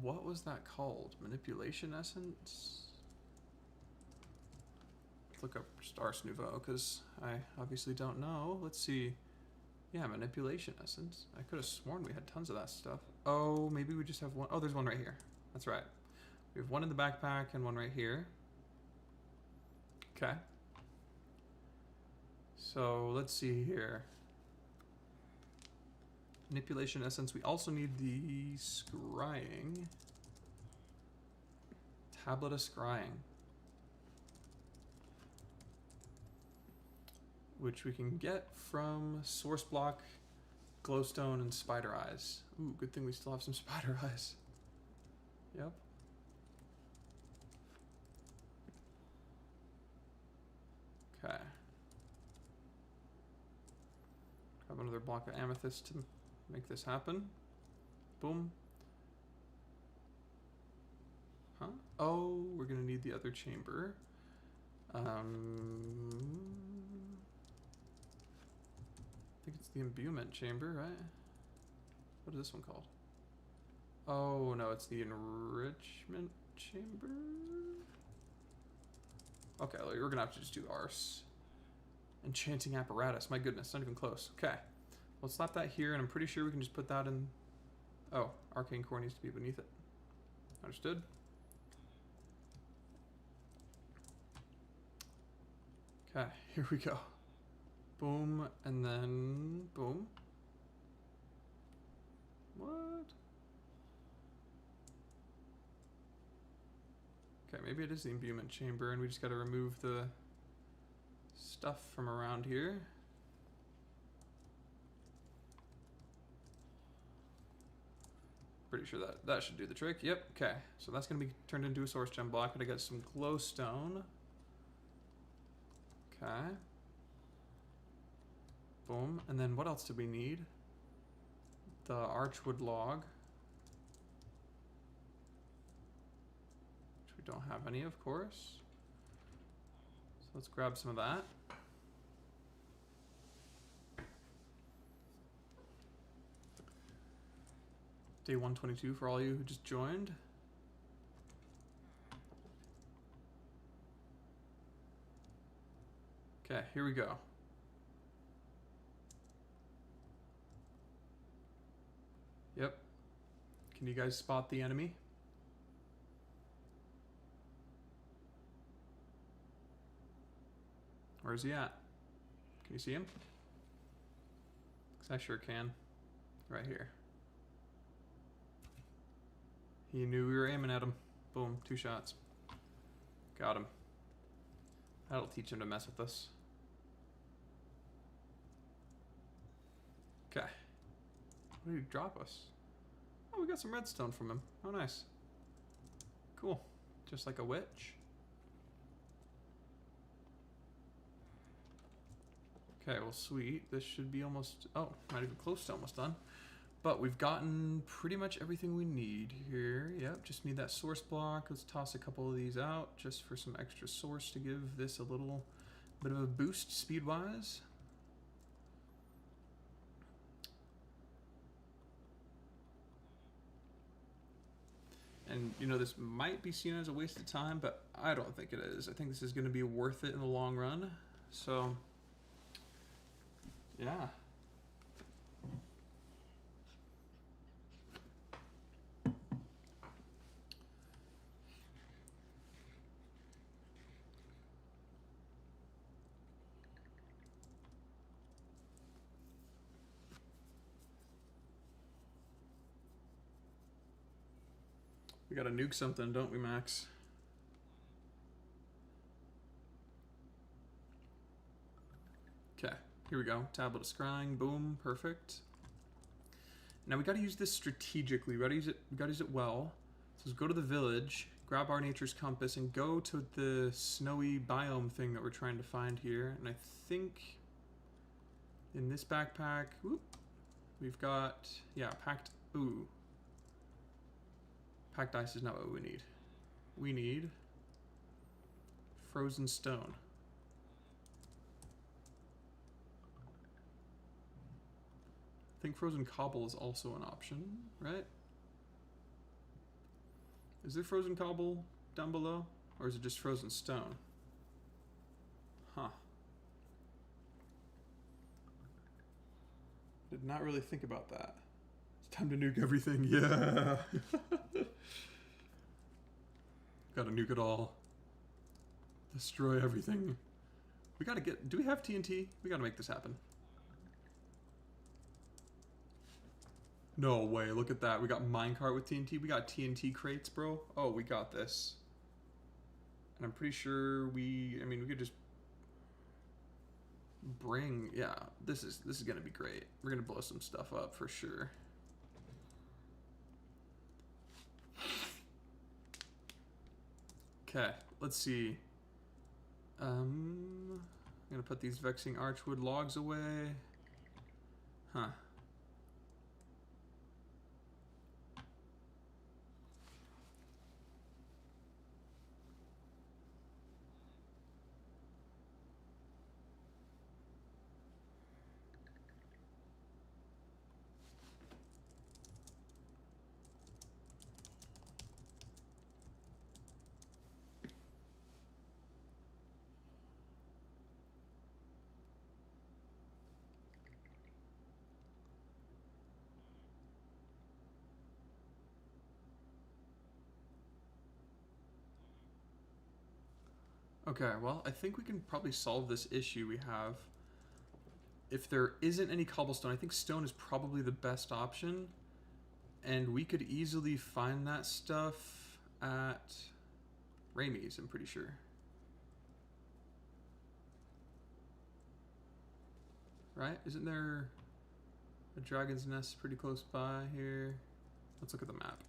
What was that called? Manipulation essence? Let's look up Ars Nouveau, because I obviously don't know. Let's see. Yeah, manipulation essence. I could have sworn we had tons of that stuff. Oh, maybe we just have one. Oh, there's one right here. That's right. We have one in the backpack and one right here. Okay. So let's see here. Manipulation essence. We also need the scrying. Tablet of scrying. Which we can get from source block, glowstone, and spider eyes. Ooh, good thing we still have some spider eyes. Yep. Okay. Grab another block of amethyst to make this happen. Boom. Huh? Oh, we're gonna need the other chamber. I think it's the imbuement chamber, right? What is this one called? Oh, no, it's the enrichment chamber? Okay, well, we're gonna have to just do Ars. Enchanting apparatus, my goodness, not even close. Okay, let's slap that here, and I'm pretty sure we can just put that in... Oh, arcane core needs to be beneath it. Understood? Okay, here we go. Boom, and then boom. What? Okay, maybe it is the imbuement chamber, and we just gotta remove the stuff from around here. Pretty sure that should do the trick. Yep, okay. So that's gonna be turned into a source gem block, and I got some glowstone. Okay. Boom. And then what else do we need? The archwood log. Which we don't have any, of course. So let's grab some of that. Day 122 for all you who just joined. Okay, here we go. Yep. Can you guys spot the enemy? Where's he at? Can you see him? 'Cause I sure can. Right here. He knew we were aiming at him. Boom, 2 shots. Got him. That'll teach him to mess with us. Okay. What did he drop us? Oh, we got some redstone from him. Oh, nice. Cool. Just like a witch. Okay, well, sweet. This should be almost... Oh, not even close to almost done. But we've gotten pretty much everything we need here. Yep, just need that source block. Let's toss a couple of these out just for some extra source to give this a little bit of a boost speed-wise. And, you know, this might be seen as a waste of time, but I don't think it is. I think this is going to be worth it in the long run. So, yeah. We gotta nuke something, don't we, Max? Okay, here we go. Tablet of Scrying, boom, perfect. Now we gotta use this strategically. We gotta use it well. So let's go to the village, grab our nature's compass, and go to the snowy biome thing that we're trying to find here. And I think in this backpack, whoop, we've got, yeah, packed, ooh. Packed ice is not what we need. We need frozen stone. I think frozen cobble is also an option, right? Is there frozen cobble down below? Or is it just frozen stone? Huh. Did not really think about that. It's time to nuke everything, yeah! Gotta nuke it all. Destroy everything. We gotta get... Do we have TNT? We gotta make this happen. No way, look at that. We got minecart with TNT. We got TNT crates, bro. Oh, we got this. And I'm pretty sure we... I mean, we could just... bring... Yeah, this is gonna be great. We're gonna blow some stuff up for sure. Okay, let's see. I'm gonna put these vexing archwood logs away. Huh. Okay, well, I think we can probably solve this issue we have. If there isn't any cobblestone, I think stone is probably the best option. And we could easily find that stuff at Ramey's, I'm pretty sure. Right? Isn't there a dragon's nest pretty close by here? Let's look at the map.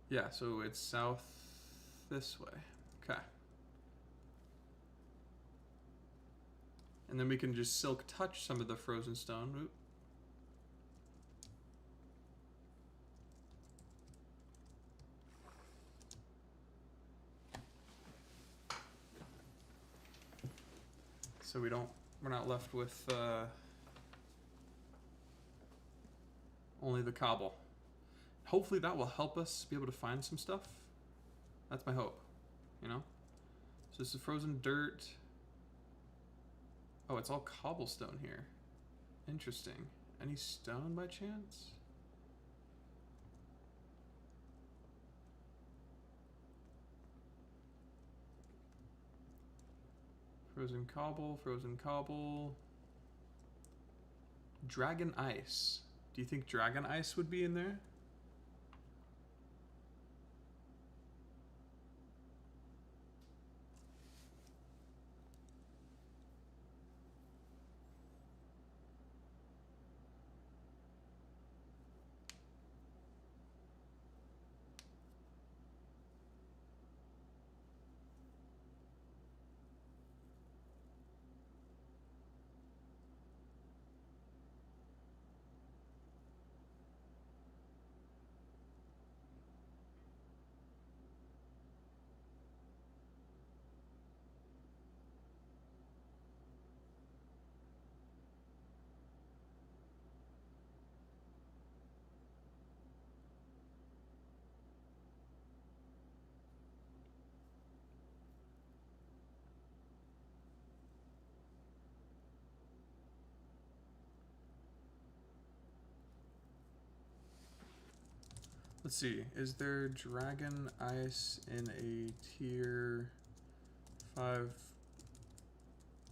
Yeah, so it's south this way. Okay. And then we can just silk touch some of the frozen stone. Oop. So we're not left with only the cobble. Hopefully that will help us be able to find some stuff. That's my hope, you know? So this is frozen dirt. Oh, it's all cobblestone here. Interesting. Any stone by chance? Frozen cobble, frozen cobble. Dragon ice. Do you think dragon ice would be in there? Let's see. Is there dragon ice in a tier 5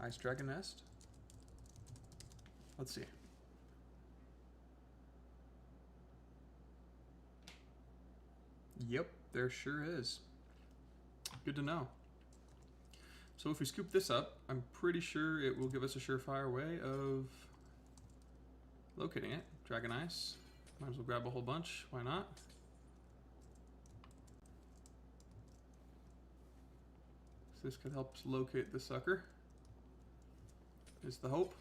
ice dragon nest? Let's see. Yep, there sure is. Good to know. So if we scoop this up, I'm pretty sure it will give us a surefire way of locating it. Dragon ice. Might as well grab a whole bunch. Why not? So this could help us locate the sucker. Is the hope.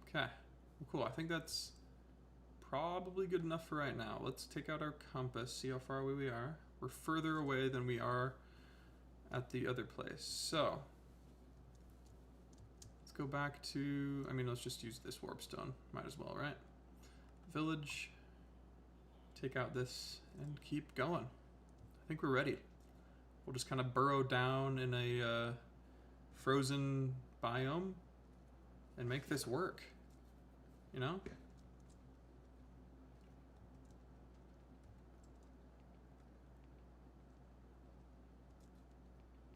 Okay. Well, cool. I think that's probably good enough for right now. Let's take out our compass, see how far away we are. We're further away than we are at the other place. So let's go back to, I mean, let's just use this warp stone. Might as well, right? Village. Take out this and keep going. I think we're ready. We'll just kind of burrow down in a frozen biome and make this work. You know?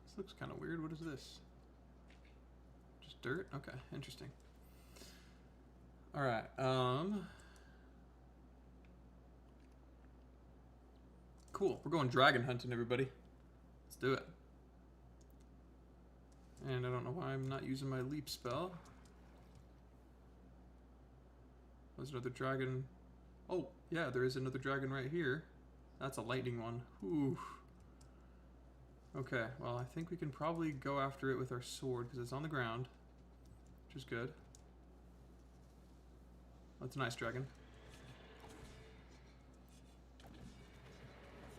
This looks kind of weird. What is this? Just dirt? Okay, interesting. All right. Cool. We're going dragon hunting, everybody. Let's do it. And I don't know why I'm not using my leap spell. There's another dragon. Oh, yeah, there is another dragon right here. That's a lightning one. Ooh. Okay, well, I think we can probably go after it with our sword because it's on the ground, which is good. That's a nice dragon.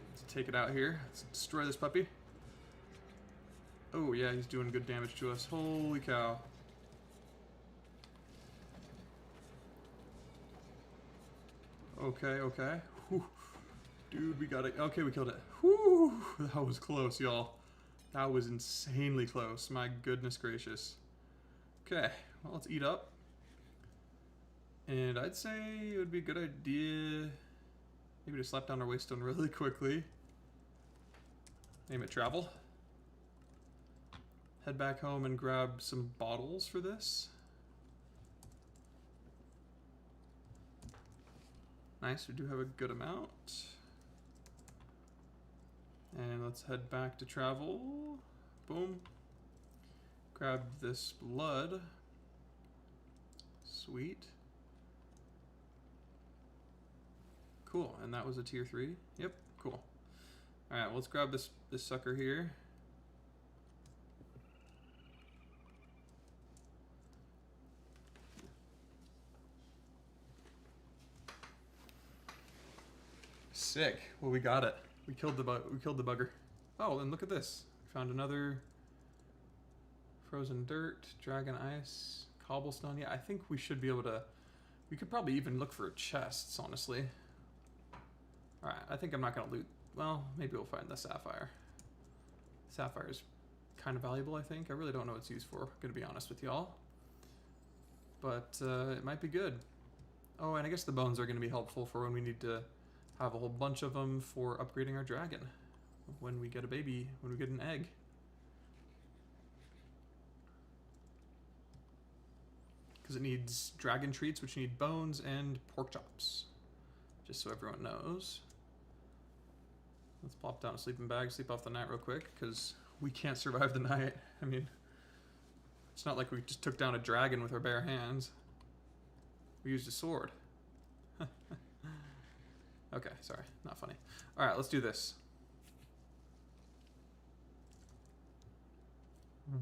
Let's take it out here. Let's destroy this puppy. Oh, yeah, he's doing good damage to us. Holy cow. Okay, okay. Whew. Dude, we got it. Okay, we killed it. Whew. That was close, y'all. That was insanely close. My goodness gracious. Okay, well, let's eat up. And I'd say it would be a good idea maybe to slap down our waystone really quickly. Name it travel. Head back home and grab some bottles for this. Nice, we do have a good amount. And let's head back to travel. Boom. Grab this blood. Sweet. Cool, and that was a tier 3. Yep, cool. Alright, well, let's grab this sucker here. Sick. Well, we got it. We killed the bugger. Oh, and look at this. We found another frozen dirt, dragon ice, cobblestone. Yeah, I think we should be able to. We could probably even look for chests, honestly. All right, I think I'm not gonna loot. Well, maybe we'll find the sapphire. Sapphire is kind of valuable, I think. I really don't know what it's used for. Gonna be honest with y'all. But it might be good. Oh, and I guess the bones are gonna be helpful for when we need to have a whole bunch of them for upgrading our dragon when we get a baby, when we get an egg. Because it needs dragon treats, which need bones and pork chops. Just so everyone knows. Let's plop down a sleeping bag, sleep off the night real quick, because we can't survive the night. I mean, it's not like we just took down a dragon with our bare hands. We used a sword. Okay, sorry, not funny. All right, let's do this.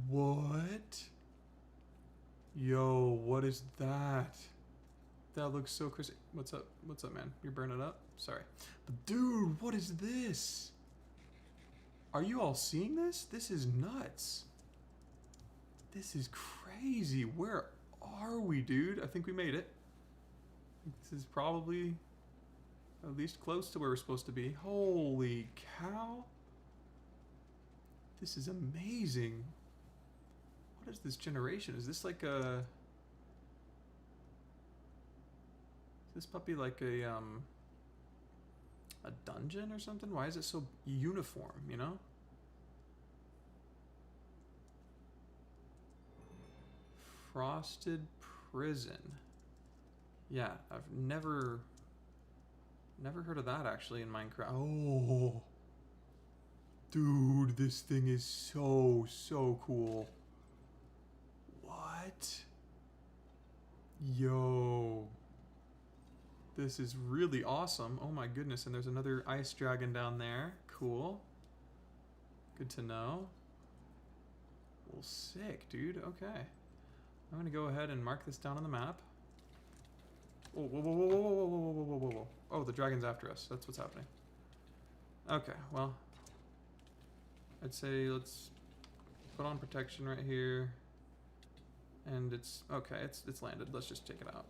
What? Yo, what is that? That looks so crazy. What's up? What's up, man? You're burning up? Sorry. But dude, what is this? Are you all seeing this? This is nuts. This is crazy. Where are we, dude? I think we made it. This is probably at least close to where we're supposed to be. Holy cow. This is amazing. is this generation? Is this like a... Is this puppy like a dungeon or something? Why is it so uniform, you know? Frosted Prison. Yeah, I've never heard of that actually in Minecraft. Oh, dude, this thing is so cool. What? Yo, this is really awesome. Oh my goodness, and there's another ice dragon down there. Cool. Good to know. Well, sick, dude. Okay. I'm gonna go ahead and mark this down on the map. Oh, whoa, whoa, whoa, whoa, whoa, whoa, whoa, whoa, whoa. Oh, the dragon's after us. That's what's happening. Okay, well, I'd say let's put on protection right here. And it's, okay, it's landed. Let's just take it out.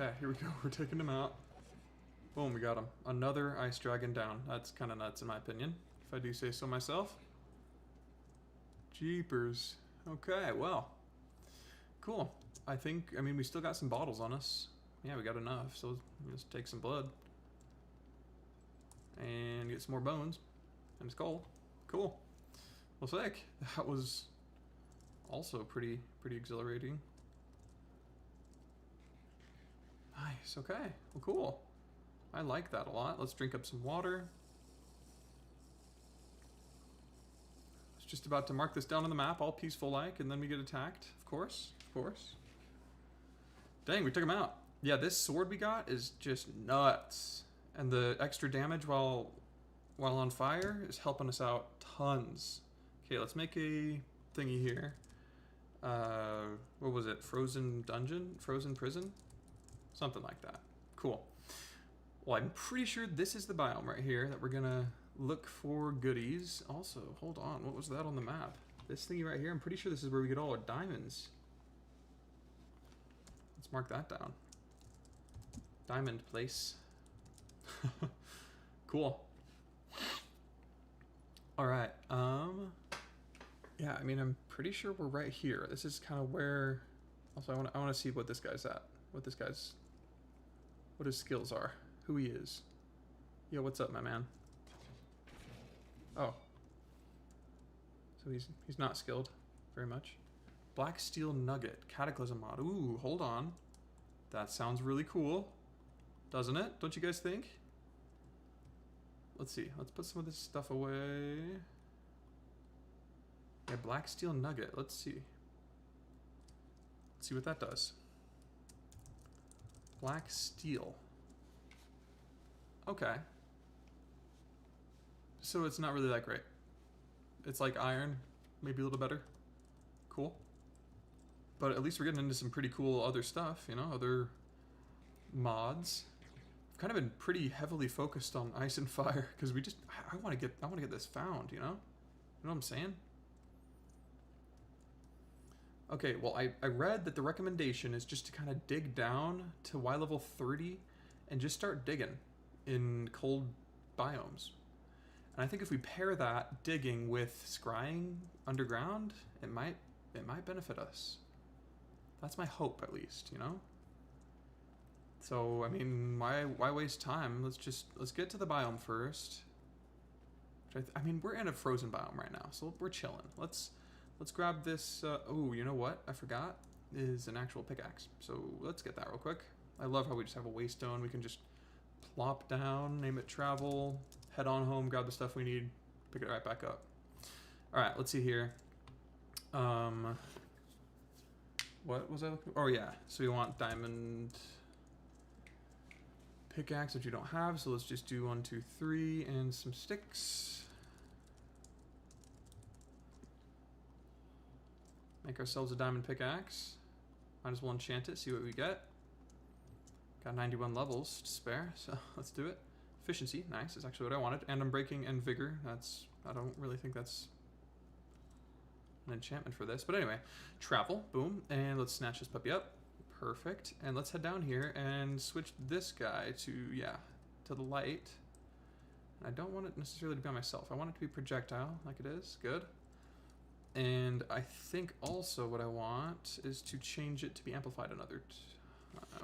Okay, here we go. We're taking him out. Boom, we got him. Another ice dragon down. That's kind of nuts in my opinion, if I do say so myself. Jeepers. Okay, well. Cool. I mean, we still got some bottles on us. Yeah, we got enough, so let's take some blood. And get some more bones. And a skull. Cool. Well, sick. That was also pretty exhilarating. Nice, okay. Well, cool. I like that a lot. Let's drink up some water. I was just about to mark this down on the map, all peaceful-like, and then we get attacked. Of course, of course. Dang, we took him out. Yeah, this sword we got is just nuts. And the extra damage while on fire is helping us out tons. Okay, let's make a thingy here. What was it? Frozen dungeon? Frozen prison? Something like that. Cool. Well, I'm pretty sure this is the biome right here that we're gonna look for goodies. Also, hold on, what was that on the map? This thingy right here, I'm pretty sure this is where we get all our diamonds. Let's mark that down. Diamond place. Cool. Alright, yeah, I mean, I'm pretty sure we're right here. This is kind of where... Also, I want to see what this guy's at. What his skills are. Who he is. Yo, what's up, my man? Oh. So he's not skilled very much. Black Steel Nugget. Cataclysm mod. Ooh, hold on. That sounds really cool. Doesn't it? Don't you guys think? Let's see. Let's put some of this stuff away. Yeah, Black Steel Nugget. Let's see. Let's see what that does. Black Steel. Okay. So it's not really that great. It's like iron, maybe a little better. Cool. But at least we're getting into some pretty cool other stuff, you know, other mods. I've kind of been pretty heavily focused on ice and fire because I want to get this found, you know? You know what I'm saying? Okay, well, I read that the recommendation is just to kind of dig down to Y level 30 and just start digging in cold biomes. And I think if we pair that digging with scrying underground, it might benefit us. That's my hope, at least, you know? So, I mean, why waste time? Let's get to the biome first. I mean, we're in a frozen biome right now, so we're chilling. Let's grab this. Oh, you know what? I forgot. Is an actual pickaxe. So let's get that real quick. I love how we just have a waystone. We can just plop down, name it travel, head on home, grab the stuff we need, pick it right back up. All right, let's see here. What was I looking for? Oh yeah, so we want diamond pickaxe, which you don't have. So let's just do 1, 2, 3, and some sticks. Make ourselves a diamond pickaxe. Might as well enchant it, see what we get. Got 91 levels to spare, so let's do it. Efficiency, nice, is actually what I wanted. And Unbreaking and Vigor, I don't really think that's an enchantment for this. But anyway, travel, boom, and let's snatch this puppy up. Perfect. And let's head down here and switch this guy to, to the light. And I don't want it necessarily to be on myself. I want it to be projectile, like it is. Good. And I think also what I want is to change it to be amplified another.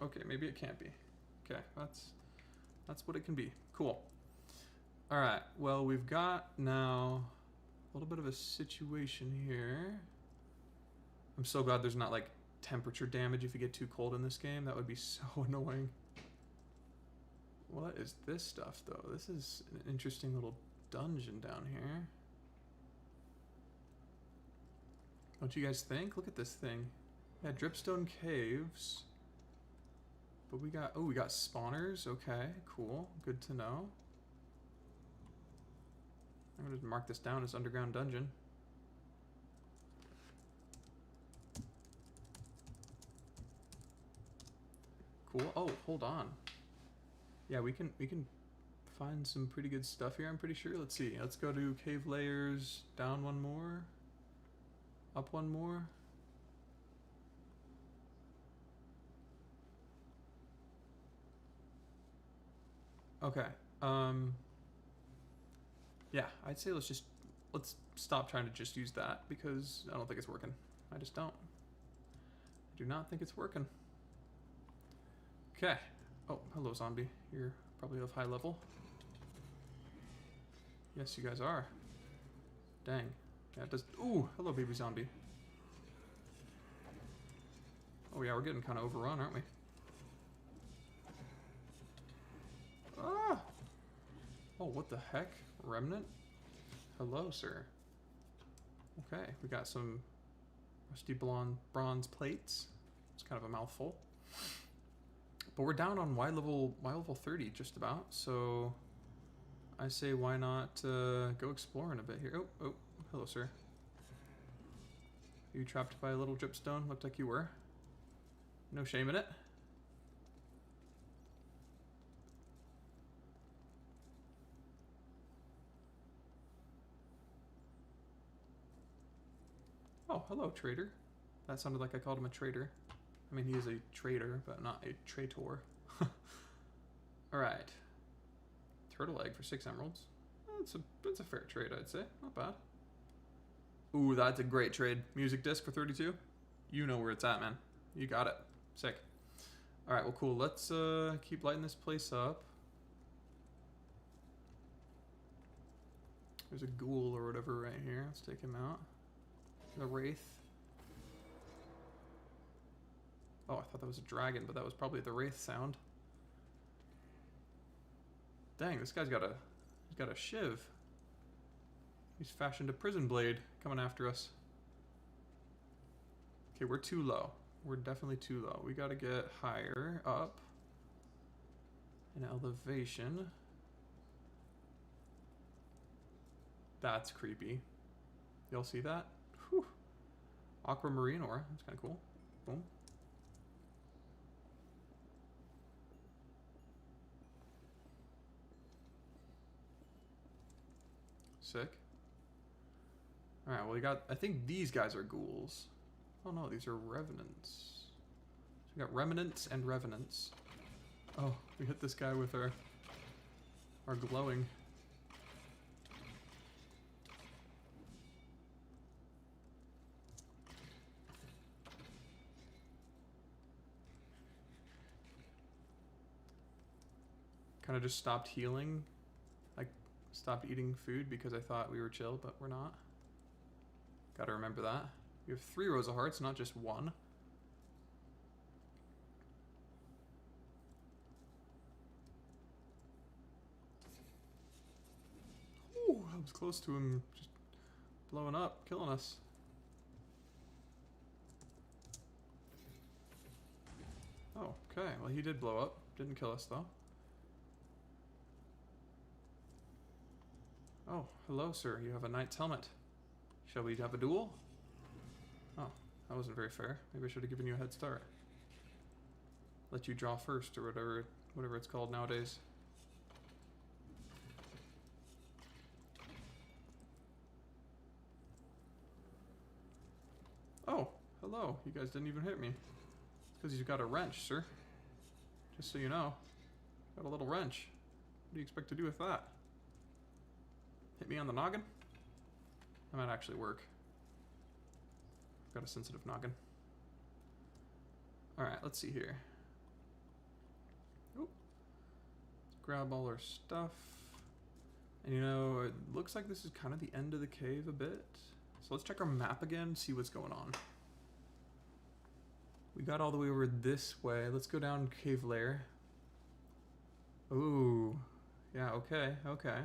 Okay, maybe it can't be. Okay, that's what it can be. Cool. All right. Well, we've got now a little bit of a situation here. I'm so glad there's not like temperature damage if you get too cold in this game. That would be so annoying. What is this stuff though? This is an interesting little dungeon down here. Don't you guys think? Look at this thing. Yeah, dripstone caves. But we got, we got spawners. Okay, cool. Good to know. I'm gonna mark this down as underground dungeon. Cool. Oh, hold on. Yeah, we can find some pretty good stuff here, I'm pretty sure. Let's see. Let's go to cave layers, down one more. Up one more. Okay. Yeah, I'd say let's stop trying to just use that because I don't think it's working. I just don't. I do not think it's working. Okay. Oh, hello zombie. You're probably of high level. Yes, you guys are. Dang. Yeah, it does. Ooh, hello baby zombie. Oh yeah, we're getting kind of overrun, aren't we? Ah! Oh, what the heck? Remnant? Hello, sir. Okay, we got some rusty bronze plates. It's kind of a mouthful. But we're down on Y level 30 just about, so I say why not go exploring a bit here. Oh, hello, sir. Are you trapped by a little dripstone? Looked like you were. No shame in it. Oh, hello, trader. That sounded like I called him a traitor. I mean, he is a trader, but not a traitor. Alright. Turtle egg for 6 emeralds. That's a fair trade, I'd say. Not bad. Ooh, that's a great trade. Music disc for 32. You know where it's at, man. You got it. Sick. Alright, well, cool. Let's keep lighting this place up. There's a ghoul or whatever right here. Let's take him out. The wraith. Oh, I thought that was a dragon, but that was probably the wraith sound. Dang, this guy's got a shiv. He's fashioned a prison blade coming after us. Okay, we're too low. We're definitely too low. We gotta get higher up in elevation. That's creepy. Y'all see that? Whew. Aquamarine ore. That's kind of cool. Boom. Sick. Alright, well, we got... I think these guys are ghouls. Oh, no, these are revenants. So we got remnants and revenants. Oh, we hit this guy with our glowing. Kind of just stopped healing. Like, stopped eating food because I thought we were chill, but we're not. Gotta remember that. We have 3 rows of hearts, not just 1. Ooh, I was close to him just blowing up, killing us. Oh, okay. Well, he did blow up. Didn't kill us, though. Oh, hello, sir. You have a knight's helmet. Shall we have a duel? Oh, That wasn't very fair. Maybe I should have given you a head start. Let you draw first, or whatever it's called nowadays. Oh, hello. You guys didn't even hit me. It's because you've got a wrench, sir. Just so you know. Got a little wrench. What do you expect to do with that? Hit me on the noggin? That might actually work. I've got a sensitive noggin. Alright, let's see here. Let's grab all our stuff. And you know, it looks like this is kind of the end of the cave a bit. So let's check our map again, see what's going on. We got all the way over this way. Let's go down cave layer. Ooh. Yeah, okay, okay.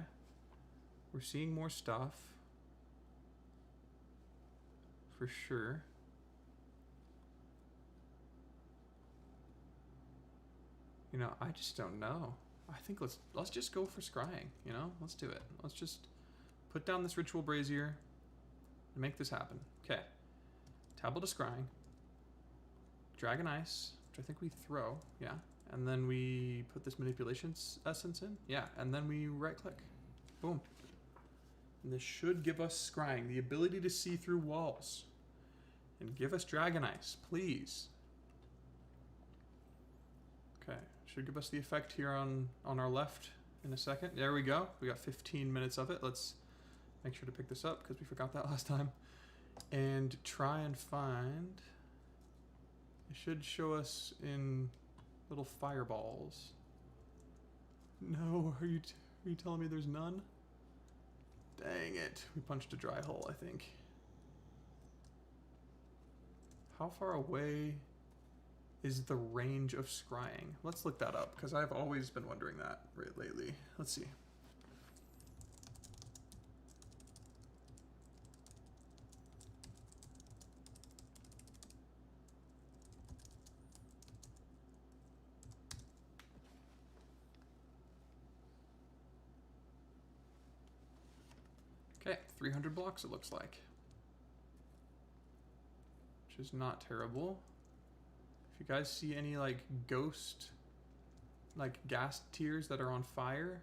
We're seeing more stuff. For sure. You know, I just don't know. I think let's just go for scrying, you know? Let's do it. Let's just put down this ritual brazier and make this happen. Okay. Tablet of scrying. Dragon ice, which I think we throw, yeah. And then we put this manipulation essence in, yeah. And then we right click, boom. And this should give us scrying, the ability to see through walls. And give us dragon ice, please. Okay, should give us the effect here on our left in a second. There we go. We got 15 minutes of it. Let's make sure to pick this up because we forgot that last time. And try and find... It should show us in little fireballs. No, are you telling me there's none? Dang it. We punched a dry hole, I think. How far away is the range of scrying? Let's look that up, because I've always been wondering that right lately. Let's see. Okay, 300 blocks it looks like. Which is not terrible. If you guys see any like ghost, like gas tiers that are on fire,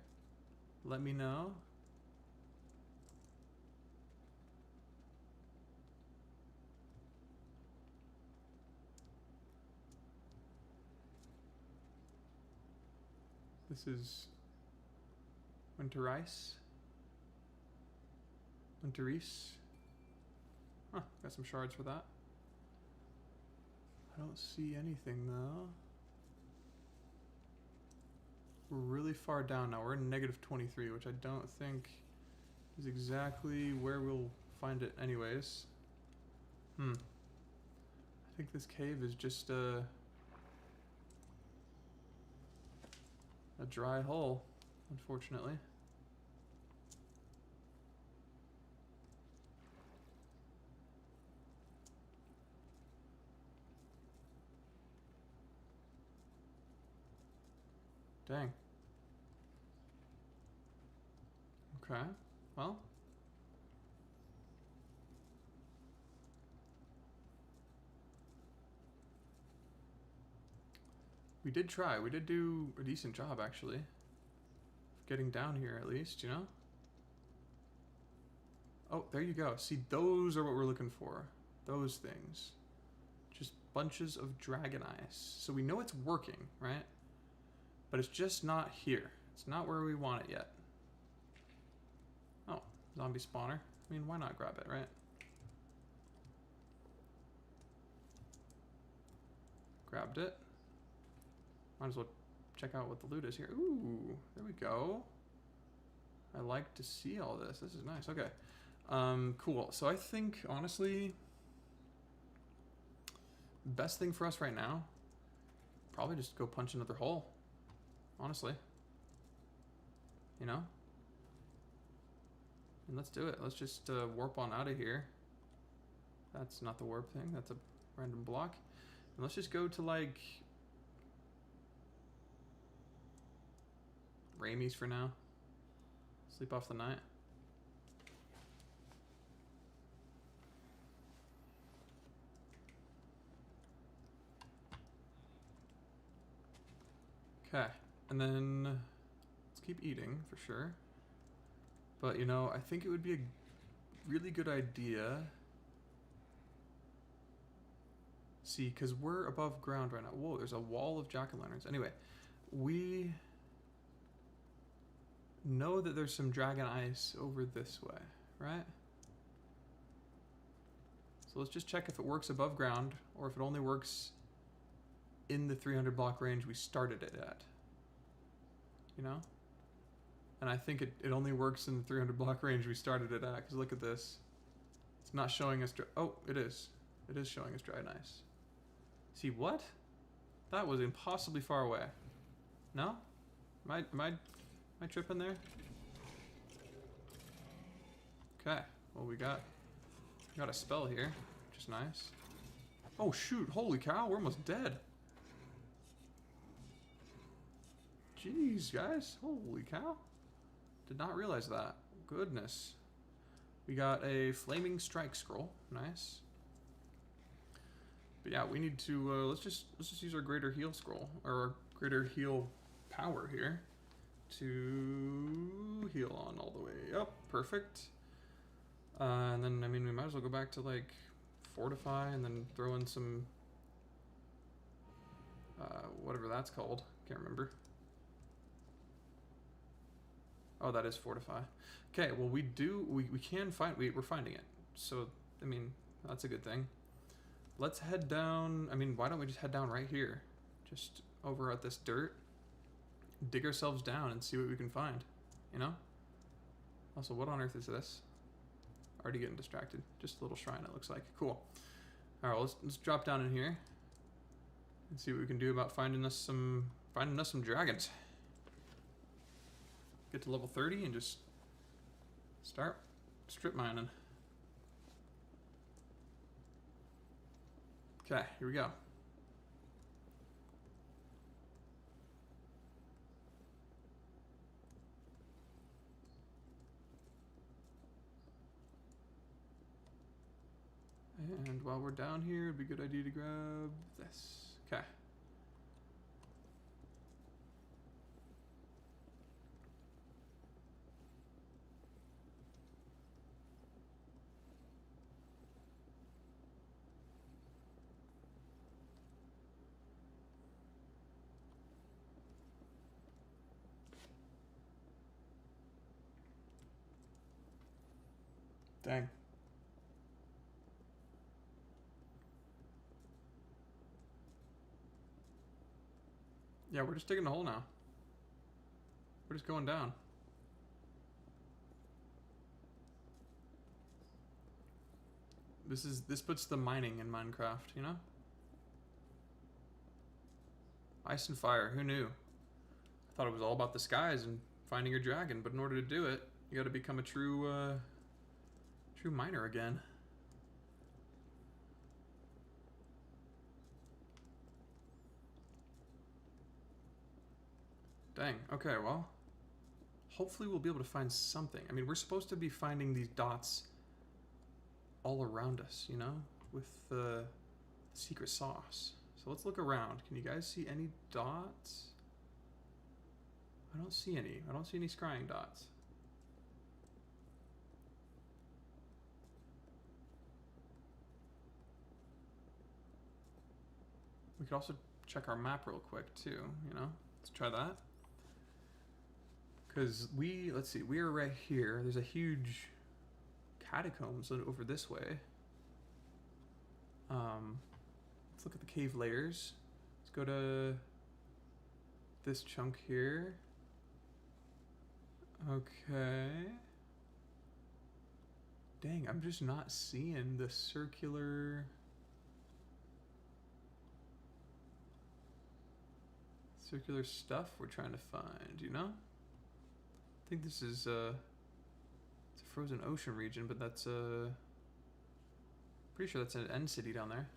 let me know. This is winter ice. Winter ice. Huh, got some shards for that. I don't see anything though. We're really far down now. We're in -23, which I don't think is exactly where we'll find it anyways. I think this cave is just a dry hole, unfortunately. Dang. Okay, well. We did try. We did do a decent job, actually. Of getting down here, at least, you know? Oh, there you go. See, those are what we're looking for. Those things. Just bunches of dragon ice. So we know it's working, right? But it's just not here. It's not where we want it yet. Oh, zombie spawner. I mean, why not grab it, right? Grabbed it. Might as well check out what the loot is here. Ooh, there we go. I like to see all this. This is nice. Okay. Cool. So I think, honestly, best thing for us right now, probably just go punch another hole. Honestly. You know? And let's do it. Let's just warp on out of here. That's not the warp thing. That's a random block. And let's just go to, like, Ramie's for now. Sleep off the night. Okay, and then let's keep eating for sure. But, you know, I think it would be a really good idea. See, because we're above ground right now. Whoa, there's a wall of jack-o'-lanterns. Anyway, we know that there's some dragon ice over this way, right? So let's just check if it works above ground or if it only works in the 300 block range we started it at. You know? And I think it only works in the 300 block range we started it at, because look at this. It's not showing us... Oh, it is. It is showing us dragon ice. See, what? That was impossibly far away. No? Am I tripping there? Okay. Well, we got a spell here, which is nice. Oh, shoot. Holy cow. We're almost dead. Jeez, guys. Holy cow. Did not realize that. Goodness. We got a flaming strike scroll. Nice. But yeah, we need to let's just use our greater heal scroll, or our greater heal power here to heal on all the way up. Perfect. And then I mean we might as well go back to like fortify and then throw in some whatever that's called. Can't remember. Oh, that is fortify. Okay, well we can find we're finding it. So I mean that's a good thing. Let's head down. I mean, why don't we just head down right here? Just over at this dirt. Dig ourselves down and see what we can find. You know? Also, what on earth is this? Already getting distracted. Just a little shrine, it looks like. Cool. Alright, well, let's drop down in here. And see what we can do about finding us some dragons. Get to level 30 and just start strip mining. Okay, here we go. And while we're down here, it'd be a good idea to grab this. Okay. Dang. Yeah, we're just digging a hole now. We're just going down. This puts the mining in Minecraft, you know? Ice and fire, who knew? I thought it was all about the skies and finding your dragon, but in order to do it, you gotta become a true miner again. Dang, okay, well, hopefully we'll be able to find something. I mean, we're supposed to be finding these dots all around us, you know, with the secret sauce. So let's look around. Can you guys see any dots? I don't see any. I don't see any scrying dots. We could also check our map real quick too, you know? Let's try that. Because let's see, we are right here. There's a huge catacombs over this way. Let's look at the cave layers. Let's go to this chunk here. Okay. Dang, I'm just not seeing the circular stuff we're trying to find, you know? I think this is it's a frozen ocean region, but that's pretty sure that's an end city down there.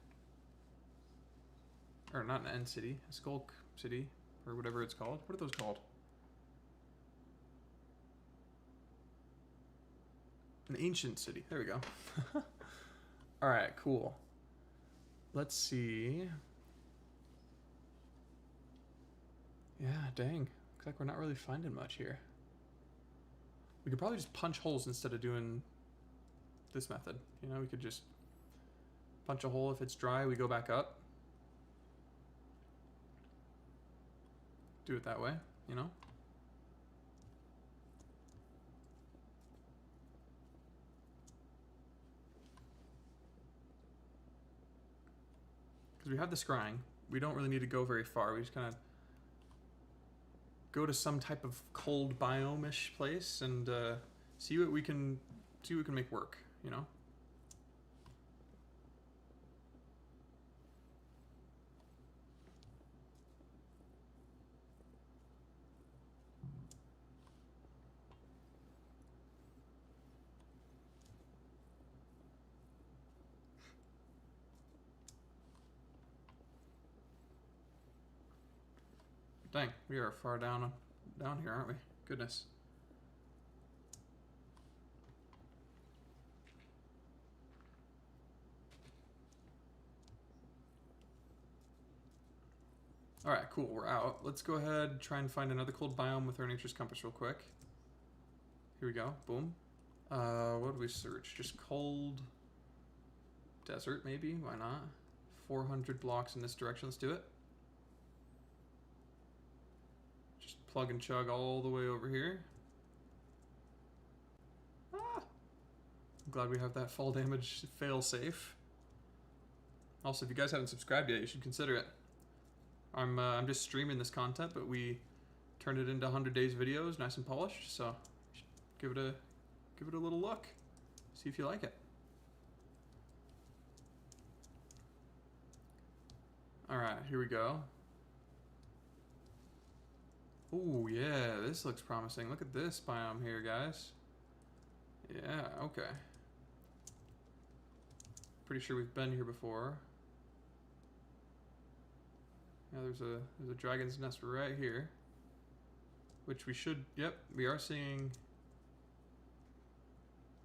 Or not an end city, a skulk city, or whatever it's called. What are those called? An ancient city. There we go. Alright, cool. Let's see. Yeah, dang. Looks like we're not really finding much here. We could probably just punch holes instead of doing this method. You know, we could just punch a hole. If it's dry, we go back up. Do it that way, you know? Because we have the scrying. We don't really need to go very far. We just kind of go to some type of cold biome-ish place and see what we can make work, you know? Dang, we are far down here, aren't we? Goodness. All right, cool. We're out. Let's go ahead and try and find another cold biome with our nature's compass real quick. Here we go. Boom. What do we search? Just cold desert, maybe? Why not? 400 blocks in this direction. Let's do it. Just plug and chug all the way over here. Ah! I'm glad we have that fall damage fail safe. Also, if you guys haven't subscribed yet, you should consider it. I'm just streaming this content, but we turned it into 100 days videos, nice and polished. So give it a little look. See if you like it. All right, here we go. Oh yeah, this looks promising. Look at this biome here, guys. Yeah, okay. Pretty sure we've been here before. Yeah, there's a dragon's nest right here, which we should. Yep, we are seeing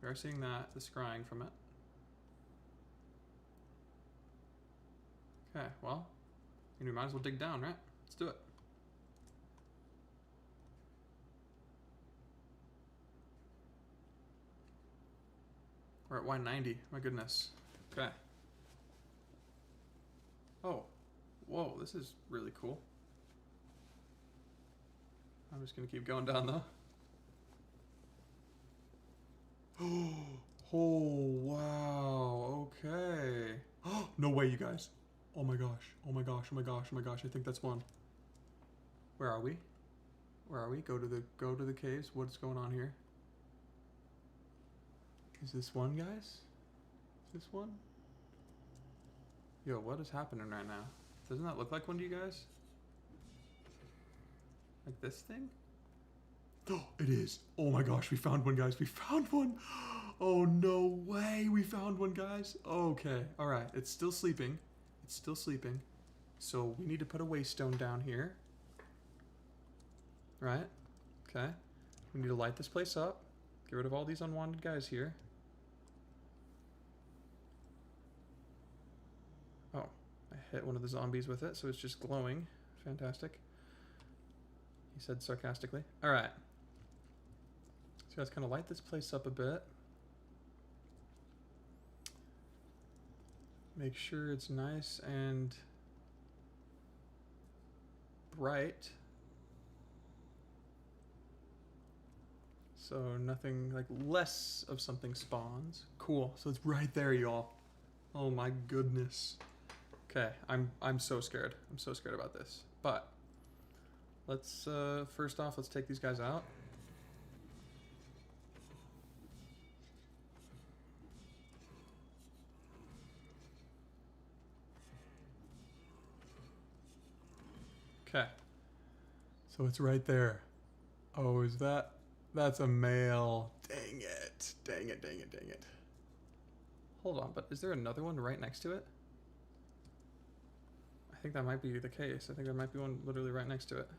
that, the scrying from it. Okay, well, we might as well dig down, right? Let's do it. We're at 190. My goodness. Okay. Oh. Whoa, this is really cool. I'm just gonna keep going down though. Oh, wow, okay. No way, you guys. Oh my gosh, oh my gosh, oh my gosh, oh my gosh, I think that's one. Where are we? Where are we? Go to the caves. What's going on here? Is this one, guys? Is this one? Yo, what is happening right now? Doesn't that look like one to you guys? Like this thing? Oh, it is. Oh my gosh, we found one, guys. We found one. Oh, no way. We found one, guys. Okay. All right. It's still sleeping. It's still sleeping. So we need to put a waystone down here. Right? Okay. We need to light this place up. Get rid of all these unwanted guys here. Oh. I hit one of the zombies with it, so it's just glowing. Fantastic. He said sarcastically. Alright. So let's kind of light this place up a bit. Make sure it's nice and bright. So nothing, like less of something spawns. Cool, so it's right there, y'all. Oh my goodness. Okay, I'm so scared. I'm so scared about this. But let's first off, let's take these guys out. Okay. So it's right there. Oh, is that? That's a male. Dang it. Dang it, dang it, dang it. Hold on, but is there another one right next to it? I think that might be the case. I think there might be one literally right next to it.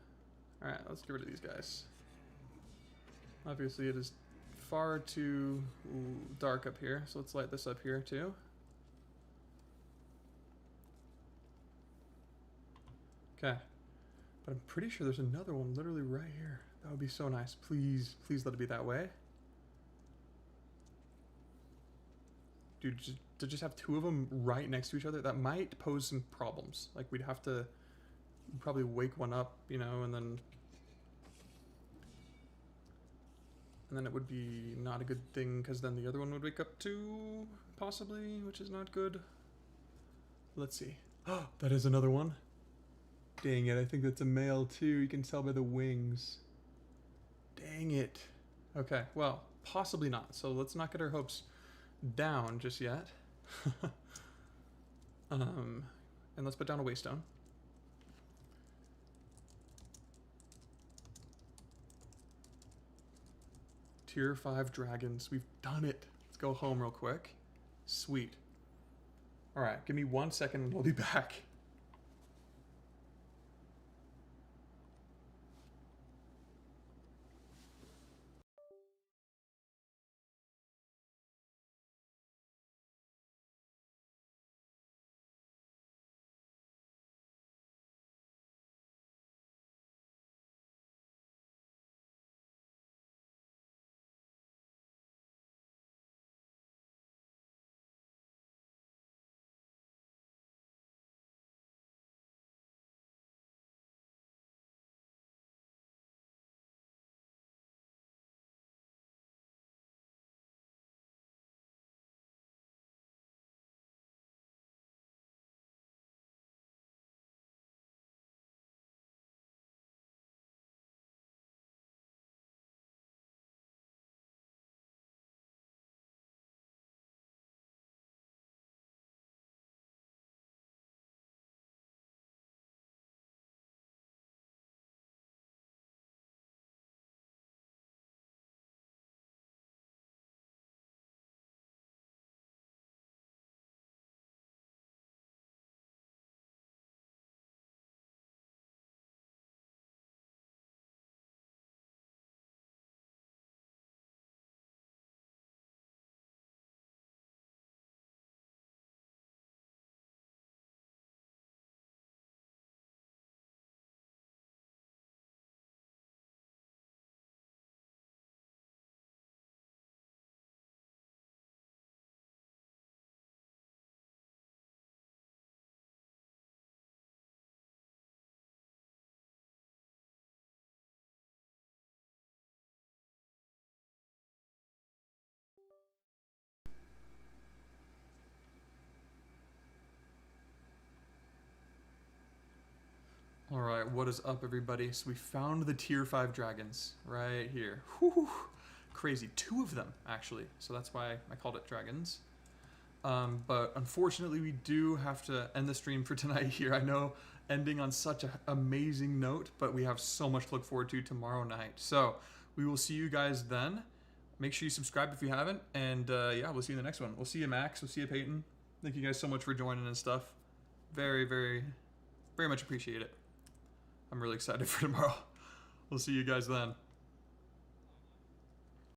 Alright, let's get rid of these guys. Obviously it is far too dark up here, so let's light this up here too. Okay. But I'm pretty sure there's another one literally right here. That would be so nice. Please, please let it be that way. Dude, to just have two of them right next to each other, that might pose some problems. Like, we'd have to probably wake one up, you know, and then it would be not a good thing, because then the other one would wake up too, possibly, which is not good. Let's see. Oh, that is another one. Dang it, I think that's a male too. You can tell by the wings. Dang it. Okay, well, possibly not. So let's not get our hopes down just yet. And let's put down a waystone. Tier 5 dragons. We've done it. Let's go home real quick. Sweet. Alright, give me 1 second and we'll be back. Alright, what is up, everybody? So we found the tier 5 dragons right here. Whew, crazy. 2 of them, actually. So that's why I called it dragons. But unfortunately, we do have to end the stream for tonight here. I know, ending on such an amazing note, but we have so much to look forward to tomorrow night. So we will see you guys then. Make sure you subscribe if you haven't. And yeah, we'll see you in the next one. We'll see you, Max. We'll see you, Peyton. Thank you guys so much for joining and stuff. Very, very, very much appreciate it. I'm really excited for tomorrow. We'll see you guys then.